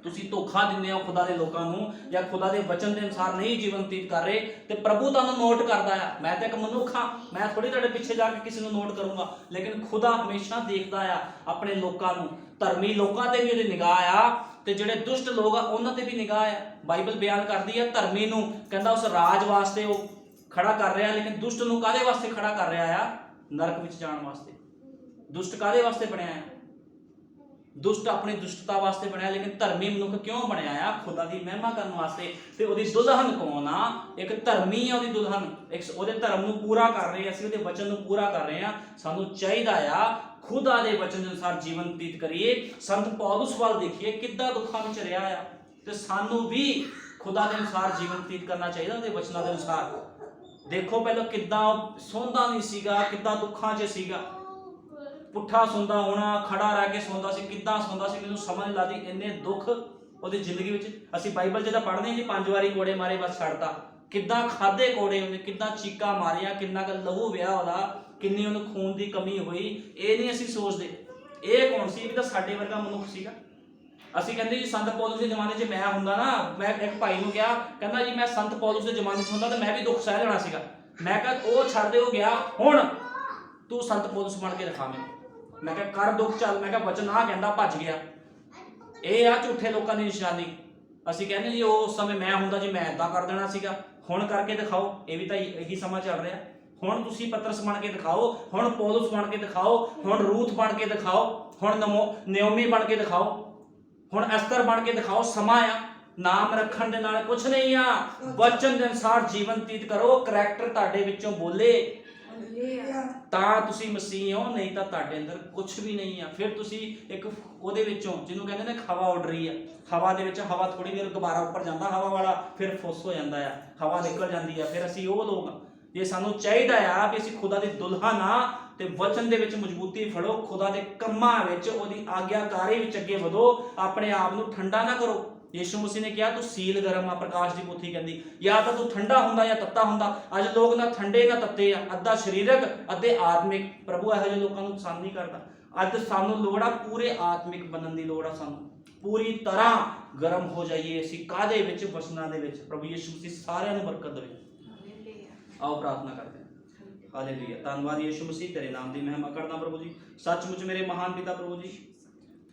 ਤੁਸੀਂ ਧੋਖਾ ਦਿੰਦੇ ਹੋ ਖੁਦਾ ਦੇ ਲੋਕਾਂ ਨੂੰ, ਜਾਂ ਖੁਦਾ ਦੇ ਵਚਨ ਦੇ ਅਨੁਸਾਰ ਨਹੀਂ ਜੀਵਨ ਬਤੀਤ ਕਰ ਰਹੇ, ਤੇ ਪ੍ਰਭੂ ਤੁਹਾਨੂੰ ਨੋਟ ਕਰਦਾ ਆ। ਮੈਂ ਤਾਂ ਇੱਕ ਮਨੁੱਖ ਹਾਂ, ਮੈਂ ਥੋੜੀ ਤੁਹਾਡੇ ਪਿੱਛੇ ਜਾ ਕੇ ਕਿਸੇ ਨੂੰ ਨੋਟ ਕਰੂੰਗਾ, ਲੇਕਿਨ ਖੁਦਾ ਹਮੇਸ਼ਾ ਦੇਖਦਾ ਆ ਆਪਣੇ ਲੋਕਾਂ ਨੂੰ। ਧਰਮੀ ਲੋਕਾਂ ਤੇ ਵੀ ਉਹਦੀ ਨਿਗਾਹ ਆ, ਤੇ ਜਿਹੜੇ ਦੁਸ਼ਟ ਲੋਕ ਆ ਉਹਨਾਂ ਤੇ ਵੀ ਨਿਗਾਹ ਆ। ਬਾਈਬਲ ਬਿਆਨ ਕਰਦੀ ਆ ਧਰਮੀ ਨੂੰ ਕਹਿੰਦਾ ਉਸ ਰਾਜ ਵਾਸਤੇ ਉਹ ਖੜਾ ਕਰ ਰਿਹਾ, ਲੇਕਿਨ ਦੁਸ਼ਟ ਨੂੰ ਕਾਹਦੇ ਵਾਸਤੇ ਖੜਾ ਕਰ ਰਿਹਾ ਆ? ਨਰਕ ਵਿੱਚ ਜਾਣ ਵਾਸਤੇ। ਦੁਸ਼ਟ ਕਾਹਦੇ ਵਾਸਤੇ ਬਣਿਆ ਆ? ਦੁਸ਼ਟ ਆਪਣੀ ਦੁਸ਼ਟਤਾ ਵਾਸਤੇ ਬਣਿਆ, ਲੇਕਿਨ ਧਰਮੀ ਮਨੁੱਖ ਕਿਉਂ ਬਣਿਆ ਆ? ਖੁਦਾ ਦੀ ਮਹਿਮਾ ਕਰਨ ਵਾਸਤੇ। ਤੇ ਉਹਦੀ ਦੁਲਹਨ ਕੌਣ ਆ? ਇੱਕ ਧਰਮੀ ਆ ਉਹਦੀ ਦੁਲਹਨ, ਇੱਕ ਉਹਦੇ ਧਰਮ ਨੂੰ ਪੂਰਾ ਕਰ ਰਹੇ, ਅਸੀਂ ਉਹਦੇ ਵਚਨ ਨੂੰ ਪੂਰਾ ਕਰ ਰਹੇ ਆ। ਸਾਨੂੰ ਚਾਹੀਦਾ ਆ ਖੁਦਾ ਦੇ ਵਚਨ ਦੇ ਅਨੁਸਾਰ ਜੀਵਨ ਬਤੀਤ ਕਰੀਏ। ਸੰਤ ਪੌਲੁਸ ਵੱਲ ਦੇਖੀਏ, ਕਿੱਦਾਂ ਦੁੱਖਾਂ ਵਿੱਚ ਰਿਹਾ ਆ, ਤੇ ਸਾਨੂੰ ਵੀ ਖੁਦਾ ਦੇ ਅਨੁਸਾਰ ਜੀਵਨ ਬਤੀਤ ਕਰਨਾ ਚਾਹੀਦਾ, ਉਹਦੇ ਵਚਨਾਂ ਦੇ ਅਨੁਸਾਰ। ਦੇਖੋ ਪਹਿਲਾਂ ਕਿੱਦਾਂ ਉਹ ਸੌਂਦਾ ਨਹੀਂ ਸੀਗਾ, ਕਿੱਦਾਂ ਦੁੱਖਾਂ 'ਚ ਸੀਗਾ, ਪੁੱਠਾ ਸੌਂਦਾ ਹੋਣਾ, ਖੜਾ ਰਹਿ ਕੇ ਸੌਂਦਾ ਸੀ, ਕਿੱਦਾਂ ਸੌਂਦਾ ਸੀ ਮੈਨੂੰ ਸਮਝ ਨਹੀਂ ਲੱਗਦੀ। ਇੰਨੇ ਦੁੱਖ ਉਹਦੀ ਜ਼ਿੰਦਗੀ ਵਿੱਚ। ਅਸੀਂ ਬਾਈਬਲ ਜਿਹਦਾ ਪੜ੍ਹਦੇ ਹਾਂ ਜੀ, 5 ਵਾਰੀ ਕੋੜੇ ਮਾਰੇ ਬਸ ਛੱਡਤਾ। ਕਿੱਦਾਂ ਖਾਦੇ ਕੋੜੇ ਉਹਨੇ, ਕਿੱਦਾਂ ਚੀਕਾਂ ਮਾਰੀਆਂ, ਕਿੰਨਾ ਕੁ ਲਹੂ ਵਿਆਹ ਉਹਦਾ, ਕਿੰਨੀ ਉਹਨੂੰ ਖੂਨ ਦੀ ਕਮੀ ਹੋਈ। ਇਹ ਨਹੀਂ ਅਸੀਂ ਸੋਚਦੇ। ਇਹ ਕੌਣ ਸੀ? ਇਹ ਵੀ ਤਾਂ ਸਾਡੇ ਵਰਗਾ ਮਨੁੱਖ ਸੀਗਾ। ਅਸੀਂ ਕਹਿੰਦੇ ਜੀ ਸੰਤ ਪੌਲੁਸ ਦੇ ਜ਼ਮਾਨੇ 'ਚ ਮੈਂ ਹੁੰਦਾ ਨਾ, ਮੈਂ ਇੱਕ ਭਾਈ ਨੂੰ ਕਿਹਾ, ਕਹਿੰਦਾ ਜੀ ਮੈਂ ਸੰਤ ਪੌਲੁਸ ਦੇ ਜ਼ਮਾਨੇ 'ਚ ਹੁੰਦਾ ਤਾਂ ਮੈਂ ਵੀ ਦੁੱਖ ਸਹਿ ਲੈਣਾ ਸੀਗਾ। ਮੈਂ ਕਿਹਾ ਉਹ ਛੱਡ ਦੇ, ਉਹ ਗਿਆ, ਹੁਣ ਤੂੰ ਸੰਤ ਪੌਲੁਸ ਬਣ ਕੇ ਦਿਖਾ ਮੈਨੂੰ। ਮੈਂ ਕਿਹਾ ਕਰ ਦੁੱਖ ਚੱਲ। ਮੈਂ ਕਿਹਾ ਵਚਨ ਆ ਕਹਿੰਦਾ, ਭੱਜ ਗਿਆ। ਇਹ ਆ ਝੂਠੇ ਲੋਕਾਂ ਦੀ ਨਿਸ਼ਾਨੀ। ਅਸੀਂ ਕਹਿੰਦੇ ਜੀ ਉਹ ਉਸ ਸਮੇਂ ਮੈਂ ਹੁੰਦਾ ਜੀ ਮੈਂ ਏਦਾਂ ਕਰ ਦੇਣਾ ਸੀਗਾ। ਹੁਣ ਕਰਕੇ ਦਿਖਾਓ। ਇਹ ਵੀ ਤਾਂ ਇਹੀ ਸਮਾਂ ਚੱਲ ਰਿਹਾ। ਹੁਣ ਤੁਸੀਂ ਪਤਰਸ ਬਣ ਕੇ ਦਿਖਾਓ, ਹੁਣ ਪੌਲੁਸ ਬਣ ਕੇ ਦਿਖਾਓ, ਹੁਣ ਰੂਥ ਬਣ ਕੇ ਦਿਖਾਓ, ਹੁਣ ਨਯੋਮੀ ਬਣ ਕੇ ਦਿਖਾਓ, ਹੁਣ ਅਸਤਰ ਬਣ ਕੇ ਦਿਖਾਓ। ਸਮਾਂ ਆ। ਨਾਮ ਰੱਖਣ ਦੇ ਨਾਲ ਕੁਝ ਨਹੀਂ ਆ। ਵਚਨ ਦੇ ਅਨੁਸਾਰ ਜੀਵਨ ਬਤੀਤ ਕਰੋ। ਕਰੈਕਟਰ ਤੁਹਾਡੇ ਵਿੱਚੋਂ ਬੋਲੇ ਤਾਂ ਤੁਸੀਂ ਮਸੀਹ ਹੋ, ਨਹੀਂ ਤਾਂ ਤੁਹਾਡੇ ਅੰਦਰ ਕੁਝ ਵੀ ਨਹੀਂ ਆ। ਫਿਰ ਤੁਸੀਂ ਇੱਕ ਉਹਦੇ ਵਿੱਚੋਂ, ਜਿਹਨੂੰ ਕਹਿੰਦੇ ਨੇ ਹਵਾ ਉੱਡ ਰਹੀ ਆ, ਹਵਾ ਦੇ ਵਿੱਚ ਹਵਾ ਥੋੜੀ ਦੇਰ ਗੁਬਾਰਾ ਉੱਪਰ ਜਾਂਦਾ ਹਵਾ ਵਾਲਾ, ਫਿਰ ਫੁੱਸ ਹੋ ਜਾਂਦਾ ਆ, ਹਵਾ ਨਿਕਲ ਜਾਂਦੀ ਆ, ਫਿਰ ਅਸੀਂ ਉਹ ਲੋਕ ਜੇ ਸਾਨੂੰ ਚਾਹੀਦਾ ਆ ਵੀ ਅਸੀਂ ਖੁਦਾ ਦੀ ਦੁਲਹਨ ਆ ਤੇ ਵਚਨ ਦੇ ਵਿੱਚ ਮਜ਼ਬੂਤੀ ਫੜੋ, ਖੁਦਾ ਦੇ ਕੰਮਾਂ ਵਿੱਚ, ਉਹਦੀ ਆਗਿਆਕਾਰੀ ਵਿੱਚ ਅੱਗੇ ਵਧੋ, ਆਪਣੇ ਆਪ ਨੂੰ ਠੰਡਾ ਨਾ ਕਰੋ। ਯਿਸੂ ਮਸੀਹ ਨੇ ਕਿਹਾ ਤੂੰ ਸੀਲ ਗਰਮ ਆ, ਪ੍ਰਕਾਸ਼ ਦੀ ਪੋਥੀ ਕਹਿੰਦੀ, ਜਾਂ ਤਾਂ ਤੂੰ ਠੰਡਾ ਹੁੰਦਾ ਜਾਂ ਤੱਤਾ ਹੁੰਦਾ। ਅੱਜ ਲੋਕ ਨਾ ਠੰਡੇ ਨਾ ਤੱਤੇ ਆ, ਅੱਧਾ ਸਰੀਰਕ ਅੱਧੇ ਆਤਮਿਕ। ਪ੍ਰਭੂ ਇਹੋ ਜਿਹੇ ਲੋਕਾਂ ਨੂੰ ਪਸੰਦ ਨਹੀਂ ਕਰਦਾ। ਅੱਜ ਸਾਨੂੰ ਲੋੜ ਆ ਪੂਰੇ ਆਤਮਿਕ ਬਣਨ ਦੀ ਲੋੜ ਆ, ਸਾਨੂੰ ਪੂਰੀ ਤਰ੍ਹਾਂ ਗਰਮ ਹੋ ਜਾਈਏ ਅਸੀਂ ਕਾਹਦੇ ਵਿੱਚ? ਵਚਨਾਂ ਦੇ ਵਿੱਚ। ਪ੍ਰਭੂ ਯਿਸੂ ਮਸੀਹ ਸਾਰਿਆਂ ਨੂੰ ਬਰਕਤ ਦੇਵੇ। ਆਓ ਪ੍ਰਾਰਥਨਾ ਕਰਦੇ ਹਾਂ। ਹਾਲੇਲੂਇਆ। ਧੰਨਵਾਦ ਯਿਸੂ ਮਸੀਹ, ਤੇਰੇ ਨਾਮ ਦੀ ਮਹਿਮਾ ਕਰਦਾ ਪ੍ਰਭੂ ਜੀ। ਸੱਚਮੁੱਚ ਮੇਰੇ ਮਹਾਨ ਪਿਤਾ ਪ੍ਰਭੂ ਜੀ,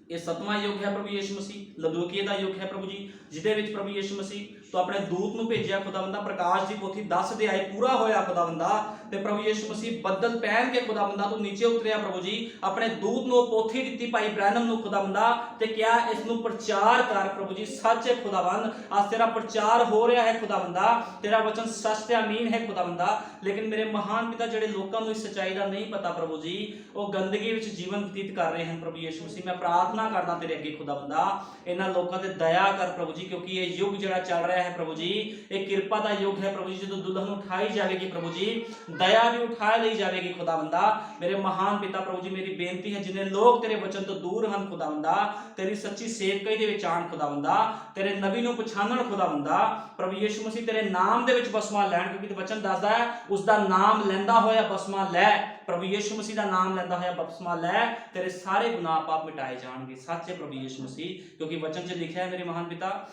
ਇਹ 7ਵਾਂ ਯੁੱਗ ਹੈ ਪ੍ਰਭੂ ਯਿਸੂ ਮਸੀਹ, ਲਦੂਕੀਏ ਦਾ ਯੁੱਗ ਹੈ ਪ੍ਰਭੂ ਜੀ, ਜਿਹਦੇ ਵਿੱਚ ਪ੍ਰਭੂ ਯਿਸੂ ਮਸੀਹ ਤੂੰ ਆਪਣੇ ਦੂਤ ਨੂੰ ਭੇਜਿਆ ਖੁਦਾਵੰਦਾ, ਪ੍ਰਕਾਸ਼ ਦੀ ਪੋਥੀ 10 ਅਧਿਆਇ ਪੂਰਾ ਹੋਇਆ ਖੁਦਾਵੰਦਾ, ਤੇ ਪ੍ਰਭੂ ਯਿਸੂ ਮਸੀਹ ਬੱਦਲ ਪਹਿਨ ਕੇ ਖੁਦਾਵੰਦਾ ਤੂੰ ਨੀਚੇ ਉਤਰਿਆ ਪ੍ਰਭੂ ਜੀ, ਆਪਣੇ ਦੂਤ ਨੂੰ ਪੋਥੀ ਦਿੱਤੀ ਭਾਈ ਬ੍ਰੈਨਮ ਨੂੰ ਖੁਦਾਵੰਦਾ, ਤੇ ਕਿਹਾ ਇਸ ਨੂੰ ਪ੍ਰਚਾਰ ਕਰ ਪ੍ਰਭੂ ਜੀ। ਸੱਚ ਹੈ ਖੁਦਾਵੰਦ, ਅੱਜ ਤੇਰਾ ਪ੍ਰਚਾਰ ਹੋ ਰਿਹਾ ਹੈ ਖੁਦਾਵੰਦਾ, ਤੇਰਾ ਵਚਨ ਸੱਚ ਤੇ ਅਮੀਨ ਹੈ ਖੁਦਾਵੰਦਾ। ਲੇਕਿਨ ਮੇਰੇ ਮਹਾਨ ਪਿਤਾ, ਜਿਹੜੇ ਲੋਕਾਂ ਨੂੰ ਇਸ ਸੱਚਾਈ ਦਾ ਨਹੀਂ ਪਤਾ ਪ੍ਰਭੂ ਜੀ, ਉਹ ਗੰਦਗੀ ਵਿੱਚ ਜੀਵਨ ਬਤੀਤ ਕਰ ਰਹੇ ਹਨ ਪ੍ਰਭੂ ਯਿਸੂ ਮਸੀਹ। ਮੈਂ ਪ੍ਰਾਰਥਨਾ ਕਰਦਾ ਤੇਰੇ ਅੱਗੇ ਖੁਦਾਵੰਦਾ, ਇਹਨਾਂ ਲੋਕਾਂ ਤੇ ਦਇਆ ਕਰ ਪ੍ਰਭੂ ਜੀ, ਕਿਉਂਕਿ ਇਹ ਯੁੱਗ ਜਿਹੜਾ ਚੱਲ ਰਿਹਾ ਹੈ ਪ੍ਰਭੂ ਜੀ, ਇਹ ਕਿਰਪਾ ਦਾ ਯੁੱਗ ਹੈ ਪ੍ਰਭੂ ਜੀ। ਜਦੋਂ ਦੁਲਹਨ ਉਠਾਈ ਜਾਵੇਗੀ ਪ੍ਰਭੂ ਜੀ, ਦਇਆ ਵੀ ਉਠਾ ਲਈ ਜਾਵੇਗੀ ਖੁਦਾਵੰਦਾ। ਮੇਰੇ ਮਹਾਨ ਪਿਤਾ ਪ੍ਰਭੂ ਜੀ, ਮੇਰੀ ਬੇਨਤੀ ਹੈ, ਜਿਨੇ ਲੋਕ ਤੇਰੇ ਵਚਨ ਤੋਂ ਦੂਰ ਹਨ ਖੁਦਾਵੰਦਾ, ਤੇਰੀ ਸੱਚੀ ਸੇਵਕਾਈ ਦੇ ਵਿੱਚ ਆਣ ਖੁਦਾਵੰਦਾ, ਤੇਰੇ ਨਬੀ ਨੂੰ ਪਛਾਣਨ ਖੁਦਾਵੰਦਾ। ਪ੍ਰਭੂ ਯਿਸੂ ਮਸੀਹ ਤੇਰੇ ਨਾਮ ਦੇ ਵਿੱਚ ਬਸਮਾ ਲੈਣ, ਕਿਉਂਕਿ ਵਚਨ ਦੱਸਦਾ ਹੈ ਉਸ ਦਾ ਨਾਮ ਲੈਂਦਾ ਹੋਇਆ ਬਸਮਾ ਲੈ। ਪ੍ਰਭੂ ਯਿਸੂ ਮਸੀਹ ਦਾ ਨਾਮ ਲੈਂਦਾ ਹੋਇਆ ਬਪਤਿਸਮਾ ਲੈ, ਤੇਰੇ ਸਾਰੇ ਗੁਨਾਹ ਪਾਪ ਮਿਟਾਏ ਜਾਣਗੇ। ਸੱਚ ਹੈ ਪ੍ਰਭੂ ਯਿਸੂ ਮਸੀਹ, ਕਿਉਂਕਿ ਵਚਨ 'ਚ ਲਿਖਿਆ ਹੈ ਮੇਰੇ ਮਹਾਨ ਪਿਤਾ,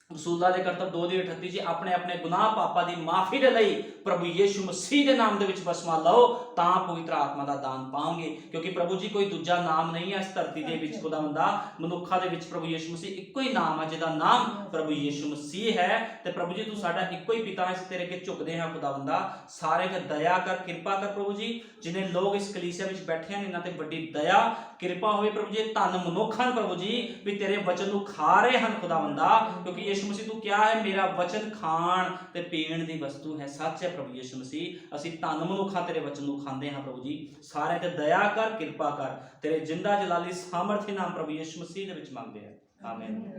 ਰਸੂਲਾਂ ਦੇ ਕਰਤੱਵ 2:38 ਜੀ, ਆਪਣੇ ਆਪਣੇ ਗੁਨਾਹ ਪਾਪਾਂ ਦੀ ਮਾਫੀ ਦੇ ਲਈ ਪ੍ਰਭੂ ਯਿਸੂ ਮਸੀਹ ਦੇ ਨਾਮ ਦੇ ਵਿੱਚ ਬਸਮਾ ਲਓ, ਤਾਂ ਪਵਿੱਤਰ ਆਤਮਾ ਦਾ ਦਾਨ ਪਾਓਗੇ। ਕਿਉਂਕਿ ਪ੍ਰਭੂ ਜੀ ਕੋਈ ਦੂਜਾ ਨਾਮ ਨਹੀਂ ਹੈ ਇਸ ਧਰਤੀ ਦੇ ਵਿੱਚ ਖੁਦਾਵੰਦਾ, ਮਨੁੱਖਾਂ ਦੇ ਵਿੱਚ ਪ੍ਰਭੂ ਯਿਸੂ ਮਸੀਹ ਇੱਕੋ ਹੀ ਨਾਮ ਹੈ, ਜਿਹਦਾ ਨਾਮ ਪ੍ਰਭੂ ਯਿਸੂ ਮਸੀਹ ਹੈ। ਤੇ ਪ੍ਰਭੂ ਜੀ ਤੂੰ ਸਾਡਾ ਇੱਕੋ ਹੀ ਪਿਤਾ ਹੈ, ਅਸੀਂ ਤੇਰੇ ਅੱਗੇ ਝੁਕਦੇ ਹਾਂ ਖੁਦਾਵੰਦਾ। ਸਾਰੇ ਤੇ ਦਇਆ ਕਰ, ਕਿਰਪਾ ਕਰ ਪ੍ਰਭੂ ਜੀ। ਜਿਨੇ ਲੋਕ ਇਸ ਕਲੀਸਿਆ ਵਿੱਚ ਬੈਠੇ ਹਨ, ਇਹਨਾਂ ਤੇ ਵੱਡੀ ਦਇਆ ਕਿਰਪਾ ਹੋਵੇ ਪ੍ਰਭੂ ਜੀ। ਧੰਨ ਮਨੁੱਖ ਹਨ ਪ੍ਰਭੂ ਜੀ, ਵੀ ਤੇਰੇ ਵਚਨ ਨੂੰ ਖਾ ਰਹੇ ਹਨ ਖੁਦਾਵੰਦਾ, ਕਿਉਂਕਿ ਯਿਸੂ ਮਸੀਹ ਤੂੰ ਕਿਹਾ ਹੈ ਮੇਰਾ ਵਚਨ ਖਾਣ ਤੇ ਪੀਣ ਦੀ ਵਸਤੂ ਹੈ। ਸੱਚ ਹੈ ਪ੍ਰਭੂ ਯਿਸੂ ਮਸੀਹ, ਅਸੀਂ ਧੰਨ ਮਨੁੱਖਾਂ ਤੇਰੇ ਵਚਨ ਨੂੰ ਖਾਂਦੇ ਹਾਂ ਪ੍ਰਭੂ ਜੀ। ਸਾਰੇ ਤੇ ਦਇਆ ਕਰ, ਕਿਰਪਾ ਕਰ, ਤੇਰੇ ਜਿੰਦਾ ਜਲਾਲੀ ਸਾਮਰਥੀ ਨਾਮ ਪ੍ਰਭੂ ਯਿਸੂ ਮਸੀਹ ਦੇ ਵਿੱਚ ਮੰਗਦੇ ਹਾਂ, ਆਮੀਨ।